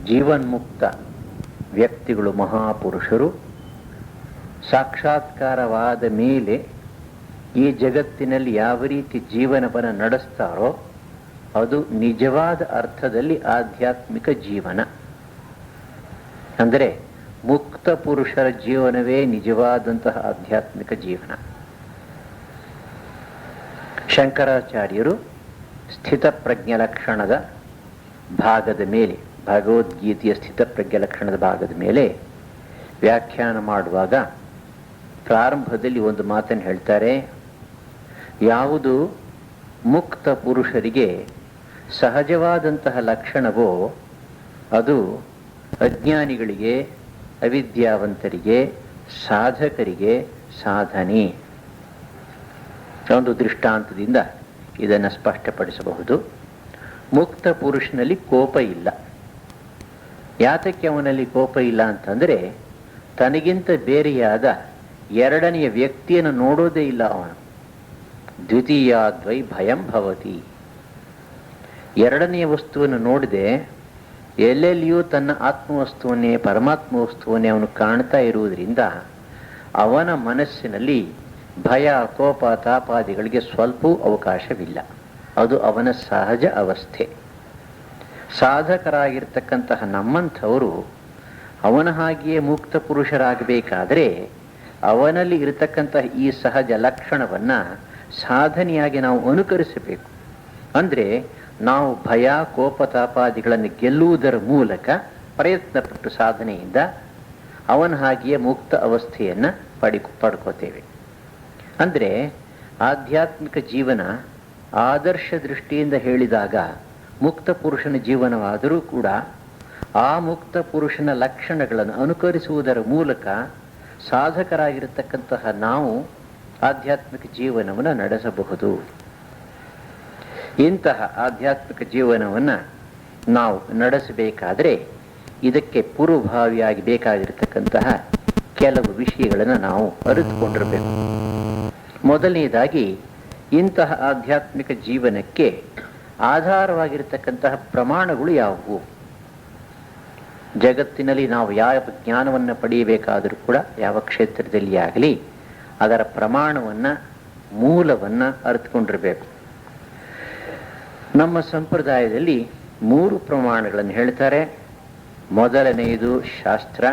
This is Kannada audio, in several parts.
ಜೀವನ್ಮುಕ್ತ ವ್ಯಕ್ತಿಗಳು, ಮಹಾಪುರುಷರು ಸಾಕ್ಷಾತ್ಕಾರವಾದ ಮೇಲೆ ಈ ಜಗತ್ತಿನಲ್ಲಿ ಯಾವ ರೀತಿ ಜೀವನವನ್ನು ನಡೆಸ್ತಾರೋ ಅದು ನಿಜವಾದ ಅರ್ಥದಲ್ಲಿ ಆಧ್ಯಾತ್ಮಿಕ ಜೀವನ. ಅಂದರೆ ಮುಕ್ತ ಪುರುಷರ ಜೀವನವೇ ನಿಜವಾದಂತಹ ಆಧ್ಯಾತ್ಮಿಕ ಜೀವನ. ಶಂಕರಾಚಾರ್ಯರು ಸ್ಥಿತಪ್ರಜ್ಞ ಲಕ್ಷಣದ ಭಾಗದ ಮೇಲೆ, ಭಗವದ್ಗೀತೆಯ ಸ್ಥಿತಪ್ರಜ್ಞ ಲಕ್ಷಣದ ಭಾಗದ ಮೇಲೆ ವ್ಯಾಖ್ಯಾನ ಮಾಡುವಾಗ ಪ್ರಾರಂಭದಲ್ಲಿ ಒಂದು ಮಾತನ್ನು ಹೇಳ್ತಾರೆ. ಯಾವುದು ಮುಕ್ತ ಪುರುಷರಿಗೆ ಸಹಜವಾದಂತಹ ಲಕ್ಷಣವೋ ಅದು ಅಜ್ಞಾನಿಗಳಿಗೆ, ಅವಿದ್ಯಾವಂತರಿಗೆ, ಸಾಧಕರಿಗೆ ಸಾಧನೆ. ಒಂದು ದೃಷ್ಟಾಂತದಿಂದ ಇದನ್ನು ಸ್ಪಷ್ಟಪಡಿಸಬಹುದು. ಮುಕ್ತ ಪುರುಷನಲ್ಲಿ ಕೋಪ ಇಲ್ಲ. ಯಾತಕ್ಕೆ ಅವನಲ್ಲಿ ಕೋಪ ಇಲ್ಲ ಅಂತಂದರೆ, ತನಗಿಂತ ಬೇರೆಯಾದ ಎರಡನೆಯ ವ್ಯಕ್ತಿಯನ್ನು ನೋಡೋದೇ ಇಲ್ಲ ಅವನು. ದ್ವಿತೀಯಾದ್ವೈ ಭಯಂ ಭವತಿ. ಎರಡನೆಯ ವಸ್ತುವನ್ನು ನೋಡದೆ ಎಲ್ಲೆಲ್ಲಿಯೂ ತನ್ನ ಆತ್ಮವಸ್ತುವನ್ನೇ, ಪರಮಾತ್ಮ ವಸ್ತುವನ್ನೇ ಅವನು ಕಾಣ್ತಾ ಇರುವುದರಿಂದ ಅವನ ಮನಸ್ಸಿನಲ್ಲಿ ಭಯ, ಕೋಪ, ತಾಪಾದಿಗಳಿಗೆ ಸ್ವಲ್ಪವೂ ಅವಕಾಶವಿಲ್ಲ. ಅದು ಅವನ ಸಹಜ ಅವಸ್ಥೆ. ಸಾಧಕರಾಗಿರ್ತಕ್ಕಂತಹ ನಮ್ಮಂಥವರು ಅವನ ಹಾಗೆಯೇ ಮುಕ್ತ ಪುರುಷರಾಗಬೇಕಾದರೆ ಅವನಲ್ಲಿ ಇರತಕ್ಕಂತಹ ಈ ಸಹಜ ಲಕ್ಷಣವನ್ನು ಸಾಧನೆಯಾಗಿ ನಾವು ಅನುಕರಿಸಬೇಕು. ಅಂದರೆ ನಾವು ಭಯ, ಕೋಪ, ತಾಪಾದಿಗಳನ್ನು ಗೆಲ್ಲುವುದರ ಮೂಲಕ ಪ್ರಯತ್ನಪಟ್ಟು ಸಾಧನೆಯಿಂದ ಅವನ ಹಾಗೆಯೇ ಮುಕ್ತ ಅವಸ್ಥೆಯನ್ನು ಪಡ್ಕೋತೇವೆ. ಅಂದರೆ ಆಧ್ಯಾತ್ಮಿಕ ಜೀವನ ಆದರ್ಶ ದೃಷ್ಟಿಯಿಂದ ಹೇಳಿದಾಗ ಮುಕ್ತ ಪುರುಷನ ಜೀವನವಾದರೂ ಕೂಡ ಆ ಮುಕ್ತ ಪುರುಷನ ಲಕ್ಷಣಗಳನ್ನು ಅನುಕರಿಸುವುದರ ಮೂಲಕ ಸಾಧಕರಾಗಿರತಕ್ಕಂತಹ ನಾವು ಆಧ್ಯಾತ್ಮಿಕ ಜೀವನವನ್ನು ನಡೆಸಬಹುದು. ಇಂತಹ ಆಧ್ಯಾತ್ಮಿಕ ಜೀವನವನ್ನು ನಾವು ನಡೆಸಬೇಕಾದರೆ ಇದಕ್ಕೆ ಪೂರ್ವಭಾವಿಯಾಗಿ ಬೇಕಾಗಿರತಕ್ಕಂತಹ ಕೆಲವು ವಿಷಯಗಳನ್ನು ನಾವು ಅರಿತುಕೊಂಡಿರಬೇಕು. ಮೊದಲನೇದಾಗಿ, ಇಂತಹ ಆಧ್ಯಾತ್ಮಿಕ ಜೀವನಕ್ಕೆ ಆಧಾರವಾಗಿರತಕ್ಕಂತಹ ಪ್ರಮಾಣಗಳು ಯಾವುವು? ಜಗತ್ತಿನಲ್ಲಿ ನಾವು ಯಾವ ಜ್ಞಾನವನ್ನು ಪಡೆಯಬೇಕಾದರೂ ಕೂಡ, ಯಾವ ಕ್ಷೇತ್ರದಲ್ಲಿ ಆಗಲಿ, ಅದರ ಪ್ರಮಾಣವನ್ನು, ಮೂಲವನ್ನು ಅರಿತುಕೊಂಡಿರಬೇಕು. ನಮ್ಮ ಸಂಪ್ರದಾಯದಲ್ಲಿ 3 ಪ್ರಮಾಣಗಳನ್ನು ಹೇಳ್ತಾರೆ. ಮೊದಲನೆಯದು ಶಾಸ್ತ್ರ,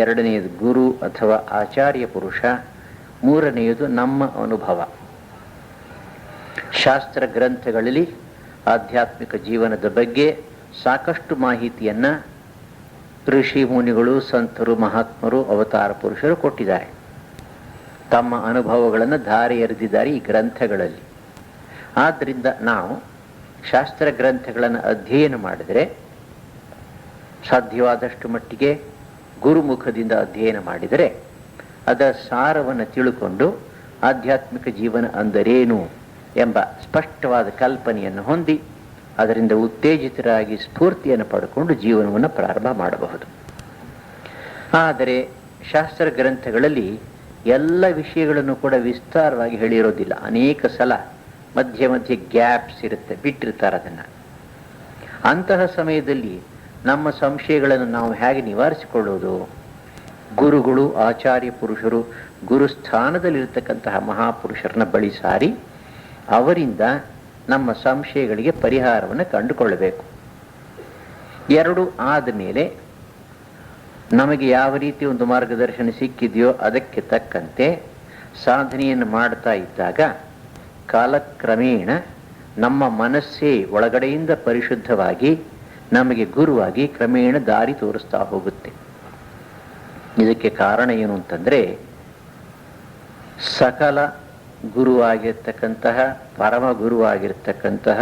ಎರಡನೆಯದು ಗುರು ಅಥವಾ ಆಚಾರ್ಯ ಪುರುಷ, ಮೂರನೆಯದು ನಮ್ಮ ಅನುಭವ. ಶಾಸ್ತ್ರ ಗ್ರಂಥಗಳಲ್ಲಿ ಆಧ್ಯಾತ್ಮಿಕ ಜೀವನದ ಬಗ್ಗೆ ಸಾಕಷ್ಟು ಮಾಹಿತಿಯನ್ನು ಋಷಿ ಮುನಿಗಳು, ಸಂತರು, ಮಹಾತ್ಮರು, ಅವತಾರ ಪುರುಷರು ಕೊಟ್ಟಿದ್ದಾರೆ. ತಮ್ಮ ಅನುಭವಗಳನ್ನು ಧಾರೆ ಎರೆದಿದ್ದಾರೆ ಈ ಗ್ರಂಥಗಳಲ್ಲಿ. ಆದ್ದರಿಂದ ನಾವು ಶಾಸ್ತ್ರ ಗ್ರಂಥಗಳನ್ನು ಅಧ್ಯಯನ ಮಾಡಿದರೆ, ಸಾಧ್ಯವಾದಷ್ಟು ಮಟ್ಟಿಗೆ ಗುರುಮುಖದಿಂದ ಅಧ್ಯಯನ ಮಾಡಿದರೆ, ಅದರ ಸಾರವನ್ನು ತಿಳ್ಕೊಂಡು ಆಧ್ಯಾತ್ಮಿಕ ಜೀವನ ಅಂದರೇನು ಎಂಬ ಸ್ಪಷ್ಟವಾದ ಕಲ್ಪನೆಯನ್ನು ಹೊಂದಿ ಅದರಿಂದ ಉತ್ತೇಜಿತರಾಗಿ ಸ್ಫೂರ್ತಿಯನ್ನು ಪಡ್ಕೊಂಡು ಜೀವನವನ್ನು ಪ್ರಾರಂಭ ಮಾಡಬಹುದು. ಆದರೆ ಶಾಸ್ತ್ರ ಗ್ರಂಥಗಳಲ್ಲಿ ಎಲ್ಲ ವಿಷಯಗಳನ್ನು ಕೂಡ ವಿಸ್ತಾರವಾಗಿ ಹೇಳಿರೋದಿಲ್ಲ. ಅನೇಕ ಸಲ ಮಧ್ಯೆ ಮಧ್ಯೆ ಗ್ಯಾಪ್ಸ್ ಇರುತ್ತೆ, ಬಿಟ್ಟಿರ್ತಾರೆ ಅದನ್ನು. ಅಂತಹ ಸಮಯದಲ್ಲಿ ನಮ್ಮ ಸಂಶಯಗಳನ್ನು ನಾವು ಹೇಗೆ ನಿವಾರಿಸಿಕೊಳ್ಳೋದು? ಗುರುಗಳು, ಆಚಾರ್ಯ ಪುರುಷರು, ಗುರುಸ್ಥಾನದಲ್ಲಿರ್ತಕ್ಕಂತಹ ಮಹಾಪುರುಷರನ್ನ ಬಳಿ ಸಾರಿ ಅವರಿಂದ ನಮ್ಮ ಸಂಶಯಗಳಿಗೆ ಪರಿಹಾರವನ್ನು ಕಂಡುಕೊಳ್ಳಬೇಕು. 2 ಆದ ಮೇಲೆ ನಮಗೆ ಯಾವ ರೀತಿ ಒಂದು ಮಾರ್ಗದರ್ಶನ ಸಿಕ್ಕಿದೆಯೋ ಅದಕ್ಕೆ ತಕ್ಕಂತೆ ಸಾಧನೆಯನ್ನು ಮಾಡ್ತಾ ಇದ್ದಾಗ ಕಾಲಕ್ರಮೇಣ ನಮ್ಮ ಮನಸ್ಸೇ ಒಳಗಡೆಯಿಂದ ಪರಿಶುದ್ಧವಾಗಿ ನಮಗೆ ಗುರುವಾಗಿ ಕ್ರಮೇಣ ದಾರಿ ತೋರಿಸ್ತಾ ಹೋಗುತ್ತೆ. ಇದಕ್ಕೆ ಕಾರಣ ಏನು ಅಂತಂದರೆ, ಸಕಲ ಗುರುವಾಗಿರ್ತಕ್ಕಂತಹ, ಪರಮ ಗುರುವಾಗಿರ್ತಕ್ಕಂತಹ,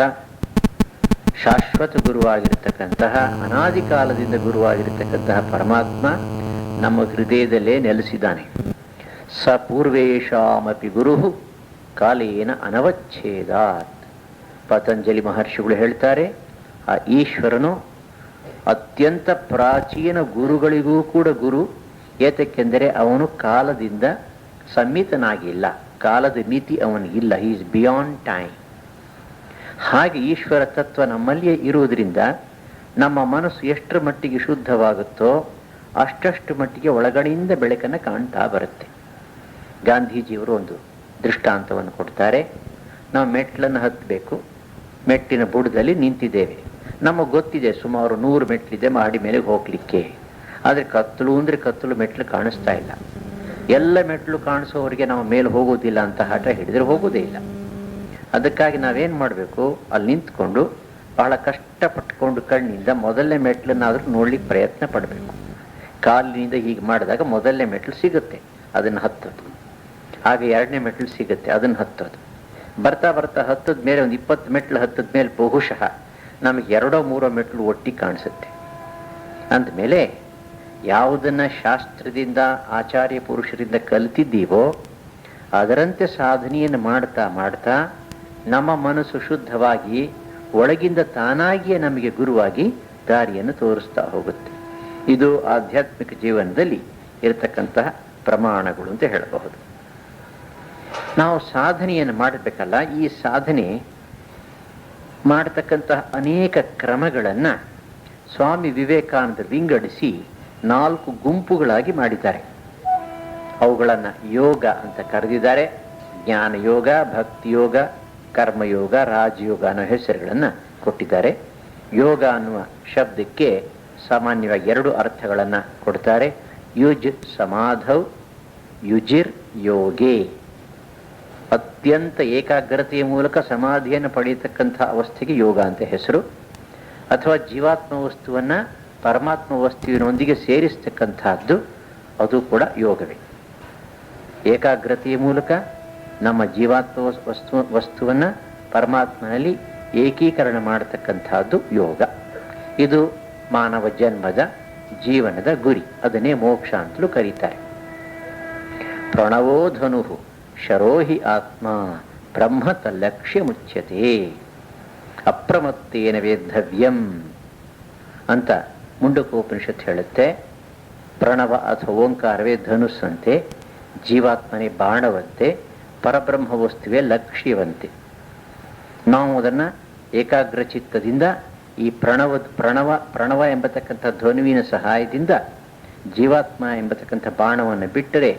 ಶಾಶ್ವತ ಗುರುವಾಗಿರ್ತಕ್ಕಂತಹ, ಅನಾದಿ ಕಾಲದಿಂದ ಗುರುವಾಗಿರ್ತಕ್ಕಂತಹ ಪರಮಾತ್ಮ ನಮ್ಮ ಹೃದಯದಲ್ಲೇ ನೆಲೆಸಿದ್ದಾನೆ. ಸ ಪೂರ್ವೇಶಾಮಪಿ ಗುರು ಕಾಲೇನ ಅನವಚ್ಛೇದಾತ್. ಪತಂಜಲಿ ಮಹರ್ಷಿಗಳು ಹೇಳ್ತಾರೆ, ಆ ಈಶ್ವರನು ಅತ್ಯಂತ ಪ್ರಾಚೀನ ಗುರುಗಳಿಗೂ ಕೂಡ ಗುರು. ಏತಕ್ಕೆಂದರೆ ಅವನು ಕಾಲದಿಂದ ಸಮ್ಮಿತನಾಗಿಲ್ಲ, ಕಾಲದ ಮಿತಿ ಅವನಿಗಿಲ್ಲ. He is beyond time. ಹಾಗೆ ಈಶ್ವರ ತತ್ವ ನಮ್ಮಲ್ಲಿಯೇ ಇರುವುದರಿಂದ ನಮ್ಮ ಮನಸ್ಸು ಎಷ್ಟರ ಮಟ್ಟಿಗೆ ಶುದ್ಧವಾಗುತ್ತೋ ಅಷ್ಟಷ್ಟು ಮಟ್ಟಿಗೆ ಒಳಗಡೆಯಿಂದ ಬೆಳಕನ್ನು ಕಾಣ್ತಾ ಬರುತ್ತೆ. ಗಾಂಧೀಜಿಯವರು ಒಂದು ದೃಷ್ಟಾಂತವನ್ನು ಕೊಡ್ತಾರೆ. ನಾವು ಮೆಟ್ಲನ್ನು ಹತ್ತಬೇಕು, ಮೆಟ್ಟಿನ ಬುಡದಲ್ಲಿ ನಿಂತಿದ್ದೇವೆ, ನಮಗೆ ಗೊತ್ತಿದೆ ಸುಮಾರು 100 ಮೆಟ್ಲಿದೆ ಮಾಡಿ ಮೇಲೆ ಹೋಗ್ಲಿಕ್ಕೆ. ಆದರೆ ಕತ್ತಲು ಅಂದರೆ ಕತ್ತಲು, ಮೆಟ್ಲು ಕಾಣಿಸ್ತಾ ಇಲ್ಲ. ಎಲ್ಲ ಮೆಟ್ಲು ಕಾಣಿಸೋವರಿಗೆ ನಾವು ಮೇಲೆ ಹೋಗೋದಿಲ್ಲ ಅಂತ ಹಠ ಹಿಡಿದ್ರೆ ಹೋಗೋದೇ ಇಲ್ಲ. ಅದಕ್ಕಾಗಿ ನಾವೇನು ಮಾಡಬೇಕು, ಅಲ್ಲಿ ನಿಂತ್ಕೊಂಡು ಬಹಳ ಕಷ್ಟಪಟ್ಕೊಂಡು ಕಣ್ಣಿಂದ ಮೊದಲನೇ ಮೆಟ್ಲನ್ನಾದರೂ ನೋಡ್ಲಿಕ್ಕೆ ಪ್ರಯತ್ನ ಪಡಬೇಕು. ಕಾಲಿನಿಂದ ಹೀಗೆ ಮಾಡಿದಾಗ ಮೊದಲನೇ ಮೆಟ್ಲು ಸಿಗುತ್ತೆ, ಅದನ್ನು ಹತ್ತೋದು. ಹಾಗೆ ಎರಡನೇ ಮೆಟ್ಲು ಸಿಗುತ್ತೆ, ಅದನ್ನು ಹತ್ತೋದು. ಬರ್ತಾ ಬರ್ತಾ ಹತ್ತದ ಮೇಲೆ ಒಂದು 20 ಮೆಟ್ಲು ಹತ್ತದ ಮೇಲೆ ಬಹುಶಃ ನಮಗೆ 2-3 ಮೆಟ್ಲು ಒಟ್ಟಿಗೆ ಕಾಣಿಸುತ್ತೆ. ಅಂದಮೇಲೆ ಯಾವುದನ್ನು ಶಾಸ್ತ್ರದಿಂದ ಆಚಾರ್ಯ ಪುರುಷರಿಂದ ಕಲಿತಿದ್ದೀವೋ ಅದರಂತೆ ಸಾಧನೆಯನ್ನು ಮಾಡ್ತಾ ಮಾಡ್ತಾ ನಮ್ಮ ಮನಸ್ಸು ಶುದ್ಧವಾಗಿ ಒಳಗಿಂದ ತಾನಾಗಿಯೇ ನಮಗೆ ಗುರುವಾಗಿ ದಾರಿಯನ್ನು ತೋರಿಸ್ತಾ ಹೋಗುತ್ತೆ. ಇದು ಆಧ್ಯಾತ್ಮಿಕ ಜೀವನದಲ್ಲಿ ಇರತಕ್ಕಂತಹ ಪ್ರಮಾಣಗಳು ಅಂತ ಹೇಳಬಹುದು. ನಾವು ಸಾಧನೆಯನ್ನು ಮಾಡಬೇಕಲ್ಲ, ಈ ಸಾಧನೆ ಮಾಡತಕ್ಕಂತಹ ಅನೇಕ ಕ್ರಮಗಳನ್ನು ಸ್ವಾಮಿ ವಿವೇಕಾನಂದರು ವಿಂಗಡಿಸಿ 4 ಗುಂಪುಗಳಾಗಿ ಮಾಡಿದ್ದಾರೆ. ಅವುಗಳನ್ನು ಯೋಗ ಅಂತ ಕರೆದಿದ್ದಾರೆ. ಜ್ಞಾನ ಯೋಗ, ಭಕ್ತಿ ಯೋಗ, ಕರ್ಮಯೋಗ, ರಾಜಯೋಗ ಅನ್ನೋ ಹೆಸರುಗಳನ್ನು ಕೊಟ್ಟಿದ್ದಾರೆ. ಯೋಗ ಅನ್ನುವ ಶಬ್ದಕ್ಕೆ ಸಾಮಾನ್ಯವಾಗಿ 2 ಅರ್ಥಗಳನ್ನು ಕೊಡ್ತಾರೆ. ಯುಜ್ ಸಮಾಧೌ, ಯುಜಿರ್ ಯೋಗೇ. ಅತ್ಯಂತ ಏಕಾಗ್ರತೆಯ ಮೂಲಕ ಸಮಾಧಿಯನ್ನು ಪಡೆಯತಕ್ಕಂಥ ಅವಸ್ಥೆಗೆ ಯೋಗ ಅಂತ ಹೆಸರು. ಅಥವಾ ಜೀವಾತ್ಮ ವಸ್ತುವನ್ನು ಪರಮಾತ್ಮ ವಸ್ತುವಿನೊಂದಿಗೆ ಸೇರಿಸ್ತಕ್ಕಂಥದ್ದು, ಅದು ಕೂಡ ಯೋಗವೇ. ಏಕಾಗ್ರತೆಯ ಮೂಲಕ ನಮ್ಮ ಜೀವಾತ್ಮ ವಸ್ತುವನ್ನು ಪರಮಾತ್ಮನಲ್ಲಿ ಏಕೀಕರಣ ಮಾಡತಕ್ಕಂಥದ್ದು ಯೋಗ. ಇದು ಮಾನವ ಜನ್ಮದ ಜೀವನದ ಗುರಿ. ಅದನ್ನೇ ಮೋಕ್ಷ ಅಂತಲೂ ಕರೀತಾರೆ. ಪ್ರಣವೋ ಧನು ಶರೋಹಿ ಆತ್ಮ ಬ್ರಹ್ಮ ತಲ್ಲಕ್ಷ್ಯ ಮುಚ್ಯತೆ ಅಪ್ರಮತ್ತೇನ ವೇದ್ಧವ್ಯಂ ಅಂತ ಮುಂಡಕೋಪನಿಷತ್ತು ಹೇಳುತ್ತೆ. ಪ್ರಣವ ಅಥವಾ ಓಂಕಾರವೇ ಧನುಸ್ಸಂತೆ, ಜೀವಾತ್ಮನೇ ಬಾಣವಂತೆ, ಪರಬ್ರಹ್ಮ ವಸ್ತುವೇ ಲಕ್ಷ್ಯವಂತೆ. ನಾವು ಅದನ್ನು ಏಕಾಗ್ರ ಚಿತ್ತದಿಂದ ಈ ಪ್ರಣವ ಎಂಬತಕ್ಕಂಥ ಧ್ವನುವಿನ ಸಹಾಯದಿಂದ ಜೀವಾತ್ಮ ಎಂಬತಕ್ಕಂಥ ಬಾಣವನ್ನು ಬಿಟ್ಟರೆ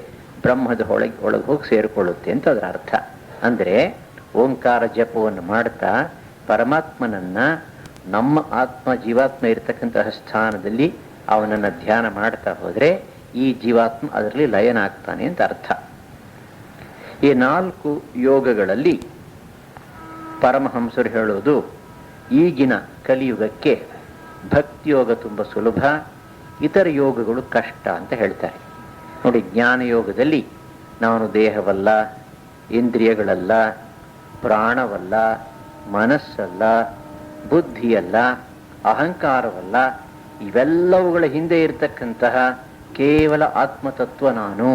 ಬ್ರಹ್ಮದ ಒಳಗೆ ಹೋಗಿ ಸೇರಿಕೊಳ್ಳುತ್ತೆ ಅಂತ ಅದರ ಅರ್ಥ. ಅಂದರೆ ಓಂಕಾರ ಜಪವನ್ನು ಮಾಡ್ತಾ ಪರಮಾತ್ಮನನ್ನು ನಮ್ಮ ಆತ್ಮ ಜೀವಾತ್ಮ ಇರತಕ್ಕಂತಹ ಸ್ಥಾನದಲ್ಲಿ ಅವನನ್ನು ಧ್ಯಾನ ಮಾಡ್ತಾ ಹೋದರೆ ಈ ಜೀವಾತ್ಮ ಅದರಲ್ಲಿ ಲಯನಾಗ್ತಾನೆ ಅಂತ ಅರ್ಥ. ಈ 4 ಯೋಗಗಳಲ್ಲಿ ಪರಮಹಂಸರು ಹೇಳೋದು, ಈಗಿನ ಕಲಿಯುಗಕ್ಕೆ ಭಕ್ತಿಯೋಗ ತುಂಬ ಸುಲಭ, ಇತರ ಯೋಗಗಳು ಕಷ್ಟ ಅಂತ ಹೇಳ್ತಾರೆ. ನೋಡಿ, ಜ್ಞಾನಯೋಗದಲ್ಲಿ ನಾನು ದೇಹವಲ್ಲ, ಇಂದ್ರಿಯಗಳಲ್ಲ, ಪ್ರಾಣವಲ್ಲ, ಮನಸ್ಸಲ್ಲ, ಬುದ್ಧಿಯಲ್ಲ, ಅಹಂಕಾರವಲ್ಲ, ಇವೆಲ್ಲವುಗಳ ಹಿಂದೆ ಇರತಕ್ಕಂತಹ ಕೇವಲ ಆತ್ಮತತ್ವ ನಾನು.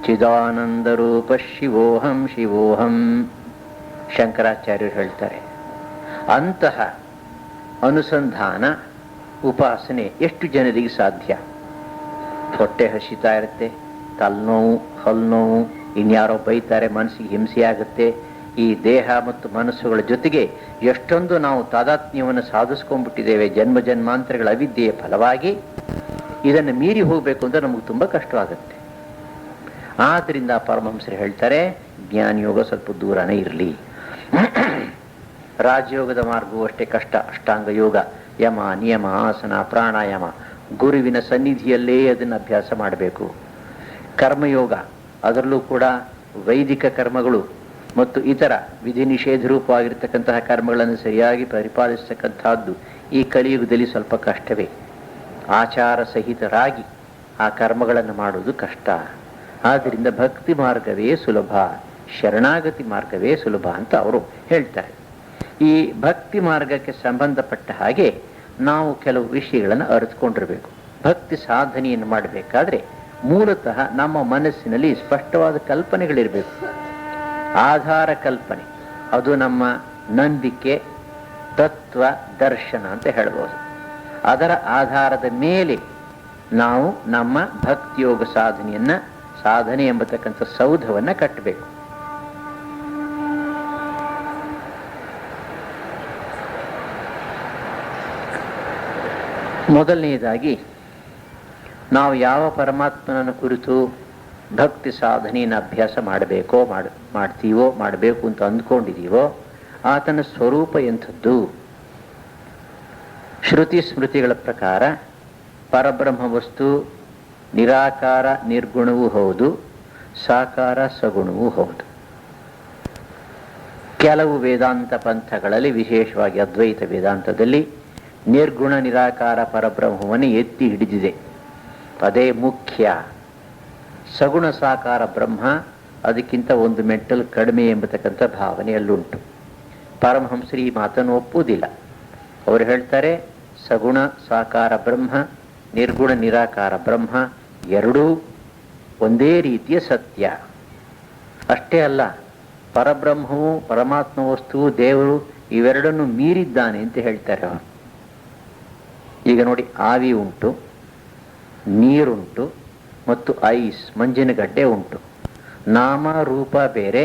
ಚಿದಾನಂದ ರೂಪ ಶಿವೋಹಂ ಶಿವೋಹಂ ಶಂಕರಾಚಾರ್ಯರು ಹೇಳ್ತಾರೆ. ಅಂತಹ ಅನುಸಂಧಾನ ಉಪಾಸನೆ ಎಷ್ಟು ಜನರಿಗೆ ಸಾಧ್ಯ? ಹೊಟ್ಟೆ ಹಸಿತಾ ಇರುತ್ತೆ, ತಲೆನೋವು, ಹಲ್ನೋವು, ಇನ್ಯಾರೋ ಬೈತಾರೆ, ಮನಸ್ಸಿಗೆ ಹಿಂಸೆ ಆಗುತ್ತೆ. ಈ ದೇಹ ಮತ್ತು ಮನಸ್ಸುಗಳ ಜೊತೆಗೆ ಎಷ್ಟೊಂದು ನಾವು ತಾದಾತ್ಮ್ಯವನ್ನು ಸಾಧಿಸ್ಕೊಂಡ್ಬಿಟ್ಟಿದ್ದೇವೆ ಜನ್ಮ ಜನ್ಮಾಂತರಗಳ ಅವಿದ್ಯೆಯ ಫಲವಾಗಿ. ಇದನ್ನು ಮೀರಿ ಹೋಗಬೇಕು ಅಂತ ನಮಗೆ ತುಂಬ ಕಷ್ಟವಾಗುತ್ತೆ. ಆದ್ದರಿಂದ ಪರಮಹಂಸರು ಹೇಳ್ತಾರೆ, ಜ್ಞಾನಯೋಗ ಸ್ವಲ್ಪ ದೂರನೇ ಇರಲಿ. ರಾಜಯೋಗದ ಮಾರ್ಗವೂ ಅಷ್ಟೇ ಕಷ್ಟ. ಅಷ್ಟಾಂಗ ಯೋಗ, ಯಮ, ನಿಯಮ, ಆಸನ, ಪ್ರಾಣಾಯಾಮ, ಗುರುವಿನ ಸನ್ನಿಧಿಯಲ್ಲೇ ಅದನ್ನು ಅಭ್ಯಾಸ ಮಾಡಬೇಕು. ಕರ್ಮಯೋಗ, ಅದರಲ್ಲೂ ಕೂಡ ವೈದಿಕ ಕರ್ಮಗಳು ಮತ್ತು ಇತರ ವಿಧಿ ನಿಷೇಧ ರೂಪವಾಗಿರ್ತಕ್ಕಂತಹ ಕರ್ಮಗಳನ್ನು ಸರಿಯಾಗಿ ಪರಿಪಾಲಿಸ್ತಕ್ಕಂಥದ್ದು ಈ ಕಲಿಯುಗದಲ್ಲಿ ಸ್ವಲ್ಪ ಕಷ್ಟವೇ. ಆಚಾರ ಸಹಿತರಾಗಿ ಆ ಕರ್ಮಗಳನ್ನು ಮಾಡುವುದು ಕಷ್ಟ. ಆದ್ದರಿಂದ ಭಕ್ತಿ ಮಾರ್ಗವೇ ಸುಲಭ, ಶರಣಾಗತಿ ಮಾರ್ಗವೇ ಸುಲಭ ಅಂತ ಅವರು ಹೇಳ್ತಾರೆ. ಈ ಭಕ್ತಿ ಮಾರ್ಗಕ್ಕೆ ಸಂಬಂಧಪಟ್ಟ ಹಾಗೆ ನಾವು ಕೆಲವು ವಿಷಯಗಳನ್ನು ಅರಿತುಕೊಂಡಿರಬೇಕು. ಭಕ್ತಿ ಸಾಧನೆಯನ್ನು ಮಾಡಬೇಕಾದ್ರೆ ಮೂಲತಃ ನಮ್ಮ ಮನಸ್ಸಿನಲ್ಲಿ ಸ್ಪಷ್ಟವಾದ ಕಲ್ಪನೆಗಳಿರಬೇಕು. ಆಧಾರ ಕಲ್ಪನೆ, ಅದು ನಮ್ಮ ನಂಬಿಕೆ, ತತ್ವ, ದರ್ಶನ ಅಂತ ಹೇಳ್ಬೋದು. ಅದರ ಆಧಾರದ ಮೇಲೆ ನಾವು ನಮ್ಮ ಭಕ್ತಿಯೋಗ ಸಾಧನೆ ಎಂಬತಕ್ಕಂಥ ಸೌಧವನ್ನು ಕಟ್ಟಬೇಕು. ಮೊದಲನೆಯದಾಗಿ ನಾವು ಯಾವ ಪರಮಾತ್ಮನನ್ನು ಕುರಿತು ಭಕ್ತಿ ಸಾಧನೆಯನ್ನು ಅಭ್ಯಾಸ ಮಾಡಬೇಕು ಅಂತ ಅಂದ್ಕೊಂಡಿದ್ದೀವೋ ಆತನ ಸ್ವರೂಪ ಎಂಥದ್ದು. ಶ್ರುತಿ ಸ್ಮೃತಿಗಳ ಪ್ರಕಾರ ಪರಬ್ರಹ್ಮ ವಸ್ತು ನಿರಾಕಾರ ನಿರ್ಗುಣವೂ ಹೌದು, ಸಾಕಾರ ಸಗುಣವೂ ಹೌದು. ಕೆಲವು ವೇದಾಂತ ಪಂಥಗಳಲ್ಲಿ, ವಿಶೇಷವಾಗಿ ಅದ್ವೈತ ವೇದಾಂತದಲ್ಲಿ ನಿರ್ಗುಣ ನಿರಾಕಾರ ಪರಬ್ರಹ್ಮವನ್ನು ಎತ್ತಿ ಹಿಡಿದಿದೆ, ಅದೇ ಮುಖ್ಯ. ಸಗುಣ ಸಾಕಾರ ಬ್ರಹ್ಮ ಅದಕ್ಕಿಂತ ಒಂದು ಮೆಟ್ಟಲು ಕಡಿಮೆ ಎಂಬತಕ್ಕಂಥ ಭಾವನೆಯಲ್ಲುಂಟು. ಪರಮಹಂಸರು ಈ ಮಾತನ್ನು ಒಪ್ಪುವುದಿಲ್ಲ. ಅವರು ಹೇಳ್ತಾರೆ, ಸಗುಣ ಸಾಕಾರ ಬ್ರಹ್ಮ, ನಿರ್ಗುಣ ನಿರಾಕಾರ ಬ್ರಹ್ಮ ಎರಡೂ ಒಂದೇ ರೀತಿಯ ಸತ್ಯ. ಅಷ್ಟೇ ಅಲ್ಲ, ಪರಬ್ರಹ್ಮವು ಪರಮಾತ್ಮ ವಸ್ತುವು ದೇವರು ಇವೆರಡನ್ನು ಮೀರಿದ್ದಾನೆ ಅಂತ ಹೇಳ್ತಾರೆ ಅವರು. ಈಗ ನೋಡಿ, ಆವಿ ಉಂಟು, ನೀರುಂಟು ಮತ್ತು ಐಸ್ ಮಂಜಿನಗಡ್ಡೆ ಉಂಟು. ನಾಮ ರೂಪ ಬೇರೆ,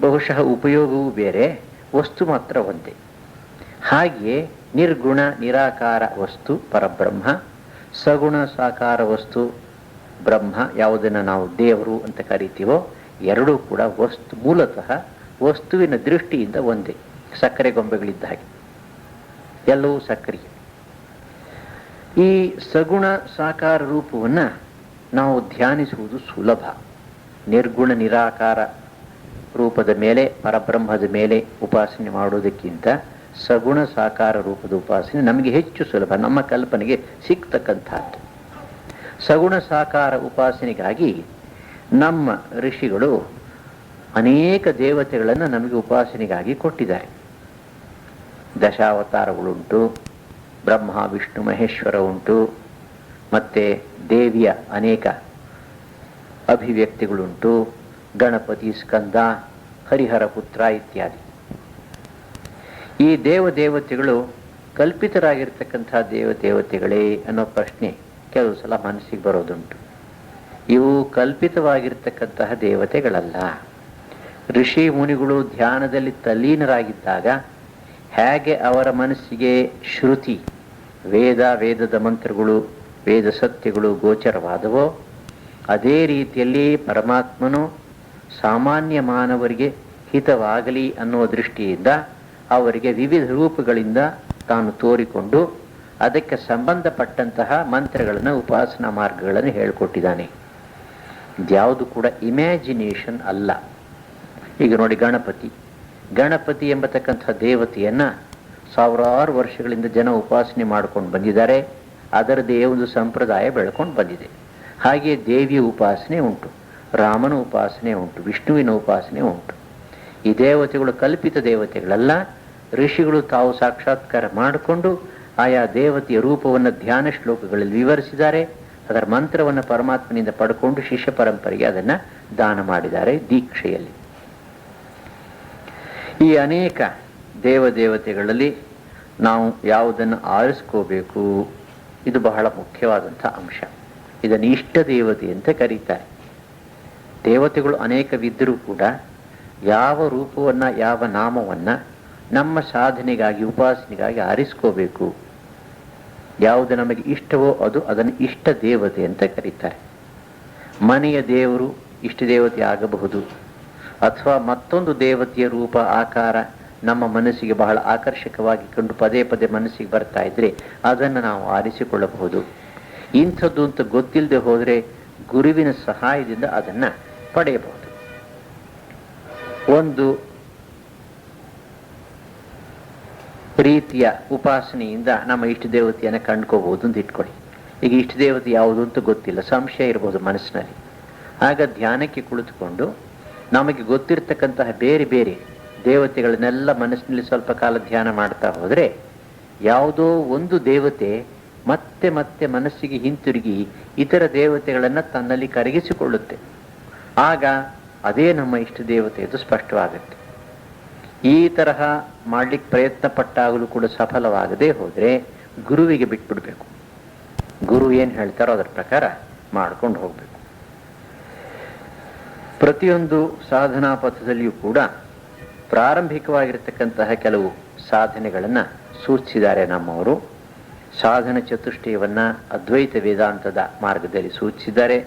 ಬಹುಶಃ ಉಪಯೋಗವೂ ಬೇರೆ, ವಸ್ತು ಮಾತ್ರ ಒಂದೇ. ಹಾಗೆಯೇ ನಿರ್ಗುಣ ನಿರಾಕಾರ ವಸ್ತು ಪರಬ್ರಹ್ಮ, ಸಗುಣ ಸಾಕಾರ ವಸ್ತು ಬ್ರಹ್ಮ, ಯಾವುದನ್ನು ನಾವು ದೇವರು ಅಂತ ಕರಿತೀವೋ, ಎರಡೂ ಕೂಡ ವಸ್ತು ಮೂಲತಃ ವಸ್ತುವಿನ ದೃಷ್ಟಿಯಿಂದ ಒಂದೇ. ಸಕ್ಕರೆ ಗೊಂಬೆಗಳಿದ್ದ ಹಾಗೆ ಎಲ್ಲವೂ ಸಕ್ರಿಯ. ಈ ಸಗುಣ ಸಾಕಾರ ರೂಪವನ್ನು ನಾವು ಧ್ಯಾನಿಸುವುದು ಸುಲಭ. ನಿರ್ಗುಣ ನಿರಾಕಾರ ರೂಪದ ಮೇಲೆ, ಪರಬ್ರಹ್ಮದ ಮೇಲೆ ಉಪಾಸನೆ ಮಾಡುವುದಕ್ಕಿಂತ ಸಗುಣ ಸಾಕಾರ ರೂಪದ ಉಪಾಸನೆ ನಮಗೆ ಹೆಚ್ಚು ಸುಲಭ, ನಮ್ಮ ಕಲ್ಪನೆಗೆ ಸಿಗ್ತಕ್ಕಂಥದ್ದು. ಸಗುಣ ಸಾಕಾರ ಉಪಾಸನೆಗಾಗಿ ನಮ್ಮ ಋಷಿಗಳು ಅನೇಕ ದೇವತೆಗಳನ್ನು ನಮಗೆ ಉಪಾಸನೆಗಾಗಿ ಕೊಟ್ಟಿದ್ದಾರೆ. ದಶಾವತಾರಗಳುಂಟು, ಬ್ರಹ್ಮ ವಿಷ್ಣು ಮಹೇಶ್ವರ ಉಂಟು, ಮತ್ತು ದೇವಿಯ ಅನೇಕ ಅಭಿವ್ಯಕ್ತಿಗಳುಂಟು, ಗಣಪತಿ, ಸ್ಕಂದ, ಹರಿಹರ ಪುತ್ರ ಇತ್ಯಾದಿ. ಈ ದೇವತೆಗಳು ಕಲ್ಪಿತರಾಗಿರ್ತಕ್ಕಂಥ ದೇವತೆಗಳೇ ಅನ್ನೋ ಪ್ರಶ್ನೆ ಕೆಲವು ಸಲ ಮನಸ್ಸಿಗೆ ಬರೋದುಂಟು. ಇವು ಕಲ್ಪಿತವಾಗಿರ್ತಕ್ಕಂತಹ ದೇವತೆಗಳಲ್ಲ. ಋಷಿ ಮುನಿಗಳು ಧ್ಯಾನದಲ್ಲಿ ತಲ್ಲೀನರಾಗಿದ್ದಾಗ ಹೇಗೆ ಅವರ ಮನಸ್ಸಿಗೆ ಶ್ರುತಿ, ವೇದದ ಮಂತ್ರಗಳು, ವೇದ ಸತ್ಯಗಳು ಗೋಚರವಾದವೋ, ಅದೇ ರೀತಿಯಲ್ಲಿ ಪರಮಾತ್ಮನು ಸಾಮಾನ್ಯ ಮಾನವರಿಗೆ ಹಿತವಾಗಲಿ ಅನ್ನುವ ದೃಷ್ಟಿಯಿಂದ ಅವರಿಗೆ ವಿವಿಧ ರೂಪಗಳಿಂದ ತಾನು ತೋರಿಕೊಂಡು ಅದಕ್ಕೆ ಸಂಬಂಧಪಟ್ಟಂತಹ ಮಂತ್ರಗಳನ್ನು, ಉಪಾಸನಾ ಮಾರ್ಗಗಳನ್ನು ಹೇಳಿಕೊಟ್ಟಿದ್ದಾನೆ. ಇದ್ಯಾವುದು ಕೂಡ ಇಮ್ಯಾಜಿನೇಷನ್ ಅಲ್ಲ. ಈಗ ನೋಡಿ, ಗಣಪತಿ ಎಂಬತಕ್ಕಂಥ ದೇವತೆಯನ್ನು ಸಾವಿರಾರು ವರ್ಷಗಳಿಂದ ಜನ ಉಪಾಸನೆ ಮಾಡ್ಕೊಂಡು ಬಂದಿದ್ದಾರೆ. ಅದರದೇ ಒಂದು ಸಂಪ್ರದಾಯ ಬೆಳ್ಕೊಂಡು ಬಂದಿದೆ. ಹಾಗೆಯೇ ದೇವಿಯ ಉಪಾಸನೆ ಉಂಟು, ರಾಮನ ಉಪಾಸನೆ ಉಂಟು, ವಿಷ್ಣುವಿನ ಉಪಾಸನೆ ಉಂಟು. ಈ ದೇವತೆಗಳು ಕಲ್ಪಿತ ದೇವತೆಗಳಲ್ಲ. ಋಷಿಗಳು ತಾವು ಸಾಕ್ಷಾತ್ಕಾರ ಮಾಡಿಕೊಂಡು ಆಯಾ ದೇವತೆಯ ರೂಪವನ್ನು ಧ್ಯಾನ ಶ್ಲೋಕಗಳಲ್ಲಿ ವಿವರಿಸಿದ್ದಾರೆ. ಅದರ ಮಂತ್ರವನ್ನು ಪರಮಾತ್ಮನಿಂದ ಪಡ್ಕೊಂಡು ಶಿಷ್ಯ ಪರಂಪರೆಗೆ ಅದನ್ನು ದಾನ ಮಾಡಿದ್ದಾರೆ ದೀಕ್ಷೆಯಲ್ಲಿ. ಈ ಅನೇಕ ದೇವತೆಗಳಲ್ಲಿ ನಾವು ಯಾವುದನ್ನು ಆರಿಸ್ಕೋಬೇಕು, ಇದು ಬಹಳ ಮುಖ್ಯವಾದಂಥ ಅಂಶ. ಇದನ್ನು ಇಷ್ಟ ದೇವತೆ ಅಂತ ಕರೀತಾರೆ. ದೇವತೆಗಳು ಅನೇಕವಿದ್ದರೂ ಕೂಡ ಯಾವ ರೂಪವನ್ನು, ಯಾವ ನಾಮವನ್ನು ನಮ್ಮ ಸಾಧನೆಗಾಗಿ, ಉಪಾಸನೆಗಾಗಿ ಆರಿಸ್ಕೋಬೇಕು, ಯಾವುದು ನಮಗೆ ಇಷ್ಟವೋ ಅದನ್ನು ಇಷ್ಟ ದೇವತೆ ಅಂತ ಕರೀತಾರೆ. ಮನೆಯ ದೇವರು ಇಷ್ಟ ದೇವತೆ ಆಗಬಹುದು, ಅಥವಾ ಮತ್ತೊಂದು ದೇವತೆಯ ರೂಪ, ಆಕಾರ ನಮ್ಮ ಮನಸ್ಸಿಗೆ ಬಹಳ ಆಕರ್ಷಕವಾಗಿ ಕಂಡು ಪದೇ ಪದೇ ಮನಸ್ಸಿಗೆ ಬರ್ತಾ ಇದ್ರೆ ಅದನ್ನು ನಾವು ಆರಿಸಿಕೊಳ್ಳಬಹುದು. ಇಂಥದ್ದು ಅಂತ ಗೊತ್ತಿಲ್ಲದೆ ಹೋದರೆ ಗುರುವಿನ ಸಹಾಯದಿಂದ ಅದನ್ನು ಪಡೆಯಬಹುದು. ಒಂದು ರೀತಿಯ ಉಪಾಸನೆಯಿಂದ ನಮ್ಮ ಇಷ್ಟ ದೇವತೆಯನ್ನು ಕಂಡ್ಕೋಬಹುದು ಅಂತ ಇಟ್ಕೊಳ್ಳಿ. ಈಗ ಇಷ್ಟ ದೇವತೆ ಯಾವುದು ಅಂತ ಗೊತ್ತಿಲ್ಲ, ಸಂಶಯ ಇರ್ಬೋದು ಮನಸ್ಸಿನಲ್ಲಿ. ಆಗ ಧ್ಯಾನಕ್ಕೆ ಕುಳಿತುಕೊಂಡು ನಮಗೆ ಗೊತ್ತಿರತಕ್ಕಂತಹ ಬೇರೆ ಬೇರೆ ದೇವತೆಗಳನ್ನೆಲ್ಲ ಮನಸ್ಸಿನಲ್ಲಿ ಸ್ವಲ್ಪ ಕಾಲ ಧ್ಯಾನ ಮಾಡ್ತಾ ಹೋದರೆ ಯಾವುದೋ ಒಂದು ದೇವತೆ ಮತ್ತೆ ಮತ್ತೆ ಮನಸ್ಸಿಗೆ ಹಿಂತಿರುಗಿ ಇತರ ದೇವತೆಗಳನ್ನು ತನ್ನಲ್ಲಿ ಕರಗಿಸಿಕೊಳ್ಳುತ್ತೆ. ಆಗ ಅದೇ ನಮ್ಮ ಇಷ್ಟ ದೇವತೆ, ಇದು ಸ್ಪಷ್ಟವಾಗುತ್ತೆ. ಈ ತರಹ ಮಾಡಲಿಕ್ಕೆ ಪ್ರಯತ್ನ ಪಟ್ಟಾಗಲೂ ಕೂಡ ಸಫಲವಾಗದೇ ಹೋದರೆ ಗುರುವಿಗೆ ಬಿಟ್ಬಿಡ್ಬೇಕು. ಗುರು ಏನು ಹೇಳ್ತಾರೋ ಅದರ ಪ್ರಕಾರ ಮಾಡ್ಕೊಂಡು ಹೋಗ್ಬೇಕು. ಪ್ರತಿಯೊಂದು ಸಾಧನಾ ಪಥದಲ್ಲಿಯೂ ಕೂಡ ಪ್ರಾರಂಭಿಕವಾಗಿರ್ತಕ್ಕಂತಹ ಕೆಲವು ಸಾಧನೆಗಳನ್ನು ಸೂಚಿಸಿದ್ದಾರೆ ನಮ್ಮವರು. ಸಾಧನ ಚತುಷ್ಟಯವನ್ನು ಅದ್ವೈತ ವೇದಾಂತದ ಮಾರ್ಗದಲ್ಲಿ ಸೂಚಿಸಿದ್ದಾರೆ.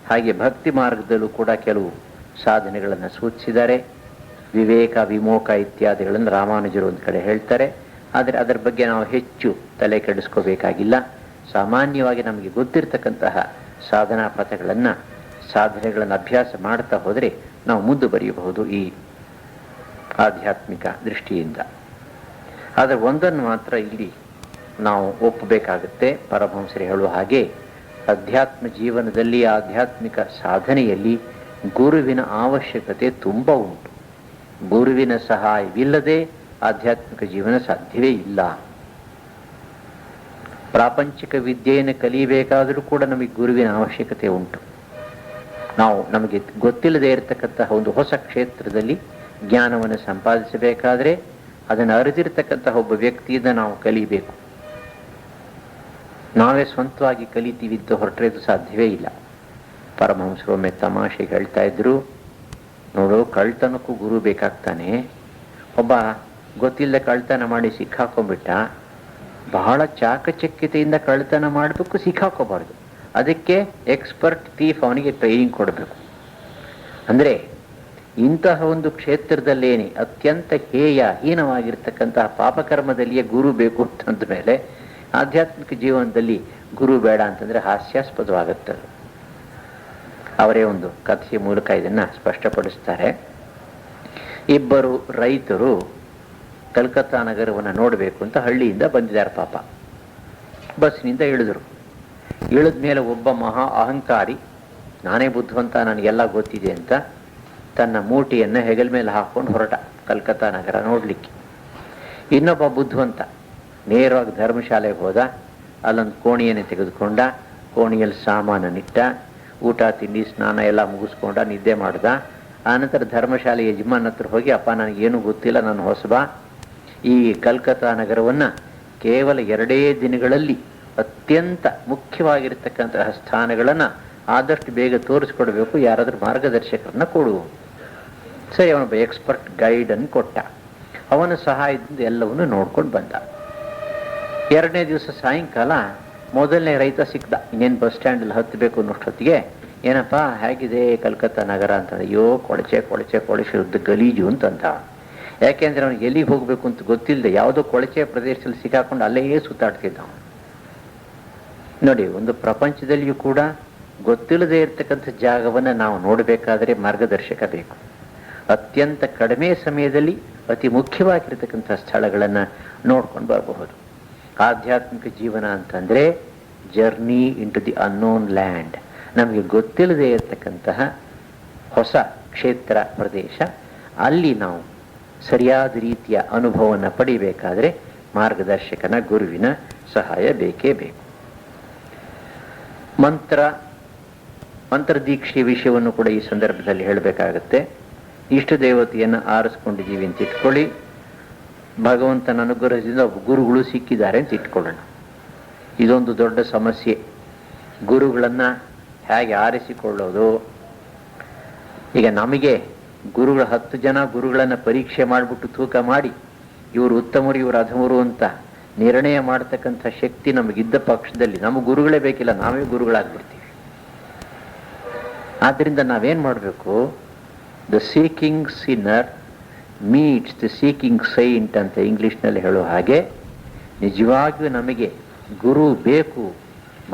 ಹಾಗೆ ಭಕ್ತಿ ಮಾರ್ಗದಲ್ಲೂ ಕೂಡ ಕೆಲವು ಸಾಧನೆಗಳನ್ನು ಸೂಚಿಸಿದ್ದಾರೆ. ವಿವೇಕ, ವಿಮೋಕ ಇತ್ಯಾದಿಗಳನ್ನು ರಾಮಾನುಜರು ಒಂದು ಕಡೆ ಹೇಳ್ತಾರೆ. ಆದರೆ ಅದರ ಬಗ್ಗೆ ನಾವು ಹೆಚ್ಚು ತಲೆ ಕೆಡಿಸ್ಕೋಬೇಕಾಗಿಲ್ಲ. ಸಾಮಾನ್ಯವಾಗಿ ನಮಗೆ ಗೊತ್ತಿರತಕ್ಕಂತಹ ಸಾಧನಾ ಪಥಗಳನ್ನು, ಸಾಧನೆಗಳನ್ನು ಅಭ್ಯಾಸ ಮಾಡ್ತಾ ಹೋದರೆ ನಾವು ಮುಂದೆ ಬರೆಯಬಹುದು ಈ ಆಧ್ಯಾತ್ಮಿಕ ದೃಷ್ಟಿಯಿಂದ. ಆದರೆ ಒಂದನ್ನು ಮಾತ್ರ ಇಲ್ಲಿ ನಾವು ಒಪ್ಪಬೇಕಾಗುತ್ತೆ. ಪರಮಹಂಸರು ಹೇಳುವ ಹಾಗೆ ಅಧ್ಯಾತ್ಮ ಜೀವನದಲ್ಲಿ, ಆಧ್ಯಾತ್ಮಿಕ ಸಾಧನೆಯಲ್ಲಿ ಗುರುವಿನ ಅವಶ್ಯಕತೆ ತುಂಬ ಉಂಟು. ಗುರುವಿನ ಸಹಾಯವಿಲ್ಲದೆ ಆಧ್ಯಾತ್ಮಿಕ ಜೀವನ ಸಾಧ್ಯವೇ ಇಲ್ಲ. ಪ್ರಾಪಂಚಿಕ ವಿದ್ಯೆಯನ್ನು ಕಲಿಯಬೇಕಾದರೂ ಕೂಡ ನಮಗೆ ಗುರುವಿನ ಅವಶ್ಯಕತೆ ಉಂಟು. ನಮಗೆ ಗೊತ್ತಿಲ್ಲದೆ ಇರತಕ್ಕಂತಹ ಒಂದು ಹೊಸ ಕ್ಷೇತ್ರದಲ್ಲಿ ಜ್ಞಾನವನ್ನು ಸಂಪಾದಿಸಬೇಕಾದರೆ ಅದನ್ನು ಅರಿತಿರ್ತಕ್ಕಂತಹ ಒಬ್ಬ ವ್ಯಕ್ತಿಯಿಂದ ನಾವು ಕಲಿಬೇಕು. ನಾವೇ ಸ್ವಂತವಾಗಿ ಕಲಿತೀವಿದ್ದು ಹೊರಟ್ರೆ ಅದು ಸಾಧ್ಯವೇ ಇಲ್ಲ. ಪರಮಹಂಸರು ಒಮ್ಮೆ ತಮಾಷೆಗೆ ಹೇಳ್ತಾ ಇದ್ರು, ನೋಡು, ಕಳ್ತನಕ್ಕೂ ಗುರು ಬೇಕಾಗ್ತಾನೆ. ಒಬ್ಬ ಗೊತ್ತಿಲ್ಲದೆ ಕಳ್ತನ ಮಾಡಿ ಸಿಕ್ಕಾಕೊಂಡ್ಬಿಟ್ಟ, ಬಹಳ ಚಾಕಚಕ್ಯತೆಯಿಂದ ಕಳ್ತನ ಮಾಡಬೇಕು, ಸಿಕ್ಕಾಕೋಬಾರ್ದು. ಅದಕ್ಕೆ ಎಕ್ಸ್ಪರ್ಟ್ ಥೀಫ್ ಅವನಿಗೆ ಟ್ರೈನಿಂಗ್ ಕೊಡಬೇಕು. ಅಂದರೆ ಇಂತಹ ಒಂದು ಕ್ಷೇತ್ರದಲ್ಲೇನೆ ಅತ್ಯಂತ ಹೀನವಾಗಿರ್ತಕ್ಕಂತಹ ಪಾಪಕರ್ಮದಲ್ಲಿಯೇ ಗುರು ಬೇಕು ಅಂತಂದ ಮೇಲೆ ಆಧ್ಯಾತ್ಮಿಕ ಜೀವನದಲ್ಲಿ ಗುರು ಬೇಡ ಅಂತಂದರೆ ಹಾಸ್ಯಾಸ್ಪದವಾಗುತ್ತದೆ. ಅವರೇ ಒಂದು ಕಥೆಯ ಮೂಲಕ ಇದನ್ನು ಸ್ಪಷ್ಟಪಡಿಸ್ತಾರೆ. ಇಬ್ಬರು ರೈತರು ಕಲ್ಕತ್ತಾ ನಗರವನ್ನು ನೋಡಬೇಕು ಅಂತ ಹಳ್ಳಿಯಿಂದ ಬಂದಿದ್ದಾರೆ. ಪಾಪ ಬಸ್ನಿಂದ ಇಳಿದ್ರು. ಇಳಿದ ಮೇಲೆ ಒಬ್ಬ ಮಹಾ ಅಹಂಕಾರಿ, ನಾನೇ ಬುದ್ಧಿವಂತ, ನನಗೆಲ್ಲ ಗೊತ್ತಿದೆ ಅಂತ ತನ್ನ ಮೂಟಿಯನ್ನು ಹೆಗಲ ಮೇಲೆ ಹಾಕ್ಕೊಂಡು ಹೊರಟ ಕಲ್ಕತ್ತಾ ನಗರ ನೋಡಲಿಕ್ಕೆ. ಇನ್ನೊಬ್ಬ ಬುದ್ಧಿವಂತ ನೇರವಾಗಿ ಧರ್ಮಶಾಲೆಗೆ ಹೋದ. ಅಲ್ಲೊಂದು ಕೋಣಿಯನ್ನು ತೆಗೆದುಕೊಂಡ, ಕೋಣಿಯಲ್ಲಿ ಸಾಮಾನನ್ನಿಟ್ಟ, ಊಟ ತಿಂಡಿ ಸ್ನಾನ ಎಲ್ಲ ಮುಗಿಸ್ಕೊಂಡ, ನಿದ್ದೆ ಮಾಡ್ದ. ಆನಂತರ ಧರ್ಮಶಾಲೆ ಯಜಮಾನ್ ಹತ್ರ ಹೋಗಿ, ಅಪ್ಪ ನನಗೇನು ಗೊತ್ತಿಲ್ಲ, ನಾನು ಹೊಸಬ, ಈ ಕಲ್ಕತ್ತಾ ನಗರವನ್ನು ಕೇವಲ 2 ದಿನಗಳಲ್ಲಿ ಅತ್ಯಂತ ಮುಖ್ಯವಾಗಿರ್ತಕ್ಕಂತಹ ಸ್ಥಾನಗಳನ್ನು ಆದಷ್ಟು ಬೇಗ ತೋರಿಸ್ಕೊಡ್ಬೇಕು, ಯಾರಾದರೂ ಮಾರ್ಗದರ್ಶಕರನ್ನ ಕೊಡು. ಸರಿ, ಅವನೊಬ್ಬ ಎಕ್ಸ್ಪರ್ಟ್ ಗೈಡನ್ನು ಕೊಟ್ಟ. ಅವನ ಸಹಾಯದಿಂದ ಎಲ್ಲವನ್ನು ನೋಡ್ಕೊಂಡು ಬಂದ. 2ನೇ ದಿವಸ ಸಾಯಂಕಾಲ ಮೊದಲನೇ ರೈತ ಸಿಕ್ದ. ಇನ್ನೇನು ಬಸ್ ಸ್ಟ್ಯಾಂಡಲ್ಲಿ ಹತ್ತಬೇಕು ಅನ್ನೋಷ್ಟೊತ್ತಿಗೆ, ಏನಪ್ಪ ಹೇಗಿದೆ ಕಲ್ಕತ್ತಾ ನಗರ ಅಂತ. ಅಯ್ಯೋ, ಕೊಳಚೆ ಕೊಳಚೆ ಕೊಳಚೆ ಗಲೀಜು ಅಂತಂದ. ಯಾಕೆಂದ್ರೆ ಅವನಿಗೆ ಎಲ್ಲಿಗೆ ಹೋಗ್ಬೇಕು ಅಂತ ಗೊತ್ತಿಲ್ಲದೆ ಯಾವುದೋ ಕೊಳಚೆ ಪ್ರದೇಶದಲ್ಲಿ ಸಿಕ್ಕಾಕೊಂಡು ಅಲ್ಲೇ ಸುತ್ತಾಡ್ತಿದ್ದ. ನೋಡಿ, ಒಂದು ಪ್ರಪಂಚದಲ್ಲಿಯೂ ಕೂಡ ಗೊತ್ತಿಲ್ಲದೆ ಇರತಕ್ಕಂಥ ಜಾಗವನ್ನು ನಾವು ನೋಡಬೇಕಾದರೆ ಮಾರ್ಗದರ್ಶಕ ಬೇಕು. ಅತ್ಯಂತ ಕಡಿಮೆ ಸಮಯದಲ್ಲಿ ಅತಿ ಮುಖ್ಯವಾಗಿರ್ತಕ್ಕಂಥ ಸ್ಥಳಗಳನ್ನು ನೋಡ್ಕೊಂಡು ಬರಬಹುದು. ಆಧ್ಯಾತ್ಮಿಕ ಜೀವನ ಅಂತಂದರೆ journey into the unknown land. ನಮಗೆ ಗೊತ್ತಿಲ್ಲದೆ ಇರತಕ್ಕಂತಹ ಹೊಸ ಕ್ಷೇತ್ರ ಪ್ರದೇಶ, ಅಲ್ಲಿ ನಾವು ಸರಿಯಾದ ರೀತಿಯ ಅನುಭವವನ್ನು ಪಡಿಬೇಕಾದರೆ ಮಾರ್ಗದರ್ಶಕನ, ಗುರುವಿನ ಸಹಾಯ ಬೇಕೇ ಬೇಕು. ಮಂತ್ರ ದೀಕ್ಷೆಯ ವಿಷಯವನ್ನು ಕೂಡ ಈ ಸಂದರ್ಭದಲ್ಲಿ ಹೇಳಬೇಕಾಗತ್ತೆ. ಇಷ್ಟ ದೇವತೆಯನ್ನು ಆರಿಸ್ಕೊಂಡಿದ್ದೀವಿ ಅಂತ ಇಟ್ಕೊಳ್ಳಿ. ಭಗವಂತನ ಅನುಗ್ರಹದಿಂದ ಗುರುಗಳು ಸಿಕ್ಕಿದ್ದಾರೆ ಅಂತ ಇಟ್ಕೊಳ್ಳೋಣ. ಇದೊಂದು ದೊಡ್ಡ ಸಮಸ್ಯೆ. ಗುರುಗಳನ್ನು ಹೇಗೆ ಆರಿಸಿಕೊಳ್ಳೋದು? ಈಗ ನಮಗೆ ಗುರುಗಳ 10 ಜನ ಗುರುಗಳನ್ನು ಪರೀಕ್ಷೆ ಮಾಡಿಬಿಟ್ಟು ತೂಕ ಮಾಡಿ ಇವರು ಉತ್ತಮರು, ಇವರು ಅಧಮರು ಅಂತ ನಿರ್ಣಯ ಮಾಡ್ತಕ್ಕಂಥ ಶಕ್ತಿ ನಮಗಿದ್ದ ಪಕ್ಷದಲ್ಲಿ ನಮ್ಮ ಗುರುಗಳೇ ಬೇಕಿಲ್ಲ, ನಾವೇ ಗುರುಗಳಾಗ್ಬಿಡ್ತೀವಿ. ಆದ್ದರಿಂದ ನಾವೇನು ಮಾಡಬೇಕು? The seeking Sinner meets the seeking Saint ಅಂತ ಇಂಗ್ಲೀಷ್ನಲ್ಲಿ ಹೇಳೋ ಹಾಗೆ, ನಿಜವಾಗಿಯೂ ನಮಗೆ ಗುರು ಬೇಕು,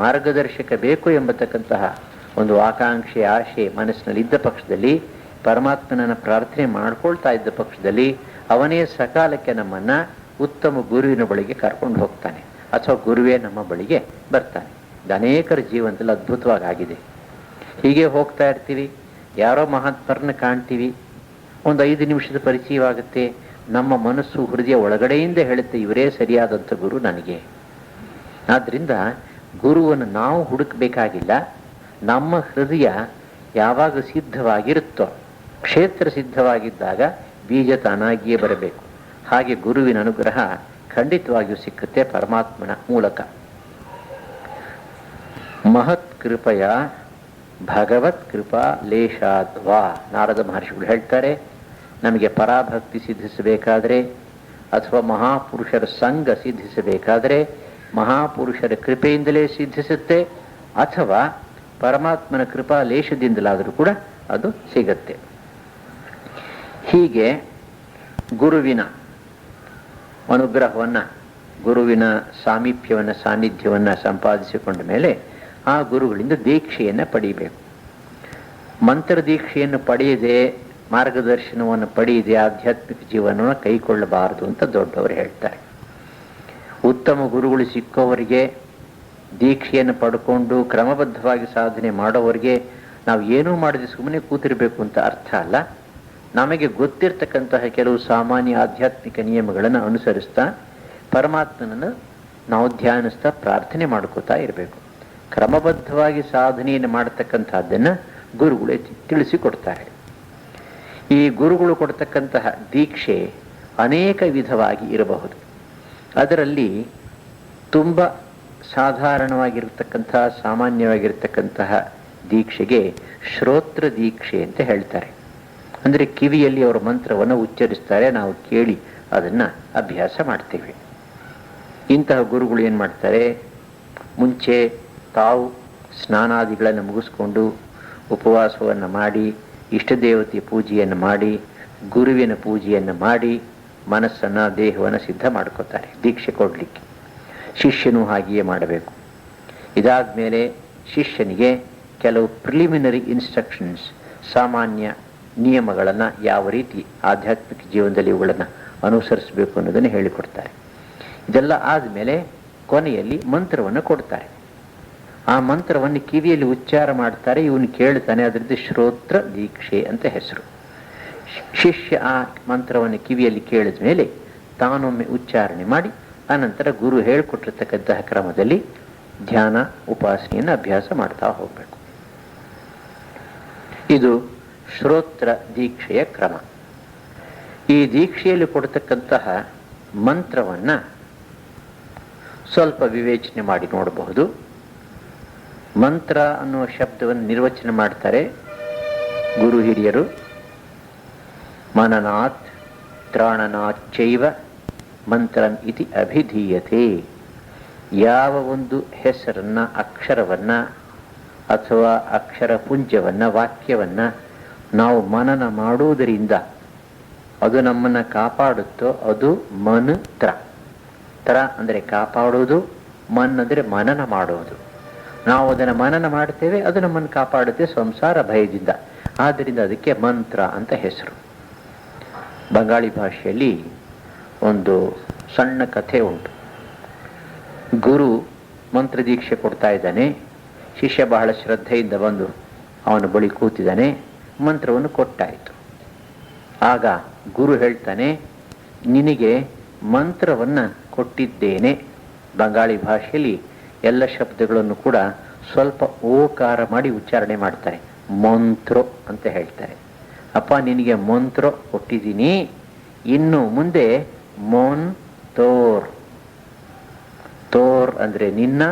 ಮಾರ್ಗದರ್ಶಕ ಬೇಕು ಎಂಬತಕ್ಕಂತಹ ಒಂದು ಆಕಾಂಕ್ಷೆ, ಆಶೆ ಮನಸ್ಸಿನಲ್ಲಿ ಇದ್ದ ಪಕ್ಷದಲ್ಲಿ, ಪರಮಾತ್ಮನನ್ನು ಪ್ರಾರ್ಥನೆ ಮಾಡ್ಕೊಳ್ತಾ ಇದ್ದ ಪಕ್ಷದಲ್ಲಿ, ಅವನೇ ಸಕಾಲಕ್ಕೆ ನಮ್ಮನ್ನು ಉತ್ತಮ ಗುರುವಿನ ಬಳಿಗೆ ಕರ್ಕೊಂಡು ಹೋಗ್ತಾನೆ, ಅಥವಾ ಗುರುವೇ ನಮ್ಮ ಬಳಿಗೆ ಬರ್ತಾನೆ. ಇದು ಅನೇಕರ ಜೀವನದಲ್ಲಿ ಅದ್ಭುತವಾಗಿ ಆಗಿದೆ. ಹೀಗೆ ಹೋಗ್ತಾ ಇರ್ತೀವಿ, ಯಾರೋ ಮಹಾತ್ಮರನ್ನ ಕಾಣ್ತೀವಿ, ಒಂದು 5 ನಿಮಿಷದ ಪರಿಚಯವಾಗುತ್ತೆ. ನಮ್ಮ ಮನಸ್ಸು, ಹೃದಯ ಒಳಗಡೆಯಿಂದ ಹೇಳುತ್ತೆ, ಇವರೇ ಸರಿಯಾದಂಥ ಗುರು ನನಗೆ. ಆದ್ದರಿಂದ ಗುರುವನ್ನು ನಾವು ಹುಡುಕಬೇಕಾಗಿಲ್ಲ. ನಮ್ಮ ಹೃದಯ ಯಾವಾಗ ಸಿದ್ಧವಾಗಿರುತ್ತೋ, ಕ್ಷೇತ್ರ ಸಿದ್ಧವಾಗಿದ್ದಾಗ ಬೀಜ ತಾನಾಗಿಯೇ ಬರಬೇಕು. ಹಾಗೆ ಗುರುವಿನ ಅನುಗ್ರಹ ಖಂಡಿತವಾಗಿಯೂ ಸಿಕ್ಕುತ್ತೆ ಪರಮಾತ್ಮನ ಮೂಲಕ. ಮಹತ್ ಕೃಪೆಯ ಭಗವತ್ ಕೃಪಾ ಲೇಷಾದ್ವಾ. ನಾರದ ಮಹರ್ಷಿಗಳು ಹೇಳ್ತಾರೆ, ನಮಗೆ ಪರಾಭಕ್ತಿ ಸಿದ್ಧಿಸಬೇಕಾದ್ರೆ ಅಥವಾ ಮಹಾಪುರುಷರ ಸಂಘ ಸಿದ್ಧಿಸಬೇಕಾದ್ರೆ ಮಹಾಪುರುಷರ ಕೃಪೆಯಿಂದಲೇ ಸಿದ್ಧಿಸುತ್ತೆ, ಅಥವಾ ಪರಮಾತ್ಮನ ಕೃಪಾ ಲೇಷದಿಂದಲಾದರೂ ಕೂಡ ಅದು ಸಿಗತ್ತೆ. ಹೀಗೆ ಗುರುವಿನ ಅನುಗ್ರಹವನ್ನು, ಗುರುವಿನ ಸಾಮೀಪ್ಯವನ್ನು, ಸಾನ್ನಿಧ್ಯವನ್ನು ಸಂಪಾದಿಸಿಕೊಂಡ ಮೇಲೆ ಆ ಗುರುಗಳಿಂದ ದೀಕ್ಷೆಯನ್ನು ಪಡೆಯಬೇಕು. ಮಂತ್ರ ದೀಕ್ಷೆಯನ್ನು ಪಡೆಯದೆ, ಮಾರ್ಗದರ್ಶನವನ್ನು ಪಡೆಯದೆ ಆಧ್ಯಾತ್ಮಿಕ ಜೀವನವನ್ನು ಕೈಗೊಳ್ಳಬಾರದು ಅಂತ ದೊಡ್ಡವರು ಹೇಳ್ತಾರೆ. ಉತ್ತಮ ಗುರುಗಳು ಸಿಕ್ಕವರಿಗೆ, ದೀಕ್ಷೆಯನ್ನು ಪಡ್ಕೊಂಡು ಕ್ರಮಬದ್ಧವಾಗಿ ಸಾಧನೆ ಮಾಡೋವರಿಗೆ ನಾವು ಏನೂ ಮಾಡದೆ ಸುಮ್ಮನೆ ಕೂತಿರಬೇಕು ಅಂತ ಅರ್ಥ ಅಲ್ಲ. ನಮಗೆ ಗೊತ್ತಿರ್ತಕ್ಕಂತಹ ಕೆಲವು ಸಾಮಾನ್ಯ ಆಧ್ಯಾತ್ಮಿಕ ನಿಯಮಗಳನ್ನು ಅನುಸರಿಸ್ತಾ ಪರಮಾತ್ಮನನ್ನು ನಾವು ಧ್ಯಾನಿಸ್ತಾ ಪ್ರಾರ್ಥನೆ ಮಾಡ್ಕೋತಾ ಇರಬೇಕು. ಕ್ರಮಬದ್ಧವಾಗಿ ಸಾಧನೆಯನ್ನು ಮಾಡತಕ್ಕಂಥದ್ದನ್ನು ಗುರುಗಳೇ ತಿಳಿಸಿಕೊಡ್ತಾರೆ. ಈ ಗುರುಗಳು ಕೊಡ್ತಕ್ಕಂತಹ ದೀಕ್ಷೆ ಅನೇಕ ವಿಧವಾಗಿ ಇರಬಹುದು. ಅದರಲ್ಲಿ ತುಂಬ ಸಾಧಾರಣವಾಗಿರ್ತಕ್ಕಂತಹ, ಸಾಮಾನ್ಯವಾಗಿರ್ತಕ್ಕಂತಹ ದೀಕ್ಷೆಗೆ ಶ್ರೋತ್ರ ದೀಕ್ಷೆ ಅಂತ ಹೇಳ್ತಾರೆ. ಅಂದರೆ ಕಿವಿಯಲ್ಲಿ ಅವರ ಮಂತ್ರವನ್ನು ಉಚ್ಚರಿಸ್ತಾರೆ, ನಾವು ಕೇಳಿ ಅದನ್ನು ಅಭ್ಯಾಸ ಮಾಡ್ತೇವೆ. ಇಂತಹ ಗುರುಗಳು ಏನು ಮಾಡ್ತಾರೆ, ಮುಂಚೆ ತಾವು ಸ್ನಾನಾದಿಗಳನ್ನು ಮುಗಿಸ್ಕೊಂಡು ಉಪವಾಸವನ್ನು ಮಾಡಿ, ಇಷ್ಟದೇವತೆಯ ಪೂಜೆಯನ್ನು ಮಾಡಿ, ಗುರುವಿನ ಪೂಜೆಯನ್ನು ಮಾಡಿ ಮನಸ್ಸನ್ನು, ದೇಹವನ್ನು ಸಿದ್ಧ ಮಾಡ್ಕೋತಾರೆ ದೀಕ್ಷೆ ಕೊಡಲಿಕ್ಕೆ. ಶಿಷ್ಯನೂ ಹಾಗೆಯೇ ಮಾಡಬೇಕು. ಇದಾದ ಮೇಲೆ ಶಿಷ್ಯನಿಗೆ ಕೆಲವು ಪ್ರಿಲಿಮಿನರಿ ಇನ್ಸ್ಟ್ರಕ್ಷನ್ಸ್, ಸಾಮಾನ್ಯ ನಿಯಮಗಳನ್ನು, ಯಾವ ರೀತಿ ಆಧ್ಯಾತ್ಮಿಕ ಜೀವನದಲ್ಲಿ ಇವುಗಳನ್ನು ಅನುಸರಿಸಬೇಕು ಅನ್ನೋದನ್ನು ಹೇಳಿಕೊಡ್ತಾರೆ. ಇದೆಲ್ಲ ಆದಮೇಲೆ ಕೊನೆಯಲ್ಲಿ ಮಂತ್ರವನ್ನು ಕೊಡ್ತಾರೆ. ಆ ಮಂತ್ರವನ್ನು ಕಿವಿಯಲ್ಲಿ ಉಚ್ಚಾರ ಮಾಡ್ತಾರೆ, ಇವನು ಕೇಳ್ತಾನೆ. ಅದರಿಂದ ಶ್ರೋತ್ರ ದೀಕ್ಷೆ ಅಂತ ಹೆಸರು. ಶಿಷ್ಯ ಆ ಮಂತ್ರವನ್ನು ಕಿವಿಯಲ್ಲಿ ಕೇಳಿದ ಮೇಲೆ ತಾನೊಮ್ಮೆ ಉಚ್ಚಾರಣೆ ಮಾಡಿ, ಆನಂತರ ಗುರು ಹೇಳಿಕೊಟ್ಟಿರ್ತಕ್ಕಂತಹ ಕ್ರಮದಲ್ಲಿ ಧ್ಯಾನ, ಉಪಾಸನೆಯನ್ನು ಅಭ್ಯಾಸ ಮಾಡ್ತಾ ಹೋಗಬೇಕು. ಇದು ಶ್ರೋತ್ರ ದೀಕ್ಷೆಯ ಕ್ರಮ. ಈ ದೀಕ್ಷೆಯಲ್ಲಿ ಕೊಡ್ತಕ್ಕಂತಹ ಮಂತ್ರವನ್ನು ಸ್ವಲ್ಪ ವಿವೇಚನೆ ಮಾಡಿ ನೋಡಬಹುದು. ಮಂತ್ರ ಅನ್ನುವ ಶಬ್ದವನ್ನು ನಿರ್ವಚನ ಮಾಡ್ತಾರೆ ಗುರು ಹಿರಿಯರು. ಮನನಾಥ್ ತ್ರಾಣನಾಚೈವ ಮಂತ್ರನ್ ಇತಿ ಅಭಿಧೀಯತೆ. ಯಾವ ಒಂದು ಹೆಸರನ್ನು, ಅಕ್ಷರವನ್ನು ಅಥವಾ ಅಕ್ಷರ ಪುಂಜವನ್ನು, ವಾಕ್ಯವನ್ನು ನಾವು ಮನನ ಮಾಡುವುದರಿಂದ ಅದು ನಮ್ಮನ್ನು ಕಾಪಾಡುತ್ತೋ ಅದು ಮಂತ್ರ. ತ್ರ ಅಂದರೆ ಕಾಪಾಡುವುದು, ಮನ್ ಅಂದರೆ ಮನನ ಮಾಡುವುದು. ನಾವು ಅದನ್ನು ಮನನ ಮಾಡ್ತೇವೆ, ಅದು ನಮ್ಮನ್ನು ಕಾಪಾಡುತ್ತೆ ಸಂಸಾರ ಭಯದಿಂದ. ಆದ್ದರಿಂದ ಅದಕ್ಕೆ ಮಂತ್ರ ಅಂತ ಹೆಸರು. ಬಂಗಾಳಿ ಭಾಷೆಯಲ್ಲಿ ಒಂದು ಸಣ್ಣ ಕಥೆ ಉಂಟು. ಗುರು ಮಂತ್ರ ದೀಕ್ಷೆ ಕೊಡ್ತಾ ಇದ್ದಾನೆ. ಶಿಷ್ಯ ಬಹಳ ಶ್ರದ್ಧೆಯಿಂದ ಬಂದು ಅವನ ಬಳಿ ಕೂತಿದ್ದಾನೆ. ಮಂತ್ರವನ್ನು ಕೊಟ್ಟಾಯಿತು. ಆಗ ಗುರು ಹೇಳ್ತಾನೆ, ನಿನಗೆ ಮಂತ್ರವನ್ನು ಕೊಟ್ಟಿದ್ದೇನೆ. ಬಂಗಾಳಿ ಭಾಷೆಯಲ್ಲಿ ಎಲ್ಲ ಶಬ್ದಗಳನ್ನು ಕೂಡ ಸ್ವಲ್ಪ ಓಕಾರ ಮಾಡಿ ಉಚ್ಚಾರಣೆ ಮಾಡ್ತಾರೆ. ಮಂತ್ರೋ ಅಂತ ಹೇಳ್ತಾರೆ. ಅಪ್ಪ, ನಿನಗೆ ಮಂತ್ರ ಕೊಟ್ಟಿದ್ದೀನಿ, ಇನ್ನು ಮುಂದೆ ಮೊನ್ ತೋರ್. ತೋರ್ ಅಂದರೆ ನಿನ್ನ,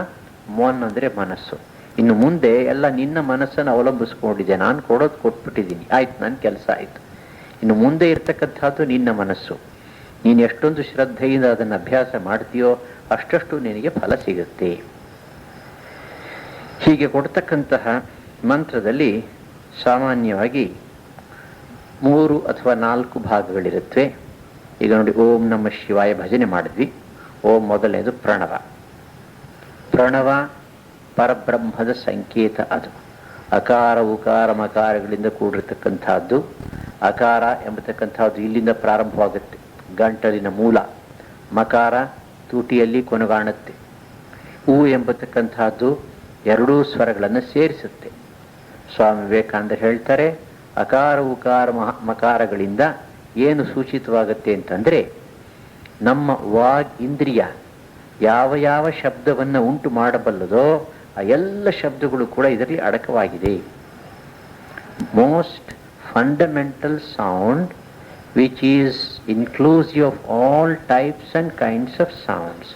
ಮೊನ್ ಅಂದರೆ ಮನಸ್ಸು. ಇನ್ನು ಮುಂದೆ ಎಲ್ಲ ನಿನ್ನ ಮನಸ್ಸನ್ನು ಅವಲಂಬಿಸ್ಕೊಂಡಿದ್ದೆ. ನಾನು ಕೊಡೋದು ಕೊಟ್ಬಿಟ್ಟಿದ್ದೀನಿ, ಆಯ್ತು, ನನ್ನ ಕೆಲಸ ಆಯಿತು. ಇನ್ನು ಮುಂದೆ ಇರ್ತಕ್ಕಂಥದ್ದು ನಿನ್ನ ಮನಸ್ಸು. ನೀನು ಎಷ್ಟೊಂದು ಶ್ರದ್ಧೆಯಿಂದ ಅದನ್ನು ಅಭ್ಯಾಸ ಮಾಡ್ತೀಯೋ ಅಷ್ಟಷ್ಟು ನಿನಗೆ ಫಲ ಸಿಗುತ್ತೆ. ಹೀಗೆ ಕೊಡ್ತಕ್ಕಂತಹ ಮಂತ್ರದಲ್ಲಿ ಸಾಮಾನ್ಯವಾಗಿ 3 ಅಥವಾ 4 ಭಾಗಗಳಿರುತ್ತವೆ. ಈಗ ನೋಡಿ, ಓಂ ನಮಃ ಶಿವಾಯ ಭಜನೆ ಮಾಡಿದ್ವಿ. ಓಂ ಮೊದಲನೇದು ಪ್ರಣವ. ಪ್ರಣವ ಪರಬ್ರಹ್ಮದ ಸಂಕೇತ. ಅದು ಅಕಾರ, ಉಕಾರ, ಮಕಾರಗಳಿಂದ ಕೂಡಿರ್ತಕ್ಕಂಥದ್ದು. ಅಕಾರ ಎಂಬತಕ್ಕಂಥದ್ದು ಇಲ್ಲಿಂದ ಪ್ರಾರಂಭವಾಗುತ್ತೆ, ಗಂಟಲಿನ ಮೂಲ. ಮಕಾರ ತುಟಿಯಲ್ಲಿ ಕೊನೆಗಾಣುತ್ತೆ. ಹೂ ಎಂಬತಕ್ಕಂಥದ್ದು ಎರಡೂ ಸ್ವರಗಳನ್ನು ಸೇರಿಸುತ್ತೆ. ಸ್ವಾಮಿ ವಿವೇಕಾನಂದ ಹೇಳ್ತಾರೆ, ಅಕಾರ ಉಕಾರ ಮಕಾರಗಳಿಂದ ಏನು ಸೂಚಿತವಾಗುತ್ತೆ ಅಂತಂದರೆ, ನಮ್ಮ ವಾಗ್ ಇಂದ್ರಿಯ ಯಾವ ಯಾವ ಶಬ್ದವನ್ನು ಉಂಟು ಮಾಡಬಲ್ಲದೋ ಆ ಎಲ್ಲ ಶಬ್ದಗಳು ಕೂಡ ಇದರಲ್ಲಿ ಅಡಕವಾಗಿದೆ. Most fundamental sound which is inclusive of all types and kinds of sounds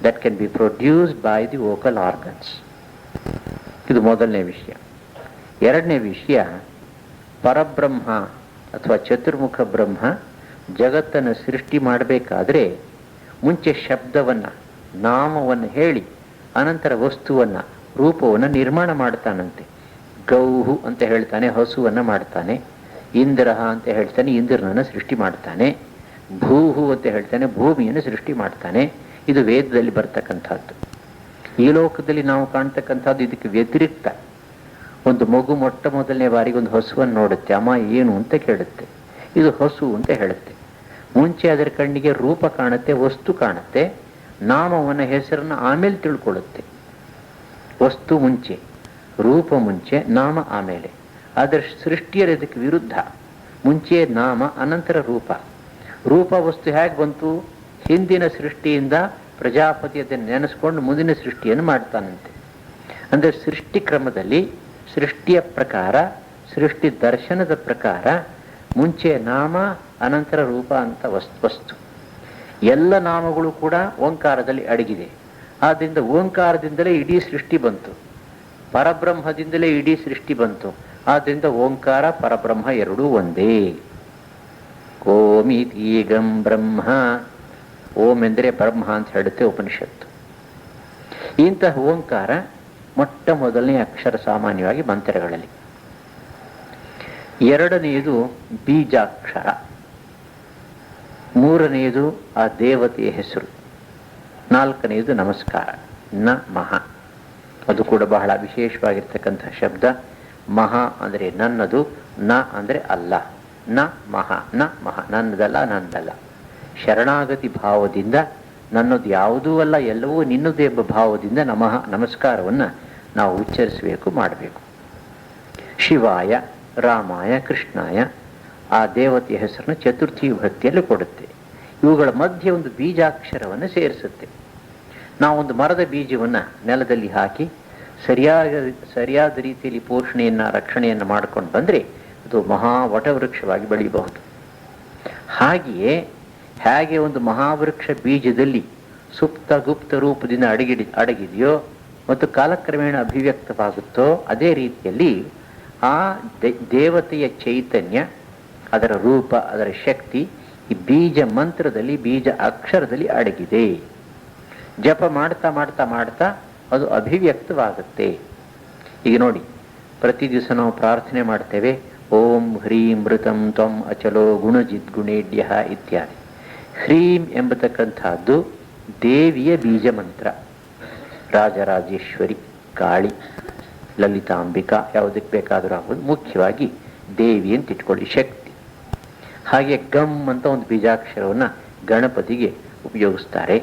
that can be produced by the vocal organs. ಇದು ಮೊದಲನೇ ವಿಷಯ. ಎರಡನೇ ವಿಷಯ, ಪರಬ್ರಹ್ಮ ಅಥವಾ ಚತುರ್ಮುಖ ಬ್ರಹ್ಮ ಜಗತ್ತನ್ನು ಸೃಷ್ಟಿ ಮಾಡಬೇಕಾದ್ರೆ ಮುಂಚೆ ಶಬ್ದವನ್ನು, ನಾಮವನ್ನು ಹೇಳಿ ಅನಂತರ ವಸ್ತುವನ್ನು ರೂಪವನ್ನು ನಿರ್ಮಾಣ ಮಾಡ್ತಾನಂತೆ. ಗೌಹು ಅಂತ ಹೇಳ್ತಾನೆ, ಹಸುವನ್ನು ಮಾಡ್ತಾನೆ. ಇಂದ್ರಹ ಅಂತ ಹೇಳ್ತಾನೆ, ಇಂದ್ರನನ್ನು ಸೃಷ್ಟಿ ಮಾಡ್ತಾನೆ. ಭೂಹು ಅಂತ ಹೇಳ್ತಾನೆ, ಭೂಮಿಯನ್ನು ಸೃಷ್ಟಿ ಮಾಡ್ತಾನೆ. ಇದು ವೇದದಲ್ಲಿ ಬರ್ತಕ್ಕಂಥದ್ದು. ಈ ಲೋಕದಲ್ಲಿ ನಾವು ಕಾಣ್ತಕ್ಕಂಥದ್ದು ಇದಕ್ಕೆ ವ್ಯತಿರಿಕ್ತ. ಒಂದು ಮಗು ಮೊಟ್ಟ ಮೊದಲನೇ ಬಾರಿಗೆ ಒಂದು ಹಸುವನ್ನು ನೋಡುತ್ತೆ, ಅಮ್ಮ ಏನು ಅಂತ ಕೇಳುತ್ತೆ, ಇದು ಹಸು ಅಂತ ಹೇಳುತ್ತೆ. ಮುಂಚೆ ಅದರ ಕಣ್ಣಿಗೆ ರೂಪ ಕಾಣುತ್ತೆ, ವಸ್ತು ಕಾಣುತ್ತೆ, ನಾಮವನ್ನ ಹೆಸರನ್ನು ಆಮೇಲೆ ತಿಳ್ಕೊಳ್ಳುತ್ತೆ. ವಸ್ತು ಮುಂಚೆ, ರೂಪ ಮುಂಚೆ, ನಾಮ ಆಮೇಲೆ. ಅದರ ಸೃಷ್ಟಿಯಲ್ಲಿ ಇದಕ್ಕೆ ವಿರುದ್ಧ. ಮುಂಚೆ ನಾಮ, ಅನಂತರ ರೂಪ. ರೂಪ ವಸ್ತು ಹೇಗೆ ಬಂತು? ಹಿಂದಿನ ಸೃಷ್ಟಿಯಿಂದ ಪ್ರಜಾಪತಿ ಅದನ್ನು ನೆನೆಸ್ಕೊಂಡು ಮುಂದಿನ ಸೃಷ್ಟಿಯನ್ನು ಮಾಡ್ತಾನಂತೆ. ಅಂದರೆ ಸೃಷ್ಟಿ ಕ್ರಮದಲ್ಲಿ, ಸೃಷ್ಟಿಯ ಪ್ರಕಾರ, ಸೃಷ್ಟಿ ದರ್ಶನದ ಪ್ರಕಾರ ಮುಂಚೆ ನಾಮ, ಅನಂತರ ರೂಪ ಅಂತ ವಸ್ತು. ಎಲ್ಲ ನಾಮಗಳು ಕೂಡ ಓಂಕಾರದಲ್ಲಿ ಅಡಗಿದೆ. ಆದ್ದರಿಂದ ಓಂಕಾರದಿಂದಲೇ ಇಡೀ ಸೃಷ್ಟಿ ಬಂತು, ಪರಬ್ರಹ್ಮದಿಂದಲೇ ಇಡೀ ಸೃಷ್ಟಿ ಬಂತು. ಆದ್ದರಿಂದ ಓಂಕಾರ ಪರಬ್ರಹ್ಮ ಎರಡೂ ಒಂದೇ. ಓಮಿತೀಗಂ ಬ್ರಹ್ಮ, ಓಂ ಎಂದರೆ ಬ್ರಹ್ಮ ಅಂತ ಹೇಳುತ್ತೆ ಉಪನಿಷತ್ತು. ಇಂತಹ ಓಂಕಾರ ಮೊಟ್ಟ ಮೊದಲನೇ ಅಕ್ಷರ ಸಾಮಾನ್ಯವಾಗಿ ಮಂತ್ರಗಳಲ್ಲಿ. ಎರಡನೆಯದು ಬೀಜಾಕ್ಷರ, ಮೂರನೆಯದು ಆ ದೇವತೆಯ ಹೆಸರು, ನಾಲ್ಕನೆಯದು ನಮಸ್ಕಾರ, ನಮಃ. ಅದು ಕೂಡ ಬಹಳ ವಿಶೇಷವಾಗಿರ್ತಕ್ಕಂಥ ಶಬ್ದ. ಮಹ ಅಂದರೆ ನನ್ನದು, ನ ಅಂದರೆ ಅಲ್ಲ. ನಮಃ, ನಮಃ ನನ್ನದಲ್ಲ, ನನ್ನದಲ್ಲ. ಶರಣಾಗತಿ ಭಾವದಿಂದ ನನ್ನದು ಯಾವುದೂ ಅಲ್ಲ, ಎಲ್ಲವೂ ನಿನ್ನದೇ ಎಂಬ ಭಾವದಿಂದ ನಮಃ ನಮಸ್ಕಾರವನ್ನು ನಾವು ಉಚ್ಚರಿಸಬೇಕು, ಮಾಡಬೇಕು. ಶಿವಾಯ, ರಾಮಾಯ, ಕೃಷ್ಣಾಯ, ಆ ದೇವತೆಯ ಹೆಸರನ್ನು ಚತುರ್ಥಿ ವಿಭಕ್ತಿಯಲ್ಲಿ ಕೊಡುತ್ತೆ. ಇವುಗಳ ಮಧ್ಯೆ ಒಂದು ಬೀಜಾಕ್ಷರವನ್ನು ಸೇರಿಸುತ್ತೆ. ನಾವೊಂದು ಮರದ ಬೀಜವನ್ನು ನೆಲದಲ್ಲಿ ಹಾಕಿ ಸರಿಯಾದ ರೀತಿಯಲ್ಲಿ ಪೋಷಣೆಯನ್ನು, ರಕ್ಷಣೆಯನ್ನು ಮಾಡ್ಕೊಂಡು ಬಂದರೆ ಅದು ಮಹಾ ವಟವೃಕ್ಷವಾಗಿ ಬೆಳೆಯಬಹುದು. ಹಾಗೆಯೇ ಹೇಗೆ ಒಂದು ಮಹಾವೃಕ್ಷ ಬೀಜದಲ್ಲಿ ಸುಪ್ತ ಗುಪ್ತ ರೂಪದಿಂದ ಅಡಗಿದೆಯೋ ಮತ್ತು ಕಾಲಕ್ರಮೇಣ ಅಭಿವ್ಯಕ್ತವಾಗುತ್ತೋ, ಅದೇ ರೀತಿಯಲ್ಲಿ ಆ ದೇವತೆಯ ಚೈತನ್ಯ, ಅದರ ರೂಪ, ಅದರ ಶಕ್ತಿ ಈ ಬೀಜ ಮಂತ್ರದಲ್ಲಿ, ಬೀಜ ಅಕ್ಷರದಲ್ಲಿ ಅಡಗಿದೆ. ಜಪ ಮಾಡ್ತಾ ಮಾಡ್ತಾ ಮಾಡ್ತಾ ಅದು ಅಭಿವ್ಯಕ್ತವಾಗುತ್ತೆ. ಈಗ ನೋಡಿ, ಪ್ರತಿ ದಿವಸ ನಾವು ಪ್ರಾರ್ಥನೆ ಮಾಡ್ತೇವೆ, ಓಂ ಹ್ರೀಂ ಮೃತಂ ತ್ವಂ ಅಚಲೋ ಗುಣಜಿದ್ಗುಣೇಡ್ಯ ಇತ್ಯಾದಿ. ಹ್ರೀಂ ಎಂಬತಕ್ಕಂಥದ್ದು ದೇವಿಯ ಬೀಜ ಮಂತ್ರ. ರಾಜರಾಜೇಶ್ವರಿ, ಕಾಳಿ, ಲಲಿತಾಂಬಿಕಾ, ಯಾವುದಕ್ಕೆ ಬೇಕಾದರೂ ಆಗ್ಬೋದು. ಮುಖ್ಯವಾಗಿ ದೇವಿ ಅಂತ ಇಟ್ಕೊಳ್ಳಿ, ಶಕ್ತಿ. ಹಾಗೆ ಗಮ್ ಅಂತ ಒಂದು ಬೀಜಾಕ್ಷರವನ್ನು ಗಣಪತಿಗೆ ಉಪಯೋಗಿಸ್ತಾರೆ.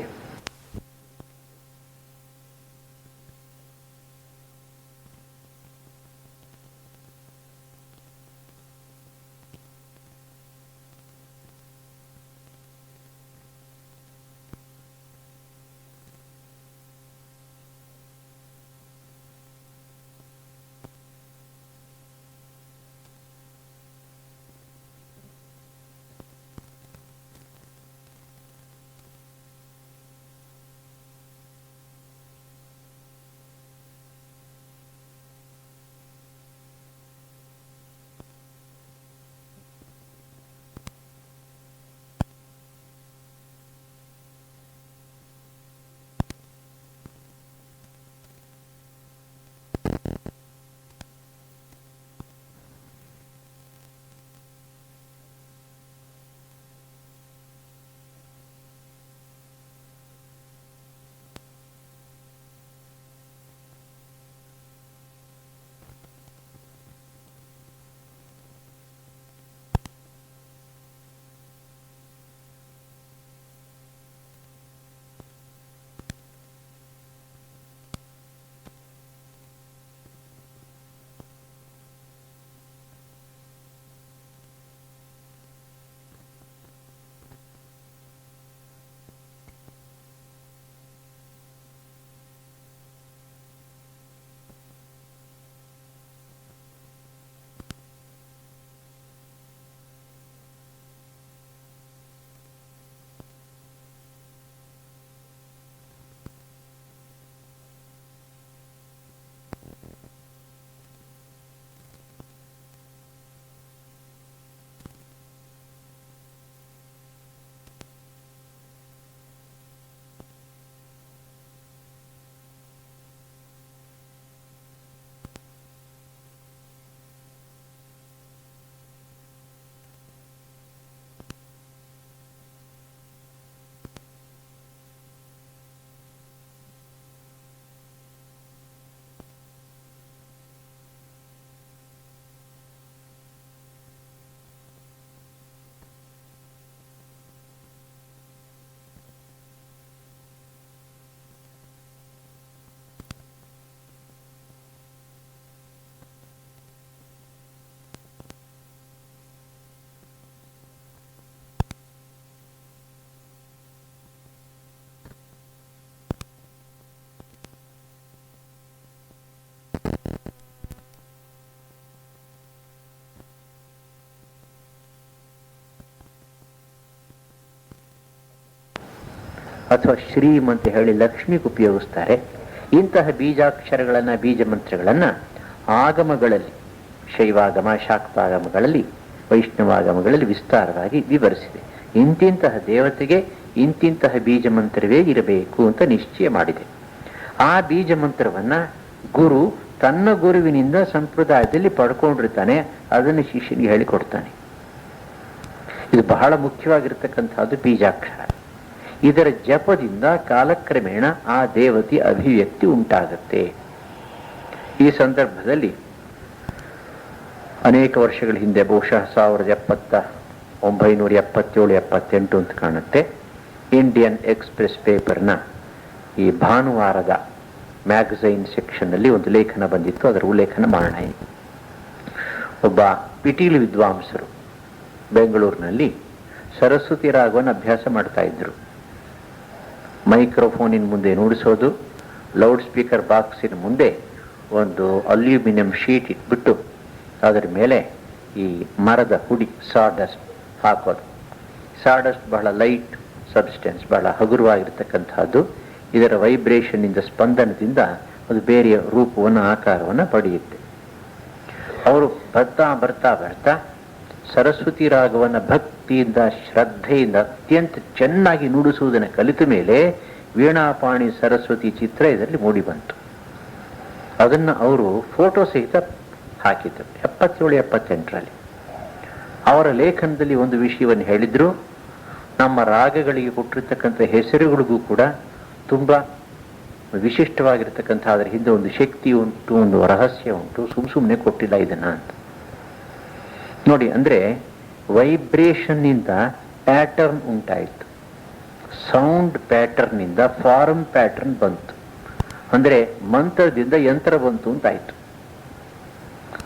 ಅಥವಾ ಶ್ರೀಂ ಅಂತ ಹೇಳಿ ಲಕ್ಷ್ಮಿಗೆ ಉಪಯೋಗಿಸ್ತಾರೆ. ಇಂತಹ ಬೀಜಾಕ್ಷರಗಳನ್ನು, ಬೀಜ ಮಂತ್ರಗಳನ್ನು ಆಗಮಗಳಲ್ಲಿ, ಶೈವಾಗಮ, ಶಾಕ್ತಾಗಮಗಳಲ್ಲಿ, ವೈಷ್ಣವಾಗಮಗಳಲ್ಲಿ ವಿಸ್ತಾರವಾಗಿ ವಿವರಿಸಿದೆ. ಇಂತಿಂತಹ ದೇವತೆಗೆ ಇಂತಿಂತಹ ಬೀಜ ಮಂತ್ರವೇ ಇರಬೇಕು ಅಂತ ನಿಶ್ಚಯ ಮಾಡಿದೆ. ಆ ಬೀಜ ಮಂತ್ರವನ್ನ ಗುರು ತನ್ನ ಗುರುವಿನಿಂದ ಸಂಪ್ರದಾಯದಲ್ಲಿ ಪಡ್ಕೊಂಡಿರ್ತಾನೆ, ಅದನ್ನು ಶಿಷ್ಯನಿಗೆ ಹೇಳಿಕೊಡ್ತಾನೆ. ಇದು ಬಹಳ ಮುಖ್ಯವಾಗಿರ್ತಕ್ಕಂಥದ್ದು ಬೀಜಾಕ್ಷರ. ಇದರ ಜಪದಿಂದ ಕಾಲಕ್ರಮೇಣ ಆ ದೇವತೆ ಅಭಿವ್ಯಕ್ತಿ ಉಂಟಾಗುತ್ತೆ. ಈ ಸಂದರ್ಭದಲ್ಲಿ ಅನೇಕ ವರ್ಷಗಳ ಹಿಂದೆ, ಬಹುಶಃ 1977-78 ಅಂತ ಕಾಣುತ್ತೆ, ಇಂಡಿಯನ್ ಎಕ್ಸ್ಪ್ರೆಸ್ ಪೇಪರ್ನ ಈ ಭಾನುವಾರದ ಮ್ಯಾಗಝೈನ್ ಸೆಕ್ಷನ್ನಲ್ಲಿ ಒಂದು ಲೇಖನ ಬಂದಿತ್ತು. ಅದರ ಉಲ್ಲೇಖನ ಮಾಡೋಣ. ಒಬ್ಬ ಪಿಟೀಲು ವಿದ್ವಾಂಸರು ಬೆಂಗಳೂರಿನಲ್ಲಿ ಸರಸ್ವತಿ ರಾಗವನ್ನು ಅಭ್ಯಾಸ ಮಾಡ್ತಾ ಇದ್ರು. ಮೈಕ್ರೋಫೋನಿನ ಮುಂದೆ ನುಡಿಸೋದು, ಲೌಡ್ ಸ್ಪೀಕರ್ ಬಾಕ್ಸಿನ ಮುಂದೆ ಒಂದು ಅಲ್ಯೂಮಿನಿಯಂ ಶೀಟ್ ಇಟ್ಬಿಟ್ಟು ಅದರ ಮೇಲೆ ಈ ಮರದ ಹುಡಿ ಸಾಡಸ್ಟ್ ಹಾಕೋದು. ಸಾಡಸ್ಟ್ ಬಹಳ ಲೈಟ್ ಸಬ್ಸ್ಟೆನ್ಸ್, ಬಹಳ ಹಗುರವಾಗಿರ್ತಕ್ಕಂಥದ್ದು. ಇದರ ವೈಬ್ರೇಷನ್ ಇಂದ, ಸ್ಪಂದನದಿಂದ ಅದು ಬೇರೆಯ ರೂಪವನ್ನು, ಆಕಾರವನ್ನು ಪಡೆಯುತ್ತೆ. ಅವರು ಬರ್ತಾ ಬರ್ತಾ ಬರ್ತಾ ಸರಸ್ವತಿ ರಾಗವನ್ನು ಭಕ್ತಿಯಿಂದ, ಶ್ರದ್ಧೆಯಿಂದ ಅತ್ಯಂತ ಚೆನ್ನಾಗಿ ನುಡಿಸುವುದನ್ನು ಕಲಿತ ಮೇಲೆ ವೀಣಾಪಾಣಿ ಸರಸ್ವತಿ ಚಿತ್ರ ಇದರಲ್ಲಿ ಮೂಡಿ ಬಂತು. ಅದನ್ನು ಅವರು ಫೋಟೋ ಸಹಿತ ಹಾಕಿದ್ರು 77-78ರಲ್ಲಿ. ಅವರ ಲೇಖನದಲ್ಲಿ ಒಂದು ವಿಷಯವನ್ನು ಹೇಳಿದ್ರು. ನಮ್ಮ ರಾಗಗಳಿಗೆ ಕೊಟ್ಟಿರ್ತಕ್ಕಂಥ ಹೆಸರುಗಳಿಗೂ ಕೂಡ ತುಂಬ ವಿಶಿಷ್ಟವಾಗಿರ್ತಕ್ಕಂಥ ಅದರ ಹಿಂದೆ ಒಂದು ಶಕ್ತಿ ಉಂಟು, ಒಂದು ರಹಸ್ಯ ಉಂಟು, ಸುಮ್ಮನೆ ಕೊಟ್ಟಿಲ್ಲ ಇದನ್ನ ಅಂತ ನೋಡಿ. ಅಂದ್ರೆ ವೈಬ್ರೇಷನ್ ಇಂದ ಪ್ಯಾಟರ್ನ್ ಉಂಟಾಯಿತು, ಸೌಂಡ್ ಪ್ಯಾಟರ್ನ್ ಇಂದ ಫಾರ್ಮ್ ಪ್ಯಾಟರ್ನ್ ಬಂತು, ಅಂದ್ರೆ ಮಂತ್ರದಿಂದ ಯಂತ್ರ ಬಂತು ಅಂತಾಯ್ತು.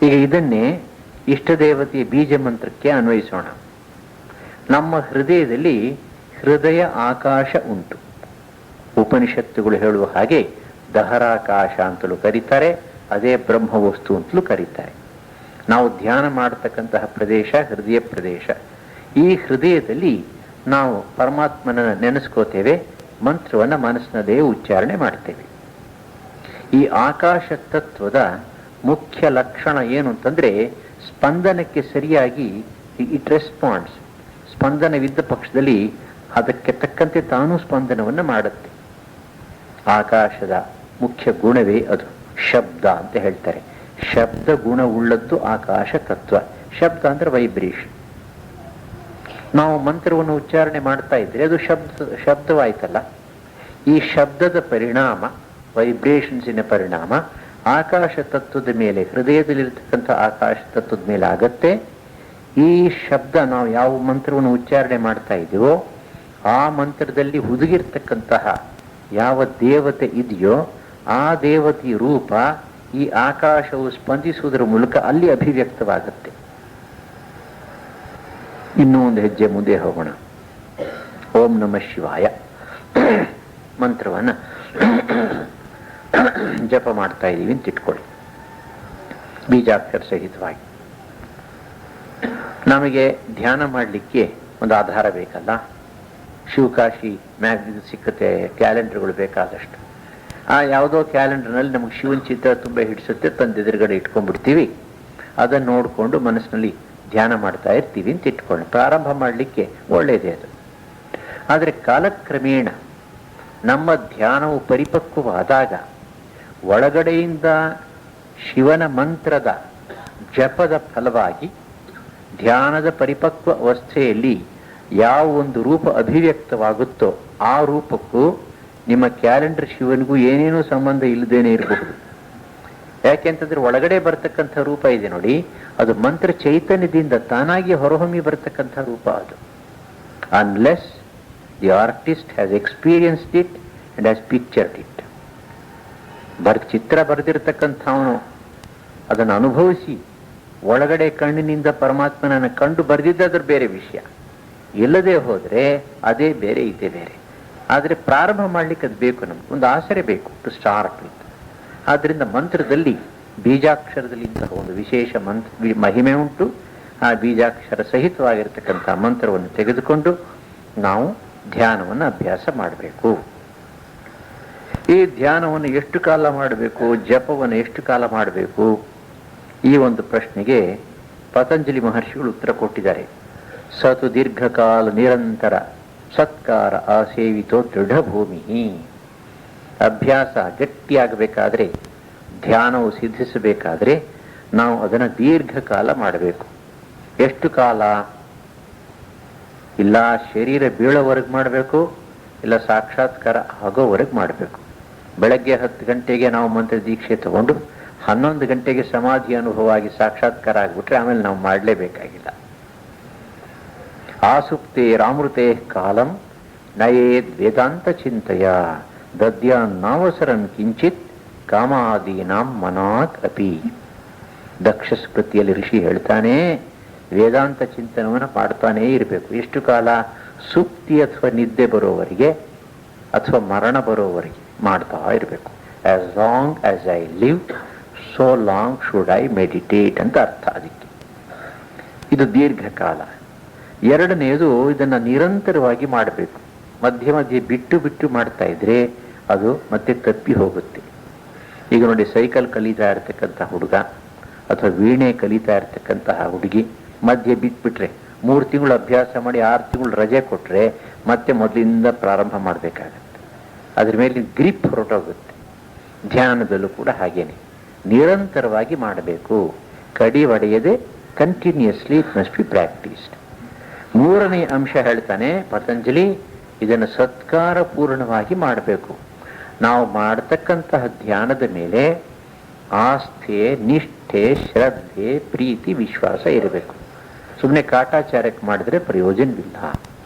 ಈಗ ಇದನ್ನೇ ಇಷ್ಟ ದೇವತೆಯ ಬೀಜ ಮಂತ್ರಕ್ಕೆ ಅನ್ವಯಿಸೋಣ. ನಮ್ಮ ಹೃದಯದಲ್ಲಿ ಹೃದಯ ಆಕಾಶ ಉಂಟು. ಉಪನಿಷತ್ತುಗಳು ಹೇಳುವ ಹಾಗೆ ದಹರಾಕಾಶ ಅಂತಲೂ ಕರೀತಾರೆ, ಅದೇ ಬ್ರಹ್ಮವಸ್ತು ಅಂತಲೂ ಕರೀತಾರೆ. ನಾವು ಧ್ಯಾನ ಮಾಡತಕ್ಕಂತಹ ಪ್ರದೇಶ ಹೃದಯ ಪ್ರದೇಶ. ಈ ಹೃದಯದಲ್ಲಿ ನಾವು ಪರಮಾತ್ಮನ ನೆನೆಸ್ಕೋತೇವೆ, ಮಂತ್ರವನ್ನು ಮನಸ್ಸಿನದೇ ಉಚ್ಚಾರಣೆ ಮಾಡ್ತೇವೆ. ಈ ಆಕಾಶ ತತ್ವದ ಮುಖ್ಯ ಲಕ್ಷಣ ಏನು ಅಂತಂದ್ರೆ, ಸ್ಪಂದನಕ್ಕೆ ಸರಿಯಾಗಿ ಇಟ್ ರೆಸ್ಪಾನ್ಸ್. ಸ್ಪಂದನವಿದ್ದ ಪಕ್ಷದಲ್ಲಿ ಅದಕ್ಕೆ ತಕ್ಕಂತೆ ತಾನೂ ಸ್ಪಂದನವನ್ನು ಮಾಡುತ್ತೆ. ಆಕಾಶದ ಮುಖ್ಯ ಗುಣವೇ ಅದು, ಶಬ್ದ ಅಂತ ಹೇಳ್ತಾರೆ. ಶಬ್ದ ಗುಣ ಉಳ್ಳದ್ದು ಆಕಾಶ ತತ್ವ. ಶಬ್ದ ಅಂದ್ರೆ ವೈಬ್ರೇಷನ್. ನಾವು ಮಂತ್ರವನ್ನು ಉಚ್ಚಾರಣೆ ಮಾಡ್ತಾ ಇದ್ರೆ ಅದು ಶಬ್ದವಾಯ್ತಲ್ಲ. ಈ ಶಬ್ದದ ಪರಿಣಾಮ, ವೈಬ್ರೇಷನ್ಸಿನ ಪರಿಣಾಮ ಆಕಾಶ ತತ್ವದ ಮೇಲೆ, ಹೃದಯದಲ್ಲಿರ್ತಕ್ಕಂಥ ಆಕಾಶ ತತ್ವದ ಮೇಲೆ ಆಗತ್ತೆ. ಈ ಶಬ್ದ ನಾವು ಯಾವ ಮಂತ್ರವನ್ನು ಉಚ್ಚಾರಣೆ ಮಾಡ್ತಾ ಇದೀವೋ ಆ ಮಂತ್ರದಲ್ಲಿ ಹುದುಗಿರ್ತಕ್ಕಂತಹ ಯಾವ ದೇವತೆ ಇದೆಯೋ ಆ ದೇವತೆಯ ರೂಪ ಈ ಆಕಾಶವು ಸ್ಪಂದಿಸುವುದರ ಮೂಲಕ ಅಲ್ಲಿ ಅಭಿವ್ಯಕ್ತವಾಗುತ್ತೆ. ಇನ್ನೂ ಒಂದು ಹೆಜ್ಜೆ ಮುಂದೆ ಹೋಗೋಣ. ಓಂ ನಮಃ ಶಿವಾಯ ಮಂತ್ರವನ್ನ ಜಪ ಮಾಡ್ತಾ ಇದ್ದೀವಿ ಅಂತ ಇಟ್ಕೊಳ್ಳಿ, ಬೀಜಾಕ್ಷರ ಸಹಿತವಾಗಿ. ನಮಗೆ ಧ್ಯಾನ ಮಾಡಲಿಕ್ಕೆ ಒಂದು ಆಧಾರ ಬೇಕಲ್ಲ. ಶಿವಕಾಶಿ ಮ್ಯಾಗ್ಝಿನ್ ಸಿಕ್ಕತ್ತೆ, ಕ್ಯಾಲೆಂಡರ್ಗಳು ಬೇಕಾದಷ್ಟು. ಆ ಯಾವುದೋ ಕ್ಯಾಲೆಂಡರ್ನಲ್ಲಿ ನಮಗೆ ಶಿವನ ಚಿತ್ರ ತುಂಬ ಹಿಡಿಸುತ್ತೆ, ತಂದು ಎದುರುಗಡೆ ಇಟ್ಕೊಂಡ್ಬಿಡ್ತೀವಿ. ಅದನ್ನು ನೋಡಿಕೊಂಡು ಮನಸ್ಸಿನಲ್ಲಿ ಧ್ಯಾನ ಮಾಡ್ತಾ ಇರ್ತೀವಿ ಅಂತ ಇಟ್ಕೊಳ್ಳಿ. ಪ್ರಾರಂಭ ಮಾಡಲಿಕ್ಕೆ ಒಳ್ಳೆಯದೇ ಅದು. ಆದರೆ ಕಾಲಕ್ರಮೇಣ ನಮ್ಮ ಧ್ಯಾನವು ಪರಿಪಕ್ವವಾದಾಗ ಒಳಗಡೆಯಿಂದ ಶಿವನ ಮಂತ್ರದ ಜಪದ ಫಲವಾಗಿ ಧ್ಯಾನದ ಪರಿಪಕ್ವ ಅವಸ್ಥೆಯಲ್ಲಿ ಯಾವ ಒಂದು ರೂಪ ಅಭಿವ್ಯಕ್ತವಾಗುತ್ತೋ ಆ ರೂಪಕ್ಕೂ ನಿಮ್ಮ ಕ್ಯಾಲೆಂಡರ್ ಶಿವನಿಗೂ ಏನೇನೂ ಸಂಬಂಧ ಇಲ್ಲದೇನೆ ಇರಬಹುದು. ಯಾಕೆಂತಂದ್ರೆ ಒಳಗಡೆ ಬರ್ತಕ್ಕಂಥ ರೂಪ ಇದೆ ನೋಡಿ, ಅದು ಮಂತ್ರ ಚೈತನ್ಯದಿಂದ ತಾನಾಗಿ ಹೊರಹೊಮ್ಮಿ ಬರ್ತಕ್ಕಂಥ ರೂಪ ಅದು. Unless the artist has experienced it and has pictured it. ಚಿತ್ರ ಬರೆದಿರ್ತಕ್ಕಂಥವನು ಅದನ್ನು ಅನುಭವಿಸಿ ಒಳಗಡೆ ಕಣ್ಣಿನಿಂದ ಪರಮಾತ್ಮನನ್ನು ಕಂಡು ಬರೆದಿದ್ದಾದ್ರ ಬೇರೆ ವಿಷಯ. ಇಲ್ಲದೆ ಹೋದ್ರೆ ಅದೇ ಬೇರೆ, ಇದೇ ಬೇರೆ. ಆದರೆ ಪ್ರಾರಂಭ ಮಾಡ್ಲಿಕ್ಕೆ ಅದು ಬೇಕು, ನಮ್ಗೆ ಒಂದು ಆಸರೆ ಬೇಕು ಟು ಸ್ಟಾರ್ಟ್ ವಿತ್. ಆದ್ರಿಂದ ಮಂತ್ರದಲ್ಲಿ ಬೀಜಾಕ್ಷರದಲ್ಲಿ ಇಂತಹ ಒಂದು ವಿಶೇಷ ಮಹಿಮೆ ಉಂಟು. ಆ ಬೀಜಾಕ್ಷರ ಸಹಿತವಾಗಿರ್ತಕ್ಕಂಥ ಮಂತ್ರವನ್ನು ತೆಗೆದುಕೊಂಡು ನಾವು ಧ್ಯಾನವನ್ನು ಅಭ್ಯಾಸ ಮಾಡಬೇಕು. ಈ ಧ್ಯಾನವನ್ನು ಎಷ್ಟು ಕಾಲ ಮಾಡಬೇಕು, ಜಪವನ್ನು ಎಷ್ಟು ಕಾಲ ಮಾಡಬೇಕು, ಈ ಒಂದು ಪ್ರಶ್ನೆಗೆ ಪತಂಜಲಿ ಮಹರ್ಷಿಗಳು ಉತ್ತರ ಕೊಟ್ಟಿದ್ದಾರೆ. ಸತು ದೀರ್ಘಕಾಲ ನಿರಂತರ ಸತ್ಕಾರ ಆಸೇವಿತೋ ದೃಢಭೂಮಿ. ಅಭ್ಯಾಸ ಗಟ್ಟಿಯಾಗಬೇಕಾದ್ರೆ, ಧ್ಯಾನವು ಸಿದ್ಧಿಸಬೇಕಾದ್ರೆ ನಾವು ಅದನ್ನು ದೀರ್ಘಕಾಲ ಮಾಡಬೇಕು. ಎಷ್ಟು ಕಾಲ? ಇಲ್ಲ ಶರೀರ ಬೀಳೋವರೆಗೆ ಮಾಡಬೇಕು, ಇಲ್ಲ ಸಾಕ್ಷಾತ್ಕಾರ ಆಗೋವರೆಗೆ ಮಾಡಬೇಕು. ಬೆಳಗ್ಗೆ 10 ಗಂಟೆಗೆ ನಾವು ಮಂತ್ರ ದೀಕ್ಷೆ ತಗೊಂಡು 11 ಗಂಟೆಗೆ ಸಮಾಧಿ ಅನುಭವ ಆಗಿ ಸಾಕ್ಷಾತ್ಕಾರ ಆಗಿಬಿಟ್ರೆ ಆಮೇಲೆ ನಾವು ಮಾಡಲೇಬೇಕಾಗಿಲ್ಲ. ಆಸುಪ್ತೆ ರಾಮೃತೆ ಕಾಲಂ ನಯೇದ್ ವೇದಾಂತ ಚಿಂತೆಯ ದದ್ಯಾನ್ನವಸರನ್ ಕಿಂಚಿತ್ ಕಾಮಾದೀನಾಂ ಮನಾತ್ ಅಪಿ. ದಕ್ಷ ಸ್ಮೃತಿಯಲ್ಲಿ ಋಷಿ ಹೇಳ್ತಾನೆ, ವೇದಾಂತ ಚಿಂತನವನ್ನು ಮಾಡ್ತಾನೇ ಇರಬೇಕು. ಎಷ್ಟು ಕಾಲ? ಸುಪ್ತಿ ಅಥವಾ ನಿದ್ದೆ ಬರೋವರೆಗೆ ಅಥವಾ ಮರಣ ಬರೋವರೆಗೆ ಮಾಡ್ತಾ ಇರಬೇಕು. As long as I live so long should I meditate ಅಂತ ಅರ್ಥ. ಅದಕ್ಕೆ ಇದು ದೀರ್ಘಕಾಲ. ಎರಡನೆಯದು, ಇದನ್ನು ನಿರಂತರವಾಗಿ ಮಾಡಬೇಕು. ಮಧ್ಯೆ ಮಧ್ಯೆ ಬಿಟ್ಟು ಬಿಟ್ಟು ಮಾಡ್ತಾ ಇದ್ರೆ ಅದು ಮತ್ತೆ ತಪ್ಪಿ ಹೋಗುತ್ತೆ. ಈಗ ನೋಡಿ, ಸೈಕಲ್ ಕಲಿತಾ ಇರ್ತಕ್ಕಂಥ ಹುಡುಗ ಅಥವಾ ವೀಣೆ ಕಲಿತಾ ಇರ್ತಕ್ಕಂತಹ ಹುಡುಗಿ ಮಧ್ಯೆ ಬಿಟ್ಬಿಟ್ರೆ 3 ತಿಂಗಳು ಅಭ್ಯಾಸ ಮಾಡಿ 6 ತಿಂಗಳು ರಜೆ ಕೊಟ್ಟರೆ ಮತ್ತೆ ಮೊದಲಿಂದ ಪ್ರಾರಂಭ ಮಾಡಬೇಕಾಗತ್ತೆ. ಅದ್ರ ಮೇಲೆ ಗ್ರಿಪ್ ಹೊರಟೋಗುತ್ತೆ. ಧ್ಯಾನದಲ್ಲೂ ಕೂಡ ಹಾಗೇನೆ ನಿರಂತರವಾಗಿ ಮಾಡಬೇಕು. ಕಡಿ ಒಡೆಯದೆ continuously it must be practiced. 3ನೇ ಅಂಶ ಹೇಳ್ತಾನೆ ಪತಂಜಲಿ, ಇದನ್ನು ಸತ್ಕಾರ ಪೂರ್ಣವಾಗಿ ಮಾಡಬೇಕು. ನಾವು ಮಾಡತಕ್ಕಂತಹ ಧ್ಯಾನದ ಮೇಲೆ ಆಸ್ಥೆ, ನಿಷ್ಠೆ, ಶ್ರದ್ಧೆ, ಪ್ರೀತಿ, ವಿಶ್ವಾಸ ಇರಬೇಕು. ಸುಮ್ಮನೆ ಕಾಟಾಚಾರಕ್ಕೆ ಮಾಡಿದ್ರೆ ಪ್ರಯೋಜನವಿಲ್ಲ.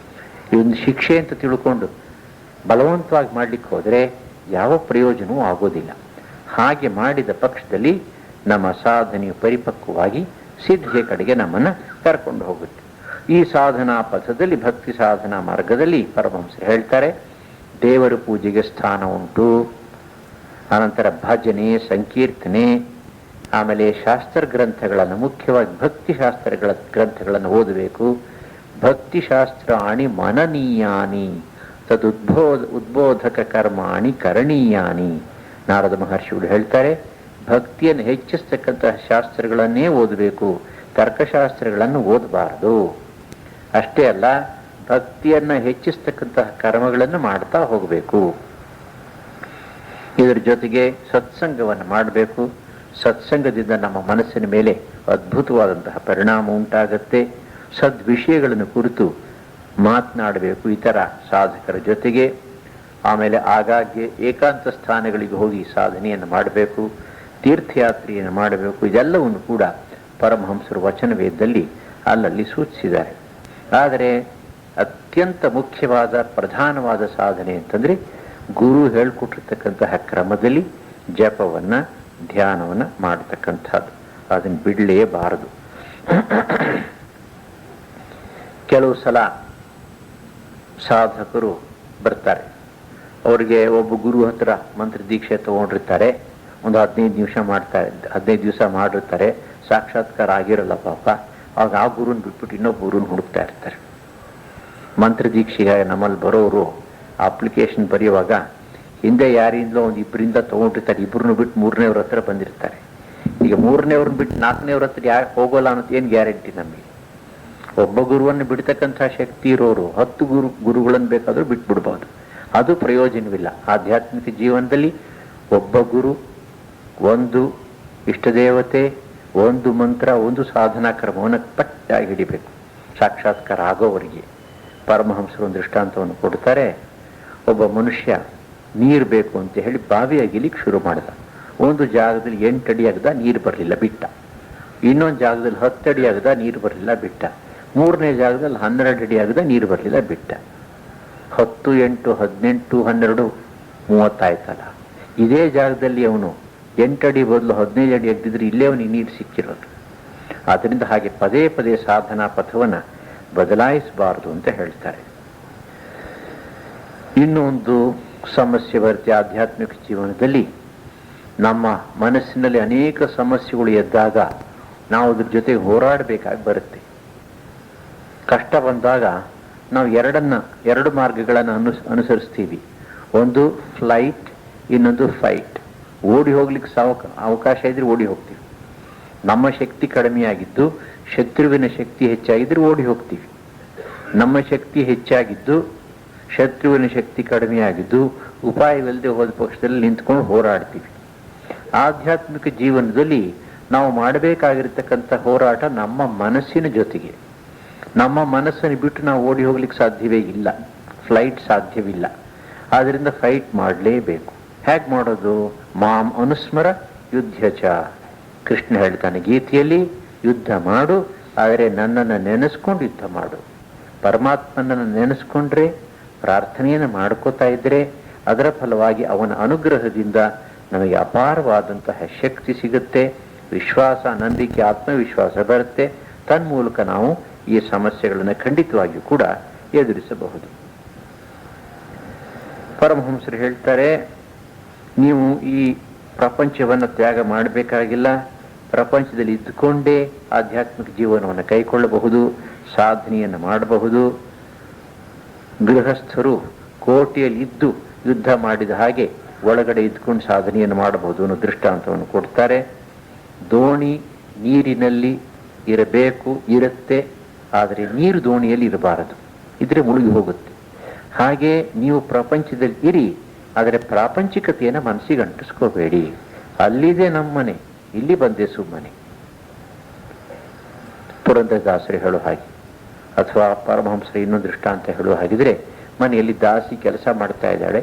ಇದೊಂದು ಶಿಕ್ಷೆ ಅಂತ ತಿಳ್ಕೊಂಡು ಬಲವಂತವಾಗಿ ಮಾಡ್ಲಿಕ್ಕೆ ಹೋದರೆ ಯಾವ ಪ್ರಯೋಜನವೂ ಆಗೋದಿಲ್ಲ. ಹಾಗೆ ಮಾಡಿದ ಪಕ್ಷದಲ್ಲಿ ನಮ್ಮ ಸಾಧನೆಯು ಪರಿಪಕ್ವವಾಗಿ ಸಿದ್ಧಿಯ ಕಡೆಗೆ ನಮ್ಮನ್ನು ಕರ್ಕೊಂಡು ಹೋಗುತ್ತೆ. ಈ ಸಾಧನಾ ಪಥದಲ್ಲಿ, ಭಕ್ತಿ ಸಾಧನಾ ಮಾರ್ಗದಲ್ಲಿ ಪರಮಹಂಸರು ಹೇಳ್ತಾರೆ, ದೇವರ ಪೂಜೆಗೆ ಸ್ಥಾನ ಉಂಟು, ಅನಂತರ ಭಜನೆ, ಸಂಕೀರ್ತನೆ, ಆಮೇಲೆ ಶಾಸ್ತ್ರ ಗ್ರಂಥಗಳನ್ನು, ಮುಖ್ಯವಾಗಿ ಭಕ್ತಿಶಾಸ್ತ್ರಗಳ ಗ್ರಂಥಗಳನ್ನು ಓದಬೇಕು. ಭಕ್ತಿಶಾಸ್ತ್ರಾಣಿ ಮನನೀಯಾನಿ ಉದ್ಬೋಧಕ ಕರ್ಮಾಣಿ ಕರಣೀಯಾನಿ. ನಾರದ ಮಹರ್ಷಿಗಳು ಹೇಳ್ತಾರೆ, ಭಕ್ತಿಯನ್ನು ಹೆಚ್ಚಿಸ್ತಕ್ಕಂತಹ ಶಾಸ್ತ್ರಗಳನ್ನೇ ಓದಬೇಕು, ತರ್ಕಶಾಸ್ತ್ರಗಳನ್ನು ಓದಬಾರದು. ಅಷ್ಟೇ ಅಲ್ಲ, ಭಕ್ತಿಯನ್ನು ಹೆಚ್ಚಿಸ್ತಕ್ಕಂತಹ ಕರ್ಮಗಳನ್ನು ಮಾಡ್ತಾ ಹೋಗಬೇಕು. ಇದರ ಜೊತೆಗೆ ಸತ್ಸಂಗವನ್ನು ಮಾಡಬೇಕು. ಸತ್ಸಂಗದಿಂದ ನಮ್ಮ ಮನಸ್ಸಿನ ಮೇಲೆ ಅದ್ಭುತವಾದಂತಹ ಪರಿಣಾಮ ಉಂಟಾಗತ್ತೆ. ಸದ್ವಿಷಯಗಳನ್ನು ಕುರಿತು ಮಾತನಾಡಬೇಕು ಇತರ ಸಾಧಕರ ಜೊತೆಗೆ. ಆಮೇಲೆ ಆಗಾಗ್ಗೆ ಏಕಾಂತ ಸ್ಥಾನಗಳಿಗೆ ಹೋಗಿ ಸಾಧನೆಯನ್ನು ಮಾಡಬೇಕು, ತೀರ್ಥಯಾತ್ರೆಯನ್ನು ಮಾಡಬೇಕು. ಇದೆಲ್ಲವನ್ನು ಕೂಡ ಪರಮಹಂಸರು ವಚನವೇದದಲ್ಲಿ ಅಲ್ಲಲ್ಲಿ ಸೂಚಿಸಿದ್ದಾರೆ. ಆದರೆ ಅತ್ಯಂತ ಮುಖ್ಯವಾದ ಪ್ರಧಾನವಾದ ಸಾಧನೆ ಅಂತಂದರೆ ಗುರು ಹೇಳ್ಕೊಟ್ಟಿರ್ತಕ್ಕಂತಹ ಕ್ರಮದಲ್ಲಿ ಜಪವನ್ನು, ಧ್ಯಾನವನ್ನು ಮಾಡತಕ್ಕಂಥದ್ದು. ಅದನ್ನು ಬಿಡಲೇಬಾರದು. ಕೆಲವು ಸಲ ಸಾಧಕರು ಬರ್ತಾರೆ, ಅವರಿಗೆ ಒಬ್ಬ ಗುರು ಹತ್ರ ಮಂತ್ರ ದೀಕ್ಷೆ ತಗೊಂಡಿರ್ತಾರೆ, ಒಂದು 15 ನಿಮಿಷ ಮಾಡ್ತಾರೆ, 15 ದಿವಸ ಮಾಡಿರ್ತಾರೆ, ಸಾಕ್ಷಾತ್ಕಾರ ಆಗಿರಲ್ಲ ಪಾಪ. ಆಗ ಆ ಗುರುನ ಬಿಟ್ಬಿಟ್ಟು ಇನ್ನೊಬ್ಬ ಗುರುನ ಹುಡುಕ್ತಾ ಇರ್ತಾರೆ. ಮಂತ್ರ ದೀಕ್ಷೆಗೆ ನಮ್ಮಲ್ಲಿ ಬರೋರು ಅಪ್ಲಿಕೇಶನ್ ಬರೆಯುವಾಗ ಹಿಂದೆ ಯಾರಿಂದಲೋ ಒಂದು 2 ತಗೊಂಡಿರ್ತಾರೆ, 2 ಬಿಟ್ಟು 3ನೇವ್ರ ಹತ್ರ ಬಂದಿರ್ತಾರೆ. ಈಗ 3ನೇವ್ರನ್ನ ಬಿಟ್ಟು 4ನೇವ್ರ ಹತ್ರ ಯಾಕೆ ಹೋಗೋಲ್ಲ ಅನ್ನೋದು ಏನು ಗ್ಯಾರಂಟಿ ನಮಗೆ? ಒಬ್ಬ ಗುರುವನ್ನು ಬಿಡ್ತಕ್ಕಂಥ ಶಕ್ತಿ ಇರೋರು 10 ಗುರುಗಳನ್ನು ಬೇಕಾದರೂ ಬಿಟ್ಬಿಡ್ಬೋದು. ಅದು ಪ್ರಯೋಜನವಿಲ್ಲ. ಆಧ್ಯಾತ್ಮಿಕ ಜೀವನದಲ್ಲಿ ಒಬ್ಬ ಗುರು, ಒಂದು ಇಷ್ಟದೇವತೆ, ಒಂದು ಮಂತ್ರ, ಒಂದು ಸಾಧನಾ ಕ್ರಮವನ್ನು ಪಟ್ಟಾಗಿ ಹಿಡಿಬೇಕು ಸಾಕ್ಷಾತ್ಕಾರ ಆಗೋವರೆಗೆ. ಪರಮಹಂಸರು ಒಂದು ದೃಷ್ಟಾಂತವನ್ನು ಕೊಡ್ತಾರೆ. ಒಬ್ಬ ಮನುಷ್ಯ ನೀರು ಬೇಕು ಅಂತ ಹೇಳಿ ಬಾವಿ ಅಗಿಲಿಕ್ಕೆ ಶುರು ಮಾಡಿದ. ಒಂದು ಜಾಗದಲ್ಲಿ 8 ಅಡಿ ಆಗದ, ನೀರು ಬರಲಿಲ್ಲ, ಬಿಟ್ಟ. ಇನ್ನೊಂದು ಜಾಗದಲ್ಲಿ 10 ಅಡಿ ಆಗದ, ನೀರು ಬರಲಿಲ್ಲ, ಬಿಟ್ಟ. 3ನೇ ಜಾಗದಲ್ಲಿ 12 ಅಡಿ ಆಗದ, ನೀರು ಬರಲಿಲ್ಲ, ಬಿಟ್ಟ. 10, 8, 18, 12, 30 ಆಯ್ತಲ್ಲ. ಇದೇ ಜಾಗದಲ್ಲಿ ಅವನು 8 ಅಡಿ ಬದಲು 15 ಅಡಿ ಅಗ್ದಿದ್ರೆ ಇಲ್ಲೇ ಅವನಿಗೆ ನೀರು ಸಿಕ್ಕಿರೋದು. ಆದ್ದರಿಂದ ಹಾಗೆ ಪದೇ ಪದೇ ಸಾಧನಾ ಪಥವನ್ನು ಬದಲಾಯಿಸಬಾರದು ಅಂತ ಹೇಳ್ತಾರೆ. ಇನ್ನೊಂದು ಸಮಸ್ಯೆ ಬರುತ್ತೆ ಆಧ್ಯಾತ್ಮಿಕ ಜೀವನದಲ್ಲಿ. ನಮ್ಮ ಮನಸ್ಸಿನಲ್ಲಿ ಅನೇಕ ಸಮಸ್ಯೆಗಳು ಎದ್ದಾಗ ನಾವು ಅದ್ರ ಜೊತೆ ಹೋರಾಡಬೇಕಾಗಿ ಬರುತ್ತೆ. ಕಷ್ಟ ಬಂದಾಗ ನಾವು ಎರಡು ಮಾರ್ಗಗಳನ್ನು ಅನುಸರಿಸ್ತೀವಿ. ಒಂದು ಫ್ಲೈಟ್, ಇನ್ನೊಂದು ಫೈಟ್. ಓಡಿ ಹೋಗ್ಲಿಕ್ಕೆ ಅವಕಾಶ ಇದ್ರೆ ಓಡಿ ಹೋಗ್ತೀವಿ. ನಮ್ಮ ಶಕ್ತಿ ಕಡಿಮೆಯಾಗಿದ್ದು ಶತ್ರುವಿನ ಶಕ್ತಿ ಹೆಚ್ಚಾಗಿದ್ರೆ ಓಡಿ ಹೋಗ್ತೀವಿ. ನಮ್ಮ ಶಕ್ತಿ ಹೆಚ್ಚಾಗಿದ್ದು ಶತ್ರುವಿನ ಶಕ್ತಿ ಕಡಿಮೆಯಾಗಿದ್ದು ಉಪಾಯವಿಲ್ಲದೆ ಹೋದ ಪಕ್ಷದಲ್ಲಿ ನಿಂತ್ಕೊಂಡು ಹೋರಾಡ್ತೀವಿ. ಆಧ್ಯಾತ್ಮಿಕ ಜೀವನದಲ್ಲಿ ನಾವು ಮಾಡಬೇಕಾಗಿರ್ತಕ್ಕಂಥ ಹೋರಾಟ ನಮ್ಮ ಮನಸ್ಸಿನ ಜೊತೆಗೆ. ನಮ್ಮ ಮನಸ್ಸನ್ನು ಬಿಟ್ಟು ನಾವು ಓಡಿ ಹೋಗ್ಲಿಕ್ಕೆ ಸಾಧ್ಯವೇ ಇಲ್ಲ, ಫ್ಲೈಟ್ ಸಾಧ್ಯವಿಲ್ಲ. ಆದ್ರಿಂದ ಫೈಟ್ ಮಾಡಲೇಬೇಕು. ಹೇಗೆ ಮಾಡೋದು? ಮಾಂ ಅನುಸ್ಮರ ಯುದ್ಧಚ. ಕೃಷ್ಣ ಹೇಳ್ತಾನೆ ಗೀತೆಯಲ್ಲಿ, ಯುದ್ಧ ಮಾಡು, ಆದರೆ ನನ್ನನ್ನು ನೆನೆಸ್ಕೊಂಡು ಯುದ್ಧ ಮಾಡು. ಪರಮಾತ್ಮನನ್ನು ನೆನೆಸ್ಕೊಂಡ್ರೆ, ಪ್ರಾರ್ಥನೆಯನ್ನು ಮಾಡ್ಕೋತಾ ಇದ್ರೆ, ಅದರ ಫಲವಾಗಿ ಅವನ ಅನುಗ್ರಹದಿಂದ ನಮಗೆ ಅಪಾರವಾದಂತಹ ಶಕ್ತಿ ಸಿಗುತ್ತೆ, ವಿಶ್ವಾಸ, ನಂಬಿಕೆ, ಆತ್ಮವಿಶ್ವಾಸ ಬರುತ್ತೆ. ತನ್ಮೂಲಕ ನಾವು ಈ ಸಮಸ್ಯೆಗಳನ್ನು ಖಂಡಿತವಾಗಿಯೂ ಕೂಡ ಎದುರಿಸಬಹುದು. ಪರಮಹಂಸರು ಹೇಳ್ತಾರೆ, ನೀವು ಈ ಪ್ರಪಂಚವನ್ನು ತ್ಯಾಗ ಮಾಡಬೇಕಾಗಿಲ್ಲ. ಪ್ರಪಂಚದಲ್ಲಿ ಇದ್ದುಕೊಂಡೇ ಆಧ್ಯಾತ್ಮಿಕ ಜೀವನವನ್ನು ಕೈಗೊಳ್ಳಬಹುದು, ಸಾಧನೆಯನ್ನು ಮಾಡಬಹುದು. ಗೃಹಸ್ಥರು ಕೋಟೆಯಲ್ಲಿ ಇದ್ದು ಯುದ್ಧ ಮಾಡಿದ ಹಾಗೆ ಒಳಗಡೆ ಇದ್ಕೊಂಡು ಸಾಧನೆಯನ್ನು ಮಾಡಬಹುದು ಅನ್ನೋ ದೃಷ್ಟಾಂತವನ್ನು ಕೊಡ್ತಾರೆ. ದೋಣಿ ನೀರಿನಲ್ಲಿ ಇರಬೇಕು, ಇರುತ್ತೆ, ಆದರೆ ನೀರು ದೋಣಿಯಲ್ಲಿ ಇರಬಾರದು, ಇದ್ರೆ ಮುಳುಗಿ ಹೋಗುತ್ತೆ. ಹಾಗೆ ನೀವು ಪ್ರಪಂಚದಲ್ಲಿ ಇರಿ, ಆದರೆ ಪ್ರಾಪಂಚಿಕತೆಯನ್ನು ಮನಸ್ಸಿಗೆ ಅಂಟಿಸ್ಕೋಬೇಡಿ. ಅಲ್ಲಿದೆ ನಮ್ಮನೆ, ಇಲ್ಲಿ ಬಂದೆ ಸುಮ್ಮನೆ. ಪುರಂದರದಾಸರು ಹೇಳೋ ಹಾಗೆ, ಅಥವಾ ಪರಮಹಂಸರು ಇನ್ನೊಂದು ದೃಷ್ಟಾಂತ ಹೇಳುವ ಹಾಗಿದ್ರೆ, ಮನೆಯಲ್ಲಿ ದಾಸಿ ಕೆಲಸ ಮಾಡ್ತಾ ಇದ್ದಾಳೆ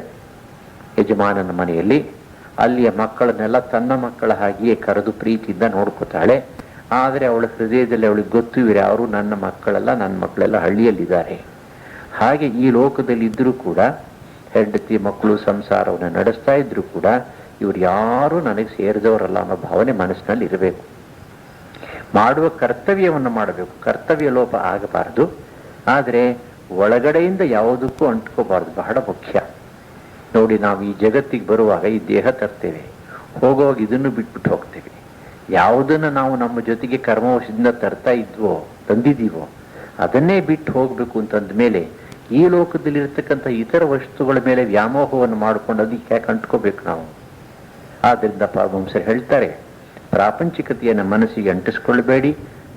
ಯಜಮಾನನ ಮನೆಯಲ್ಲಿ. ಅಲ್ಲಿಯ ಮಕ್ಕಳನ್ನೆಲ್ಲ ತನ್ನ ಮಕ್ಕಳ ಹಾಗೆಯೇ ಕರೆದು ಪ್ರೀತಿಯಿಂದ ನೋಡ್ಕೋತಾಳೆ. ಆದರೆ ಅವಳ ಹೃದಯದಲ್ಲಿ ಅವಳಿಗೆ ಗೊತ್ತು, ಇವರು ಯಾರು ನನ್ನ ಮಕ್ಕಳೆಲ್ಲ, ನನ್ನ ಮಕ್ಕಳೆಲ್ಲ ಹಳ್ಳಿಯಲ್ಲಿದ್ದಾರೆ. ಹಾಗೆ ಈ ಲೋಕದಲ್ಲಿ ಇದ್ರೂ ಕೂಡ, ಹೆಂಡತಿ ಮಕ್ಕಳು ಸಂಸಾರವನ್ನು ನಡೆಸ್ತಾ ಇದ್ರು ಕೂಡ, ಇವ್ರು ಯಾರು ನನಗೆ ಸೇರಿದವರಲ್ಲ ಅನ್ನೋ ಭಾವನೆ ಮನಸ್ಸಿನಲ್ಲಿ ಇರಬೇಕು. ಮಾಡುವ ಕರ್ತವ್ಯವನ್ನು ಮಾಡಬೇಕು, ಕರ್ತವ್ಯ ಲೋಪ ಆಗಬಾರದು. ಆದರೆ ಒಳಗಡೆಯಿಂದ ಯಾವುದಕ್ಕೂ ಅಂಟ್ಕೋಬಾರ್ದು, ಬಹಳ ಮುಖ್ಯ. ನೋಡಿ, ನಾವು ಈ ಜಗತ್ತಿಗೆ ಬರುವಾಗ ಈ ದೇಹ ತರ್ತೇವೆ, ಹೋಗುವಾಗ ಇದನ್ನು ಬಿಟ್ಬಿಟ್ಟು ಹೋಗ್ತೇವೆ. ಯಾವುದನ್ನು ನಾವು ನಮ್ಮ ಜೊತೆಗೆ ಕರ್ಮವಶದಿಂದ ತರ್ತಾ ಇದ್ವೋ, ತಂದಿದ್ದೀವೋ, ಅದನ್ನೇ ಬಿಟ್ಟು ಹೋಗ್ಬೇಕು ಅಂತಂದ ಮೇಲೆ ಈ ಲೋಕದಲ್ಲಿರ್ತಕ್ಕಂಥ ಇತರ ವಸ್ತುಗಳ ಮೇಲೆ ವ್ಯಾಮೋಹವನ್ನು ಮಾಡಿಕೊಂಡು ಅದಕ್ಕೆ ಯಾಕೆ ಅಂಟ್ಕೋಬೇಕು ನಾವು? ಆದ್ದರಿಂದ ಪರಮಹಂಸರು ಹೇಳ್ತಾರೆ, ಪ್ರಾಪಂಚಿಕತೆಯನ್ನು ಮನಸ್ಸಿಗೆ ಅಂಟಿಸ್ಕೊಳ್ಬೇಡಿ.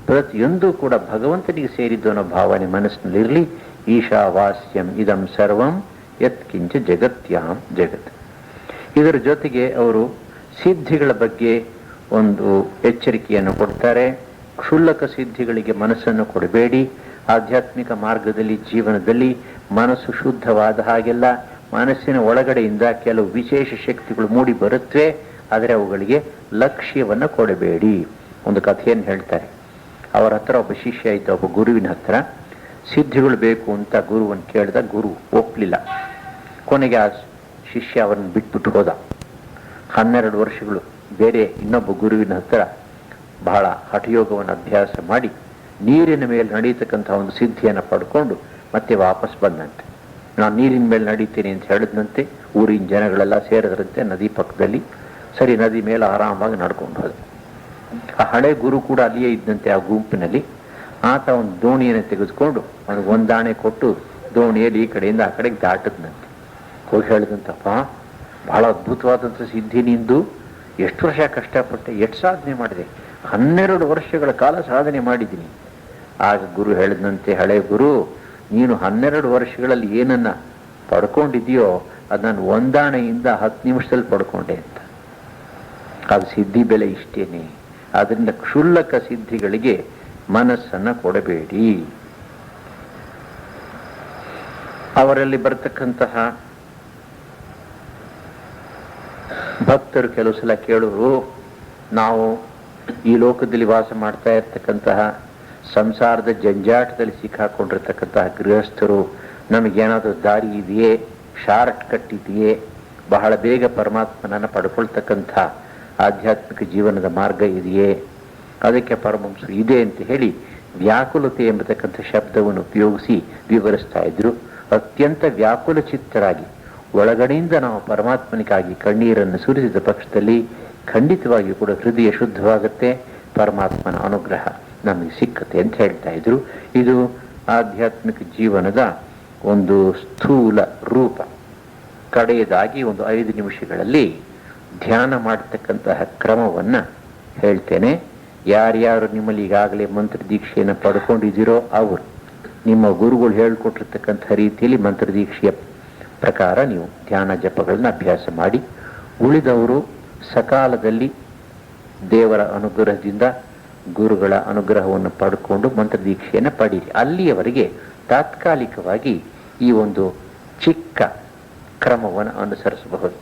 ಪ್ರತಿಯೊಂದು ಕೂಡ ಭಗವಂತನಿಗೆ ಸೇರಿದ್ದು ಅನ್ನೋ ಭಾವನೆ ಮನಸ್ಸಿನಲ್ಲಿರಲಿ. ಈಶಾವಾಸ್ಯಂ ಇದಂ ಸರ್ವಂ ಯತ್ಕಿಂಚ ಜಗತ್ಯಾಂ ಜಗತ್. ಇದರ ಜೊತೆಗೆ ಅವರು ಸಿದ್ಧಿಗಳ ಬಗ್ಗೆ ಒಂದು ಎಚ್ಚರಿಕೆಯನ್ನು ಕೊಡ್ತಾರೆ. ಕ್ಷುಲ್ಲಕ ಸಿದ್ಧಿಗಳಿಗೆ ಮನಸ್ಸನ್ನು ಕೊಡಬೇಡಿ. ಆಧ್ಯಾತ್ಮಿಕ ಮಾರ್ಗದಲ್ಲಿ, ಜೀವನದಲ್ಲಿ ಮನಸ್ಸು ಶುದ್ಧವಾದ ಹಾಗೆಲ್ಲ ಮನಸ್ಸಿನ ಒಳಗಡೆಯಿಂದ ಕೆಲವು ವಿಶೇಷ ಶಕ್ತಿಗಳು ಮೂಡಿ ಬರುತ್ತವೆ, ಆದರೆ ಅವುಗಳಿಗೆ ಲಕ್ಷ್ಯವನ್ನು ಕೊಡಬೇಡಿ. ಒಂದು ಕಥೆಯನ್ನು ಹೇಳ್ತಾರೆ. ಅವರ ಹತ್ರ ಒಬ್ಬ ಶಿಷ್ಯ ಇದ್ದ, ಒಬ್ಬ ಗುರುವಿನ ಹತ್ರ ಸಿದ್ಧಿಗಳು ಬೇಕು ಅಂತ ಗುರುವನ್ನು ಕೇಳಿದ. ಗುರು ಒಪ್ಪಲಿಲ್ಲ. ಕೊನೆಗೆ ಆ ಶಿಷ್ಯ ಅವರನ್ನು ಬಿಟ್ಬಿಟ್ಟು ಹೋದ. 12 ವರ್ಷಗಳು ಬೇರೆ ಇನ್ನೊಬ್ಬ ಗುರುವಿನ ಹತ್ರ ಬಹಳ ಹಠಯೋಗವನ್ನು ಅಭ್ಯಾಸ ಮಾಡಿ ನೀರಿನ ಮೇಲೆ ನಡೀತಕ್ಕಂಥ ಒಂದು ಸಿದ್ಧಿಯನ್ನು ಪಡ್ಕೊಂಡು ಮತ್ತೆ ವಾಪಸ್ ಬಂದಂತೆ. ನಾನು ನೀರಿನ ಮೇಲೆ ನಡೀತೀನಿ ಅಂತ ಹೇಳಿದಂತೆ ಊರಿನ ಜನಗಳೆಲ್ಲ ಸೇರಿದ್ರಂತೆ ನದಿ ಪಕ್ಕದಲ್ಲಿ. ಸರಿ, ನದಿ ಮೇಲೆ ಆರಾಮಾಗಿ ನಡ್ಕೊಂಡು ಹೋದ. ಆ ಹಳೆ ಗುರು ಕೂಡ ಅಲ್ಲಿಯೇ ಇದ್ದಂತೆ ಆ ಗುಂಪಿನಲ್ಲಿ. ಆತ ಒಂದು ದೋಣಿಯನ್ನು ತೆಗೆದುಕೊಂಡು ಅವನಿಗೆ ಒಂದಾಣೆ ಕೊಟ್ಟು ದೋಣಿಯಲ್ಲಿ ಈ ಕಡೆಯಿಂದ ಆ ಕಡೆಗೆ ದಾಟದ್ನಂತೆ. ಹೋಗಿ ಹೇಳಿದಂತಪ್ಪ, ಬಹಳ ಅದ್ಭುತವಾದಂಥ ಸಿದ್ಧಿ ನಿಂದು. ಎಷ್ಟು ವರ್ಷ ಕಷ್ಟಪಟ್ಟೆ, ಎಷ್ಟು ಸಾಧನೆ ಮಾಡಿದೆ? 12 ವರ್ಷಗಳ ಕಾಲ ಸಾಧನೆ ಮಾಡಿದ್ದೀನಿ. ಆಗ ಗುರು ಹೇಳಿದಂತೆ, ಹಳೆ ಗುರು, ನೀನು 12 ವರ್ಷಗಳಲ್ಲಿ ಏನನ್ನ ಪಡ್ಕೊಂಡಿದೆಯೋ ಅದು ನಾನು ಒಂದಾಣೆಯಿಂದ 10 ನಿಮಿಷದಲ್ಲಿ ಪಡ್ಕೊಂಡೆ ಅಂತ. ಅದು ಸಿದ್ಧಿ ಬೆಲೆ ಇಷ್ಟೇನೆ. ಅದರಿಂದ ಕ್ಷುಲ್ಲಕ ಸಿದ್ಧಿಗಳಿಗೆ ಮನಸ್ಸನ್ನು ಕೊಡಬೇಡಿ. ಅವರಲ್ಲಿ ಬರ್ತಕ್ಕಂತಹ ಭಕ್ತರು ಕೆಲವು ಸಲ ಕೇಳೋರು, ನಾವು ಈ ಲೋಕದಲ್ಲಿ ವಾಸ ಮಾಡ್ತಾ ಇರ್ತಕ್ಕಂತಹ ಸಂಸಾರದ ಜಂಜಾಟದಲ್ಲಿ ಸಿಕ್ಕಾಕೊಂಡಿರ್ತಕ್ಕಂತಹ ಗೃಹಸ್ಥರು, ನಮಗೇನಾದರೂ ದಾರಿ ಇದೆಯೇ, ಶಾರ್ಟ್ ಕಟ್ ಇದೆಯೇ, ಬಹಳ ಬೇಗ ಪರಮಾತ್ಮನನ್ನು ಪಡ್ಕೊಳ್ತಕ್ಕಂಥ ಆಧ್ಯಾತ್ಮಿಕ ಜೀವನದ ಮಾರ್ಗ ಇದೆಯೇ? ಅದಕ್ಕೆ ಪರಮಹಂಸರು ಇದೆ ಅಂತ ಹೇಳಿ ವ್ಯಾಕುಲತೆ ಎಂಬತಕ್ಕಂಥ ಶಬ್ದವನ್ನು ಉಪಯೋಗಿಸಿ ವಿವರಿಸ್ತಾ ಇದ್ರು. ಅತ್ಯಂತ ವ್ಯಾಕುಲ ಚಿತ್ತರಾಗಿ ಒಳಗಡೆಯಿಂದ ನಾವು ಪರಮಾತ್ಮನಿಗಾಗಿ ಕಣ್ಣೀರನ್ನು ಸುರಿಸಿದ ಪಕ್ಷದಲ್ಲಿ ಖಂಡಿತವಾಗಿಯೂ ಕೂಡ ಹೃದಯ ಶುದ್ಧವಾಗುತ್ತೆ, ಪರಮಾತ್ಮನ ಅನುಗ್ರಹ ನಮಗೆ ಸಿಕ್ಕತ್ತೆ ಅಂತ ಹೇಳ್ತಾ ಇದ್ರು. ಇದು ಆಧ್ಯಾತ್ಮಿಕ ಜೀವನದ ಒಂದು ಸ್ಥೂಲ ರೂಪ. ಕಡೆಯದಾಗಿ ಒಂದು 5 ನಿಮಿಷಗಳಲ್ಲಿ ಧ್ಯಾನ ಮಾಡತಕ್ಕಂತಹ ಕ್ರಮವನ್ನು ಹೇಳ್ತೇನೆ. ಯಾರ್ಯಾರು ನಿಮ್ಮಲ್ಲಿ ಈಗಾಗಲೇ ಮಂತ್ರ ದೀಕ್ಷೆಯನ್ನು ಪಡ್ಕೊಂಡಿದ್ದೀರೋ ಅವರು ನಿಮ್ಮ ಗುರುಗಳು ಹೇಳಿಕೊಟ್ಟಿರ್ತಕ್ಕಂಥ ರೀತಿಯಲ್ಲಿ ಮಂತ್ರ ದೀಕ್ಷೆಯ ಪ್ರಕಾರ ನೀವು ಧ್ಯಾನ ಜಪಗಳನ್ನು ಅಭ್ಯಾಸ ಮಾಡಿ, ಉಳಿದವರು ಸಕಾಲದಲ್ಲಿ ದೇವರ ಅನುಗ್ರಹದಿಂದ ಗುರುಗಳ ಅನುಗ್ರಹವನ್ನು ಪಡ್ಕೊಂಡು ಮಂತ್ರ ದೀಕ್ಷೆಯನ್ನು ಪಡೀರಿ. ಅಲ್ಲಿಯವರೆಗೆ ತಾತ್ಕಾಲಿಕವಾಗಿ ಈ ಒಂದು ಚಿಕ್ಕ ಕ್ರಮವನ್ನು ಅನುಸರಿಸಬಹುದು.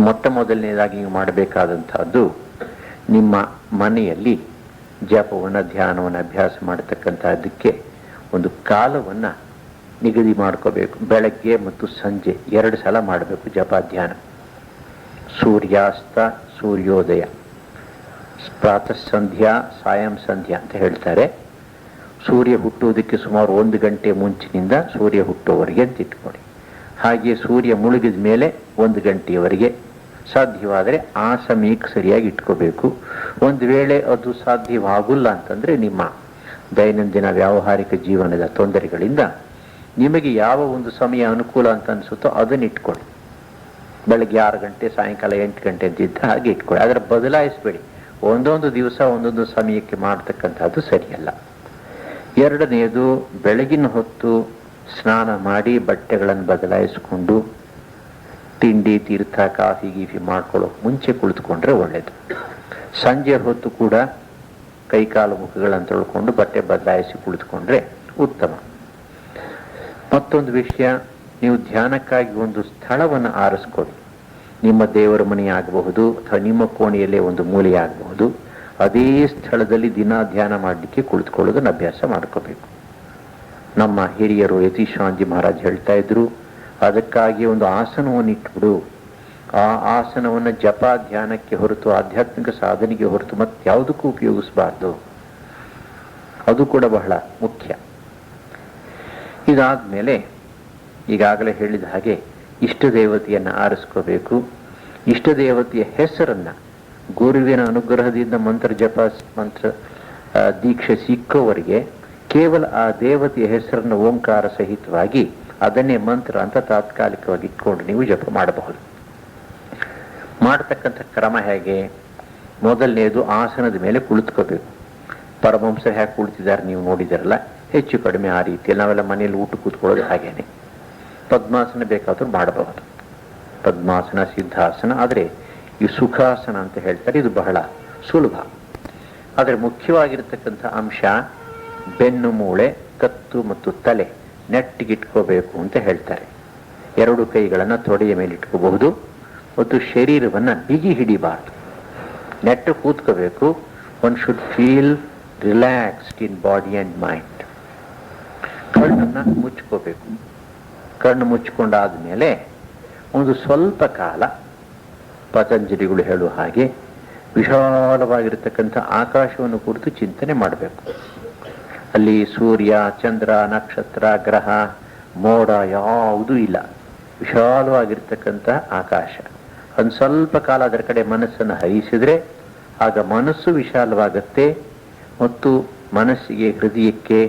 ಮೊಟ್ಟ ಮೊದಲನೇದಾಗಿ ನೀವು ಮಾಡಬೇಕಾದಂತಹದ್ದು, ನಿಮ್ಮ ಮನೆಯಲ್ಲಿ ಜಪವನ್ನು ಧ್ಯಾನವನ್ನು ಅಭ್ಯಾಸ ಮಾಡತಕ್ಕಂಥದ್ದಕ್ಕೆ ಒಂದು ಕಾಲವನ್ನು ನಿಗದಿ ಮಾಡ್ಕೋಬೇಕು. ಬೆಳಗ್ಗೆ ಮತ್ತು ಸಂಜೆ 2 ಸಲ ಮಾಡಬೇಕು ಜಪ ಧ್ಯಾನ. ಸೂರ್ಯಾಸ್ತ, ಸೂರ್ಯೋದಯ, ಪ್ರಾತಃ ಸಂಧ್ಯಾ, ಸಾಯಂ ಸಂಧ್ಯಾ ಅಂತ ಹೇಳ್ತಾರೆ. ಸೂರ್ಯ ಹುಟ್ಟುವುದಕ್ಕೆ ಸುಮಾರು 1 ಗಂಟೆ ಮುಂಚಿನಿಂದ ಸೂರ್ಯ ಹುಟ್ಟುವವರೆಗೆ ಅಂತ ಇಟ್ಕೊಳ್ಳಿ. ಹಾಗೆಯೇ ಸೂರ್ಯ ಮುಳುಗಿದ ಮೇಲೆ 1 ಗಂಟೆಯವರೆಗೆ, ಸಾಧ್ಯವಾದರೆ ಆ ಸಮಯಕ್ಕೆ ಸರಿಯಾಗಿ ಇಟ್ಕೋಬೇಕು. ಒಂದು ವೇಳೆ ಅದು ಸಾಧ್ಯವಾಗಲ್ಲ ಅಂತಂದರೆ ನಿಮ್ಮ ದೈನಂದಿನ ವ್ಯಾವಹಾರಿಕ ಜೀವನದ ತೊಂದರೆಗಳಿಂದ ನಿಮಗೆ ಯಾವ ಒಂದು ಸಮಯ ಅನುಕೂಲ ಅಂತ ಅನಿಸುತ್ತೋ ಅದನ್ನು ಇಟ್ಕೊಳ್ಳಿ. ಬೆಳಗ್ಗೆ 6 ಗಂಟೆ, ಸಾಯಂಕಾಲ 8 ಗಂಟೆ ಅಂತಿದ್ದ ಹಾಗೆ ಇಟ್ಕೊಳ್ಳಿ. ಅದರ ಬದಲಾಯಿಸಬೇಡಿ. ಒಂದೊಂದು ದಿವಸ ಒಂದೊಂದು ಸಮಯಕ್ಕೆ ಮಾಡ್ತಕ್ಕಂಥದ್ದು ಸರಿಯಲ್ಲ. ಎರಡನೆಯದು, ಬೆಳಗಿನ ಹೊತ್ತು ಸ್ನಾನ ಮಾಡಿ ಬಟ್ಟೆಗಳನ್ನು ಬದಲಾಯಿಸಿಕೊಂಡು ತಿಂಡಿ ತೀರ್ಥ ಕಾಫಿ ಗೀಫಿ ಮಾಡ್ಕೊಳ್ಳೋಕೆ ಮುಂಚೆ ಕುಳಿತುಕೊಂಡ್ರೆ ಒಳ್ಳೆಯದು. ಸಂಜೆ ಹೊತ್ತು ಕೂಡ ಕೈಕಾಲು ಮುಖಗಳನ್ನು ತೊಳ್ಕೊಂಡು ಬಟ್ಟೆ ಬದಲಾಯಿಸಿ ಕುಳಿತುಕೊಂಡ್ರೆ ಉತ್ತಮ. ಮತ್ತೊಂದು ವಿಷಯ, ನೀವು ಧ್ಯಾನಕ್ಕಾಗಿ ಒಂದು ಸ್ಥಳವನ್ನು ಆರಿಸ್ಕೊಳ್ಳಿ. ನಿಮ್ಮ ದೇವರ ಮನೆ ಆಗಬಹುದು ಅಥವಾ ನಿಮ್ಮ ಕೋಣೆಯಲ್ಲೇ ಒಂದು ಮೂಲೆ ಆಗಬಹುದು. ಅದೇ ಸ್ಥಳದಲ್ಲಿ ದಿನ ಧ್ಯಾನ ಮಾಡಲಿಕ್ಕೆ ಕುಳಿತುಕೊಳ್ಳೋದನ್ನು ಅಭ್ಯಾಸ ಮಾಡ್ಕೋಬೇಕು. ನಮ್ಮ ಹಿರಿಯರು ಯತೀಶ್ವಾಂಜಿ ಮಹಾರಾಜ್ ಹೇಳ್ತಾ ಇದ್ರು, ಅದಕ್ಕಾಗಿ ಒಂದು ಆಸನವನ್ನು ಇಟ್ಬಿಡು. ಆ ಆಸನವನ್ನು ಜಪ ಧ್ಯಾನಕ್ಕೆ ಹೊರತು, ಆಧ್ಯಾತ್ಮಿಕ ಸಾಧನೆಗೆ ಹೊರತು ಮತ್ಯಾವುದಕ್ಕೂ ಉಪಯೋಗಿಸಬಾರ್ದು. ಅದು ಕೂಡ ಬಹಳ ಮುಖ್ಯ. ಇದಾದ್ಮೇಲೆ ಈಗಾಗಲೇ ಹೇಳಿದ ಹಾಗೆ ಇಷ್ಟ ದೇವತೆಯನ್ನು ಆರಿಸ್ಕೋಬೇಕು. ಇಷ್ಟ ದೇವತೆಯ ಹೆಸರನ್ನ ಗುರುವಿನ ಅನುಗ್ರಹದಿಂದ ಮಂತ್ರ ಜಪ ಮಂತ್ರ ದೀಕ್ಷೆ ಸಿಕ್ಕೋವರೆಗೆ ಕೇವಲ ಆ ದೇವತೆಯ ಹೆಸರನ್ನು ಓಂಕಾರ ಸಹಿತವಾಗಿ ಅದನ್ನೇ ಮಂತ್ರ ಅಂತ ತಾತ್ಕಾಲಿಕವಾಗಿ ಇಟ್ಕೊಂಡು ನೀವು ಜಪ ಮಾಡಬಹುದು. ಮಾಡತಕ್ಕಂಥ ಕ್ರಮ ಹೇಗೆ? ಮೊದಲನೇದು, ಆಸನದ ಮೇಲೆ ಕುಳಿತುಕೋಬೇಕು. ಪರಮಹಂಸರು ಹೇಗೆ ಕುಳಿತಿದ್ದಾರೆ ನೀವು ನೋಡಿದಿರಲ್ಲ, ಹೆಚ್ಚು ಕಡಿಮೆ ಆ ರೀತಿಯಲ್ಲಿ ನಾವೆಲ್ಲ ಮನೆಯಲ್ಲಿ ಊಟ ಕೂತ್ಕೊಳ್ಳೋದು ಹಾಗೇನೆ. ಪದ್ಮಾಸನ ಬೇಕಾದರೂ ಮಾಡಬಹುದು, ಪದ್ಮಾಸನ, ಸಿದ್ಧಾಸನ. ಆದರೆ ಈ ಸುಖಾಸನ ಅಂತ ಹೇಳ್ತಾರೆ, ಇದು ಬಹಳ ಸುಲಭ. ಆದರೆ ಮುಖ್ಯವಾಗಿರ್ತಕ್ಕಂಥ ಅಂಶ ಬೆನ್ನು ಮೂಳೆ, ಕತ್ತು ಮತ್ತು ತಲೆ ನೆಟ್ಟಿಗಿಟ್ಕೋಬೇಕು ಅಂತ ಹೇಳ್ತಾರೆ. 2 ಕೈಗಳನ್ನು ತೊಡೆಯ ಮೇಲೆ ಇಟ್ಕೋಬಹುದು ಮತ್ತು ಶರೀರವನ್ನು ಬಿಗಿ ಹಿಡಿಬಾರ್ದು, ನೆಟ್ಟು ಕೂತ್ಕೋಬೇಕು. One should feel relaxed in body and mind. ಕಣ್ಣನ್ನು ಮುಚ್ಕೋಬೇಕು. ಕಣ್ಣು ಮುಚ್ಕೊಂಡಾದ ಮೇಲೆ ಒಂದು ಸ್ವಲ್ಪ ಕಾಲ ಪತಂಜಲಿಗಳು ಹೇಳುವ ಹಾಗೆ ವಿಶಾಲವಾಗಿರ್ತಕ್ಕಂಥ ಆಕಾಶವನ್ನು ಕುರಿತು ಚಿಂತನೆ ಮಾಡಬೇಕು. ಅಲ್ಲಿ ಸೂರ್ಯ, ಚಂದ್ರ, ನಕ್ಷತ್ರ, ಗ್ರಹ, ಮೋಡ ಯಾವುದೂ ಇಲ್ಲ. ವಿಶಾಲವಾಗಿರ್ತಕ್ಕಂಥ ಆಕಾಶ. ಒಂದು ಸ್ವಲ್ಪ ಕಾಲ ಅದರ ಕಡೆ ಮನಸ್ಸನ್ನು ಹರಿಸಿದ್ರೆ ಆಗ ಮನಸ್ಸು ವಿಶಾಲವಾಗತ್ತೆ ಮತ್ತು ಮನಸ್ಸಿಗೆ, ಹೃದಯಕ್ಕೆ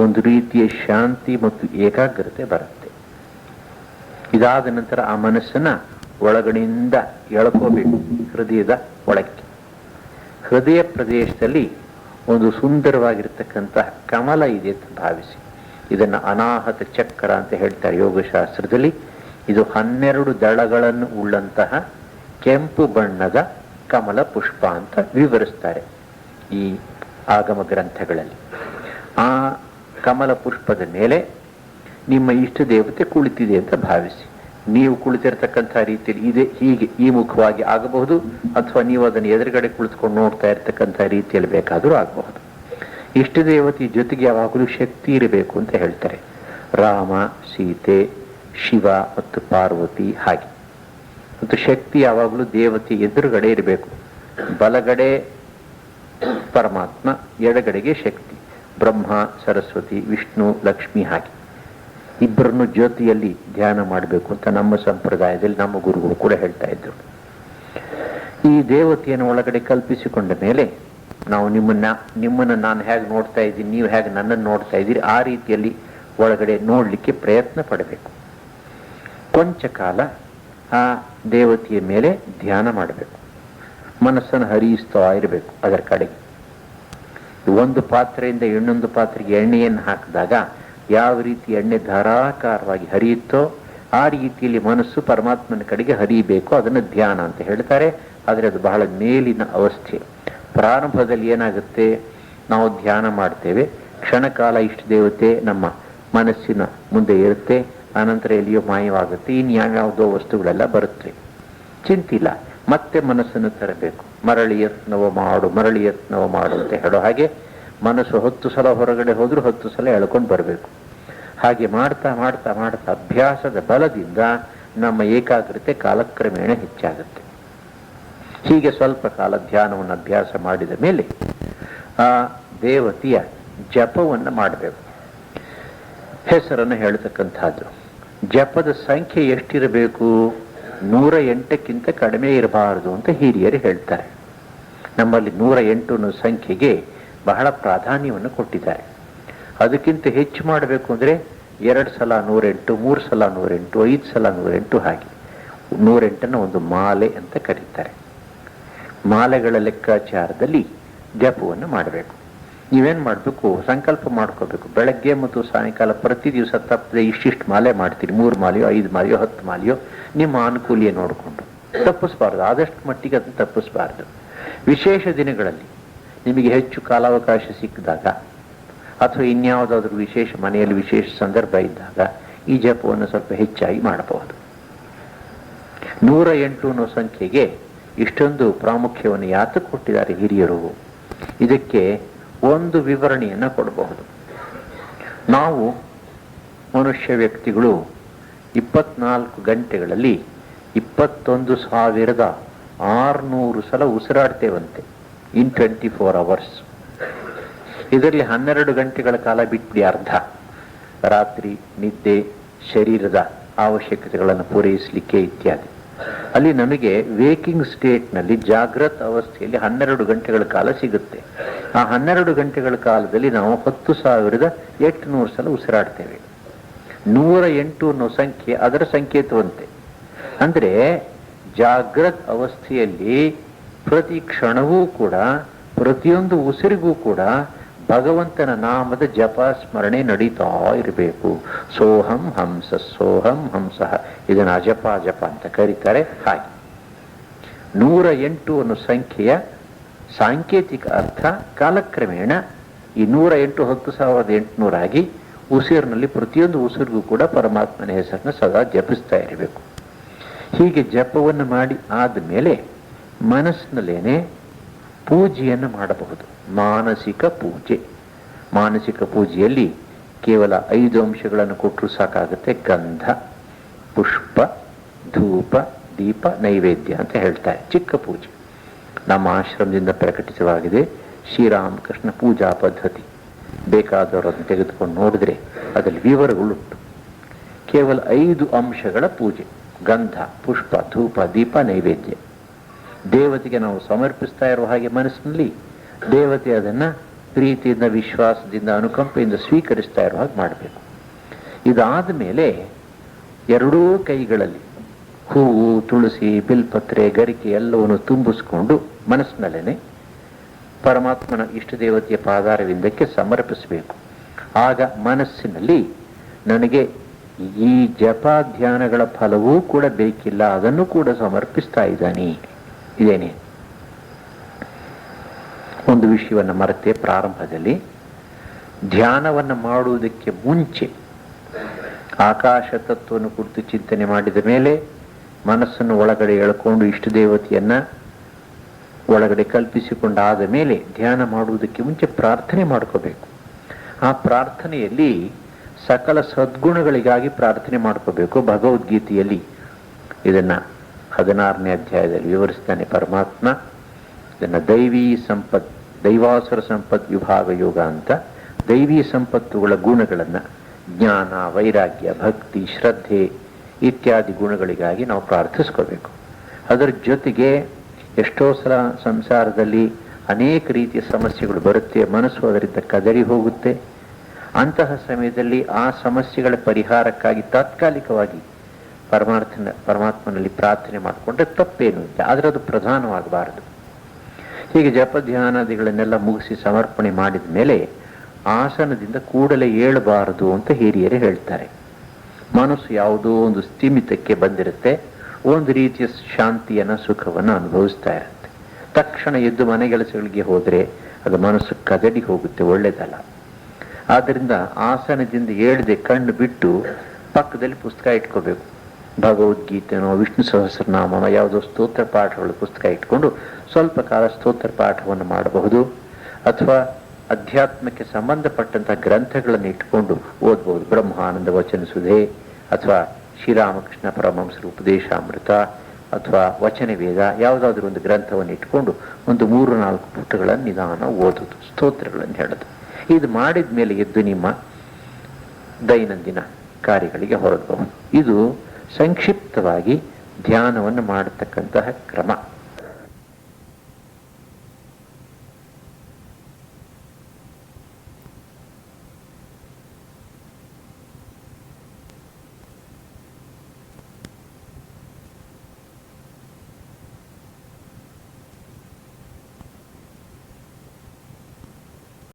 ಒಂದು ರೀತಿಯ ಶಾಂತಿ ಮತ್ತು ಏಕಾಗ್ರತೆ ಬರುತ್ತೆ. ಇದಾದ ನಂತರ ಆ ಮನಸ್ಸನ್ನ ಒಳಗಡೆಯಿಂದ ಎಳ್ಕೋಬೇಕು ಹೃದಯದ ಒಳಕ್ಕೆ. ಹೃದಯ ಪ್ರದೇಶದಲ್ಲಿ ಒಂದು ಸುಂದರವಾಗಿರ್ತಕ್ಕಂತಹ ಕಮಲ ಇದೆ ಅಂತ ಭಾವಿಸಿ. ಇದನ್ನು ಅನಾಹತ ಚಕ್ರ ಅಂತ ಹೇಳ್ತಾರೆ ಯೋಗಶಾಸ್ತ್ರದಲ್ಲಿ. ಇದು 12 ದಳಗಳನ್ನು ಉಳ್ಳಂತಹ ಕೆಂಪು ಬಣ್ಣದ ಕಮಲ ಪುಷ್ಪ ಅಂತ ವಿವರಿಸ್ತಾರೆ ಈ ಆಗಮ ಗ್ರಂಥಗಳಲ್ಲಿ. ಆ ಕಮಲ ಪುಷ್ಪದ ಮೇಲೆ ನಿಮ್ಮ ಇಷ್ಟ ದೇವತೆ ಕುಳಿತಿದೆ ಅಂತ ಭಾವಿಸಿ. ನೀವು ಕುಳಿತಿರ್ತಕ್ಕಂಥ ರೀತಿಯಲ್ಲಿ ಇದೆ, ಹೀಗೆ ಈ ಮುಖವಾಗಿ ಆಗಬಹುದು, ಅಥವಾ ನೀವು ಅದನ್ನು ಎದುರುಗಡೆ ಕುಳಿತುಕೊಂಡು ನೋಡ್ತಾ ಇರ್ತಕ್ಕಂಥ ರೀತಿಯಲ್ಲಿ ಬೇಕಾದರೂ ಆಗಬಹುದು. ಇಷ್ಟ ದೇವತೆ ಜೊತೆಗೆ ಯಾವಾಗಲೂ ಶಕ್ತಿ ಇರಬೇಕು ಅಂತ ಹೇಳ್ತಾರೆ. ರಾಮ, ಸೀತೆ, ಶಿವ ಮತ್ತು ಪಾರ್ವತಿ ಹಾಗೆ. ಮತ್ತು ಶಕ್ತಿ ಯಾವಾಗಲೂ ದೇವತೆ ಎದುರುಗಡೆ ಇರಬೇಕು. ಬಲಗಡೆ ಪರಮಾತ್ಮ, ಎಡಗಡೆಗೆ ಶಕ್ತಿ. ಬ್ರಹ್ಮ, ಸರಸ್ವತಿ, ವಿಷ್ಣು, ಲಕ್ಷ್ಮಿ ಹಾಗೆ ಇಬ್ಬರನ್ನು ಜ್ಯೋತಿಯಲ್ಲಿ ಧ್ಯಾನ ಮಾಡಬೇಕು ಅಂತ ನಮ್ಮ ಸಂಪ್ರದಾಯದಲ್ಲಿ ನಮ್ಮ ಗುರುಗಳು ಕೂಡ ಹೇಳ್ತಾ ಇದ್ರು. ಈ ದೇವತೆಯನ್ನು ಒಳಗಡೆ ಕಲ್ಪಿಸಿಕೊಂಡ ಮೇಲೆ ನಾವು ನಿಮ್ಮನ್ನು ನಾನು ಹೇಗೆ ನೋಡ್ತಾ ಇದ್ದೀನಿ, ನೀವು ಹೇಗೆ ನನ್ನನ್ನು ನೋಡ್ತಾ ಇದ್ದೀರಿ, ಆ ರೀತಿಯಲ್ಲಿ ಒಳಗಡೆ ನೋಡಲಿಕ್ಕೆ ಪ್ರಯತ್ನ ಪಡಬೇಕು. ಕೊಂಚ ಕಾಲ ಆ ದೇವತೆಯ ಮೇಲೆ ಧ್ಯಾನ ಮಾಡಬೇಕು. ಮನಸ್ಸನ್ನು ಹರಿಯಿಸ್ತಾ ಇರಬೇಕು ಅದರ ಕಡೆಗೆ. ಒಂದು ಪಾತ್ರೆಯಿಂದ ಇನ್ನೊಂದು ಪಾತ್ರೆಗೆ ಎಣ್ಣೆಯನ್ನು ಹಾಕಿದಾಗ ಯಾವ ರೀತಿ ಎಣ್ಣೆ ಧಾರಾಕಾರವಾಗಿ ಹರಿಯುತ್ತೋ ಆ ರೀತಿಯಲ್ಲಿ ಮನಸ್ಸು ಪರಮಾತ್ಮನ ಕಡೆಗೆ ಹರಿಯಬೇಕು. ಅದನ್ನು ಧ್ಯಾನ ಅಂತ ಹೇಳ್ತಾರೆ. ಆದರೆ ಅದು ಬಹಳ ಮೇಲಿನ ಅವಸ್ಥೆ. ಪ್ರಾರಂಭದಲ್ಲಿ ಏನಾಗುತ್ತೆ, ನಾವು ಧ್ಯಾನ ಮಾಡ್ತೇವೆ, ಕ್ಷಣಕಾಲ ಇಷ್ಟ ದೇವತೆ ನಮ್ಮ ಮನಸ್ಸಿನ ಮುಂದೆ ಇರುತ್ತೆ, ಆನಂತರ ಎಲ್ಲಿಯೋ ಮಾಯವಾಗುತ್ತೆ, ಇನ್ಯಾವ್ಯಾವುದೋ ವಸ್ತುಗಳೆಲ್ಲ ಬರುತ್ತೆ. ಚಿಂತಿಲ್ಲ, ಮತ್ತೆ ಮನಸ್ಸನ್ನು ತರಬೇಕು. ಮರಳಿ ಯತ್ನವ ಮಾಡು ಅಂತ ಹೇಳೋ ಹಾಗೆ ಮನಸ್ಸು 10 ಸಲ ಹೊರಗಡೆ ಹೋದ್ರೂ 10 ಸಲ ಎಳ್ಕೊಂಡು ಬರಬೇಕು. ಹಾಗೆ ಮಾಡ್ತಾ ಮಾಡ್ತಾ ಮಾಡ್ತಾ ಅಭ್ಯಾಸದ ಬಲದಿಂದ ನಮ್ಮ ಏಕಾಗ್ರತೆ ಕಾಲಕ್ರಮೇಣ ಹೆಚ್ಚಾಗುತ್ತೆ. ಹೀಗೆ ಸ್ವಲ್ಪ ಕಾಲ ಧ್ಯಾನವನ್ನು ಅಭ್ಯಾಸ ಮಾಡಿದ ಮೇಲೆ ಆ ದೇವತೆಯ ಜಪವನ್ನು ಮಾಡಬೇಕು. ಹೆಸರನ್ನು ಹೇಳ್ತಕ್ಕಂಥದ್ದು. ಜಪದ ಸಂಖ್ಯೆ ಎಷ್ಟಿರಬೇಕು? 108ಕ್ಕಿಂತ ಕಡಿಮೆ ಇರಬಾರದು ಅಂತ ಹಿರಿಯರು ಹೇಳ್ತಾರೆ. ನಮ್ಮಲ್ಲಿ 108 ಅನ್ನೋ ಸಂಖ್ಯೆಗೆ ಬಹಳ ಪ್ರಾಧಾನ್ಯವನ್ನು ಕೊಟ್ಟಿದ್ದಾರೆ. ಅದಕ್ಕಿಂತ ಹೆಚ್ಚು ಮಾಡಬೇಕು ಅಂದರೆ 2 ಸಲ 108, 3 ಸಲ 108, 5 ಸಲ 108, ಹಾಗೆ 108 ಒಂದು ಮಾಲೆ ಅಂತ ಕರೀತಾರೆ. ಮಾಲೆಗಳ ಲೆಕ್ಕಾಚಾರದಲ್ಲಿ ಜಪವನ್ನು ಮಾಡಬೇಕು. ನೀವೇನು ಮಾಡಬೇಕು, ಸಂಕಲ್ಪ ಮಾಡ್ಕೋಬೇಕು. ಬೆಳಗ್ಗೆ ಮತ್ತು ಸಾಯಂಕಾಲ ಪ್ರತಿ ದಿವಸ ತಪ್ಪದೆ ಇಷ್ಟಿಷ್ಟು ಮಾಲೆ ಮಾಡ್ತೀರಿ, 3 ಮಾಲೆಯೋ 5 ಮಾಲೆಯೋ 10 ಮಾಲೆಯೋ ನಿಮ್ಮ ಅನುಕೂಲಿಯ ನೋಡಿಕೊಂಡು ತಪ್ಪಿಸ್ಬಾರ್ದು. ಆದಷ್ಟು ಮಟ್ಟಿಗೆ ಅದನ್ನು ತಪ್ಪಿಸ್ಬಾರ್ದು. ವಿಶೇಷ ದಿನಗಳಲ್ಲಿ ನಿಮಗೆ ಹೆಚ್ಚು ಕಾಲಾವಕಾಶ ಸಿಕ್ಕಿದಾಗ ಅಥವಾ ಇನ್ಯಾವುದಾದ್ರೂ ವಿಶೇಷ ಮನೆಯಲ್ಲಿ ವಿಶೇಷ ಸಂದರ್ಭ ಇದ್ದಾಗ ಈ ಜಪವನ್ನು ಸ್ವಲ್ಪ ಹೆಚ್ಚಾಗಿ ಮಾಡಬಹುದು. 108 ಅನ್ನೋ ಸಂಖ್ಯೆಗೆ ಇಷ್ಟೊಂದು ಪ್ರಾಮುಖ್ಯವನ್ನು ಯಾತಕ್ಕೆ ಕೊಟ್ಟಿದ್ದಾರೆ ಹಿರಿಯರು? ಇದಕ್ಕೆ ಒಂದು ವಿವರಣೆಯನ್ನು ಕೊಡಬಹುದು. ನಾವು ಮನುಷ್ಯ ವ್ಯಕ್ತಿಗಳು 24 ಗಂಟೆಗಳಲ್ಲಿ 21,600 ಸಲ ಉಸಿರಾಡ್ತೇವಂತೆ. ಇನ್ 24 ಅವರ್ಸ್. ಇದರಲ್ಲಿ 12 ಗಂಟೆಗಳ ಕಾಲ ಬಿಟ್ಬಿಡಿ, ಅರ್ಧ ರಾತ್ರಿ ನಿದ್ದೆ, ಶರೀರದ ಅವಶ್ಯಕತೆಗಳನ್ನು ಪೂರೈಸಲಿಕ್ಕೆ ಇತ್ಯಾದಿ. ಅಲ್ಲಿ ನಮಗೆ ವೇಕಿಂಗ್ ಸ್ಟೇಟ್ನಲ್ಲಿ ಜಾಗೃತ ಅವಸ್ಥೆಯಲ್ಲಿ 12 ಗಂಟೆಗಳ ಕಾಲ ಸಿಗುತ್ತೆ. ಆ 12 ಗಂಟೆಗಳ ಕಾಲದಲ್ಲಿ ನಾವು 10,800 ಸಲ ಉಸಿರಾಡ್ತೇವೆ. 108 ಅನ್ನೋ ಸಂಖ್ಯೆ ಅದರ ಸಂಕೇತವಂತೆ. ಅಂದರೆ ಜಾಗೃತ ಅವಸ್ಥೆಯಲ್ಲಿ ಪ್ರತಿ ಕ್ಷಣವೂ ಕೂಡ, ಪ್ರತಿಯೊಂದು ಉಸಿರಿಗೂ ಕೂಡ ಭಗವಂತನ ನಾಮದ ಜಪ ಸ್ಮರಣೆ ನಡೀತಾ ಇರಬೇಕು. ಸೋಹಂ ಹಂಸ, ಸೋಹಂ ಹಂಸ, ಇದನ್ನು ಅಜಪ ಜಪ ಅಂತ ಕರೀತಾರೆ. ಹಾಗೆ 108 ಅನ್ನೋ ಸಂಖ್ಯೆಯ ಸಾಂಕೇತಿಕ ಅರ್ಥ ಕಾಲಕ್ರಮೇಣ ಈ 108 10,800 ಆಗಿ ಉಸಿರಿನಲ್ಲಿ ಪ್ರತಿಯೊಂದು ಉಸಿರಿಗೂ ಕೂಡ ಪರಮಾತ್ಮನ ಹೆಸರನ್ನು ಸದಾ ಜಪಿಸ್ತಾ ಇರಬೇಕು. ಹೀಗೆ ಜಪವನ್ನು ಮಾಡಿ ಆದಮೇಲೆ ಮನಸ್ಸಿನಲ್ಲೇನೆ ಪೂಜೆಯನ್ನು ಮಾಡಬಹುದು. ಮಾನಸಿಕ ಪೂಜೆ. ಮಾನಸಿಕ ಪೂಜೆಯಲ್ಲಿ ಕೇವಲ 5 ಅಂಶಗಳನ್ನು ಕೊಟ್ಟರೂ ಸಾಕಾಗುತ್ತೆ. ಗಂಧ, ಪುಷ್ಪ, ಧೂಪ, ದೀಪ, ನೈವೇದ್ಯ ಅಂತ ಹೇಳ್ತಾರೆ. ಚಿಕ್ಕ ಪೂಜೆ ನಮ್ಮ ಆಶ್ರಮದಿಂದ ಪ್ರಕಟಿತವಾಗಿದೆ. ಶ್ರೀರಾಮಕೃಷ್ಣ ಪೂಜಾ ಪದ್ಧತಿ. ಬೇಕಾದವರನ್ನು ತೆಗೆದುಕೊಂಡು ನೋಡಿದ್ರೆ ಅದರಲ್ಲಿ ವಿವರಗಳುಂಟು. ಕೇವಲ 5 ಅಂಶಗಳ ಪೂಜೆ: ಗಂಧ, ಪುಷ್ಪ, ಧೂಪ, ದೀಪ, ನೈವೇದ್ಯ. ದೇವತೆಗೆ ನಾವು ಸಮರ್ಪಿಸ್ತಾ ಇರುವ ಹಾಗೆ ಮನಸ್ಸಿನಲ್ಲಿ ದೇವತೆ ಅದನ್ನು ಪ್ರೀತಿಯಿಂದ, ವಿಶ್ವಾಸದಿಂದ, ಅನುಕಂಪೆಯಿಂದ ಸ್ವೀಕರಿಸ್ತಾ ಇರುವ ಹಾಗೆ ಮಾಡಬೇಕು. ಇದಾದ ಮೇಲೆ 2 ಕೈಗಳಲ್ಲಿ ಹೂವು, ತುಳಸಿ, ಬಿಲ್ಪತ್ರೆ, ಗರಿಕೆ ಎಲ್ಲವನ್ನು ತುಂಬಿಸ್ಕೊಂಡು ಮನಸ್ಸಿನಲ್ಲೇನೆ ಪರಮಾತ್ಮನ ಇಷ್ಟ ದೇವತೆಯ ಪಾದಾರವಿಂದಕ್ಕೆ ಸಮರ್ಪಿಸಬೇಕು. ಆಗ ಮನಸ್ಸಿನಲ್ಲಿ ನನಗೆ ಈ ಜಪಾಧ್ಯಾನಗಳ ಫಲವೂ ಕೂಡ ಬೇಕಿಲ್ಲ, ಅದನ್ನು ಕೂಡ ಸಮರ್ಪಿಸ್ತಾ ಇದ್ದಾನೆ. ಇದೇನೆ ಒಂದು ವಿಷಯವನ್ನು ಮರೆತೆ. ಪ್ರಾರಂಭದಲ್ಲಿ ಧ್ಯಾನವನ್ನು ಮಾಡುವುದಕ್ಕೆ ಮುಂಚೆ ಆಕಾಶ ತತ್ವವನ್ನು ಕುರಿತು ಚಿಂತನೆ ಮಾಡಿದ ಮೇಲೆ ಮನಸ್ಸನ್ನು ಒಳಗಡೆ ಎಳ್ಕೊಂಡು ಇಷ್ಟ ದೇವತೆಯನ್ನ ಒಳಗಡೆ ಕಲ್ಪಿಸಿಕೊಂಡಾದ ಮೇಲೆ ಧ್ಯಾನ ಮಾಡುವುದಕ್ಕೆ ಮುಂಚೆ ಪ್ರಾರ್ಥನೆ ಮಾಡ್ಕೋಬೇಕು. ಆ ಪ್ರಾರ್ಥನೆಯಲ್ಲಿ ಸಕಲ ಸದ್ಗುಣಗಳಿಗಾಗಿ ಪ್ರಾರ್ಥನೆ ಮಾಡ್ಕೋಬೇಕು. ಭಗವದ್ಗೀತೆಯಲ್ಲಿ ಇದನ್ನ 16ನೇ ಅಧ್ಯಾಯದಲ್ಲಿ ವಿವರಿಸ್ತಾನೆ ಪರಮಾತ್ಮ. ಇದನ್ನು ದೈವೀ ಸಂಪತ್, ದೈವಾಸುರ ಸಂಪತ್ ವಿಭಾಗ ಯೋಗ ಅಂತ ದೈವೀ ಸಂಪತ್ತುಗಳ ಗುಣಗಳನ್ನು, ಜ್ಞಾನ, ವೈರಾಗ್ಯ, ಭಕ್ತಿ, ಶ್ರದ್ಧೆ ಇತ್ಯಾದಿ ಗುಣಗಳಿಗಾಗಿ ನಾವು ಪ್ರಾರ್ಥಿಸ್ಕೋಬೇಕು. ಅದರ ಜೊತೆಗೆ ಎಷ್ಟೋ ಸಲ ಸಂಸಾರದಲ್ಲಿ ಅನೇಕ ರೀತಿಯ ಸಮಸ್ಯೆಗಳು ಬರುತ್ತೆ, ಮನಸ್ಸು ಅದರಿಂದ ಕದರಿ ಹೋಗುತ್ತೆ. ಅಂತಹ ಸಮಯದಲ್ಲಿ ಆ ಸಮಸ್ಯೆಗಳ ಪರಿಹಾರಕ್ಕಾಗಿ ತಾತ್ಕಾಲಿಕವಾಗಿ ಪರಮಾತ್ಮನಲ್ಲಿ ಪ್ರಾರ್ಥನೆ ಮಾಡಿಕೊಂಡ್ರೆ ತಪ್ಪೇನು ಇಲ್ಲ, ಆದರೆ ಅದು ಪ್ರಧಾನವಾಗಬಾರದು. ಹೀಗೆ ಜಪ ಧ್ಯಾನಾದಿಗಳನ್ನೆಲ್ಲ ಮುಗಿಸಿ ಸಮರ್ಪಣೆ ಮಾಡಿದ ಮೇಲೆ ಆಸನದಿಂದ ಕೂಡಲೇ ಏಳಬಾರದು ಅಂತ ಹಿರಿಯರು ಹೇಳ್ತಾರೆ. ಮನಸ್ಸು ಯಾವುದೋ ಒಂದು ಸ್ಥಿಮಿತಕ್ಕೆ ಬಂದಿರುತ್ತೆ, ಒಂದು ರೀತಿಯ ಶಾಂತಿಯನ್ನ ಸುಖವನ್ನು ಅನುಭವಿಸ್ತಾ ಇರುತ್ತೆ. ತಕ್ಷಣ ಎದ್ದು ಮನೆಗೆಲಸಗಳಿಗೆ ಹೋದರೆ ಅದು ಮನಸ್ಸು ಕದಡಿ ಹೋಗುತ್ತೆ, ಒಳ್ಳೇದಲ್ಲ. ಆದ್ದರಿಂದ ಆಸನದಿಂದ ಏಳದೆ ಕಣ್ಣು ಬಿಟ್ಟು ಪಕ್ಕದಲ್ಲಿ ಪುಸ್ತಕ ಇಟ್ಕೋಬೇಕು. ಭಗವದ್ಗೀತೆನೋ ವಿಷ್ಣು ಸಹಸ್ರನಾಮ ಯಾವುದೋ ಸ್ತೋತ್ರ ಪಾಠಗಳ ಪುಸ್ತಕ ಇಟ್ಕೊಂಡು ಸ್ವಲ್ಪ ಕಾಲ ಸ್ತೋತ್ರ ಪಾಠವನ್ನು ಮಾಡಬಹುದು. ಅಥವಾ ಅಧ್ಯಾತ್ಮಕ್ಕೆ ಸಂಬಂಧಪಟ್ಟಂತಹ ಗ್ರಂಥಗಳನ್ನು ಇಟ್ಕೊಂಡು ಓದ್ಬೋದು. ಬ್ರಹ್ಮಾನಂದ ವಚನ ಸುಧೆ ಅಥವಾ ಶ್ರೀರಾಮಕೃಷ್ಣ ಪರಮಹಂಸರ ಉಪದೇಶಾಮೃತ ಅಥವಾ ವಚನ ವೇದ ಯಾವುದಾದ್ರೂ ಒಂದು ಗ್ರಂಥವನ್ನು ಇಟ್ಕೊಂಡು ಒಂದು 3-4 ಪುಟಗಳನ್ನು ನಿಧಾನ ಓದೋದು, ಸ್ತೋತ್ರಗಳನ್ನು ಹೇಳೋದು. ಇದು ಮಾಡಿದ ಮೇಲೆ ಎದ್ದು ನಿಮ್ಮ ದೈನಂದಿನ ಕಾರ್ಯಗಳಿಗೆ ಹೊರಡಬಹುದು. ಇದು ಸಂಕ್ಷಿಪ್ತವಾಗಿ ಧ್ಯಾನವನ್ನು ಮಾಡತಕ್ಕಂತಹ ಕ್ರಮ.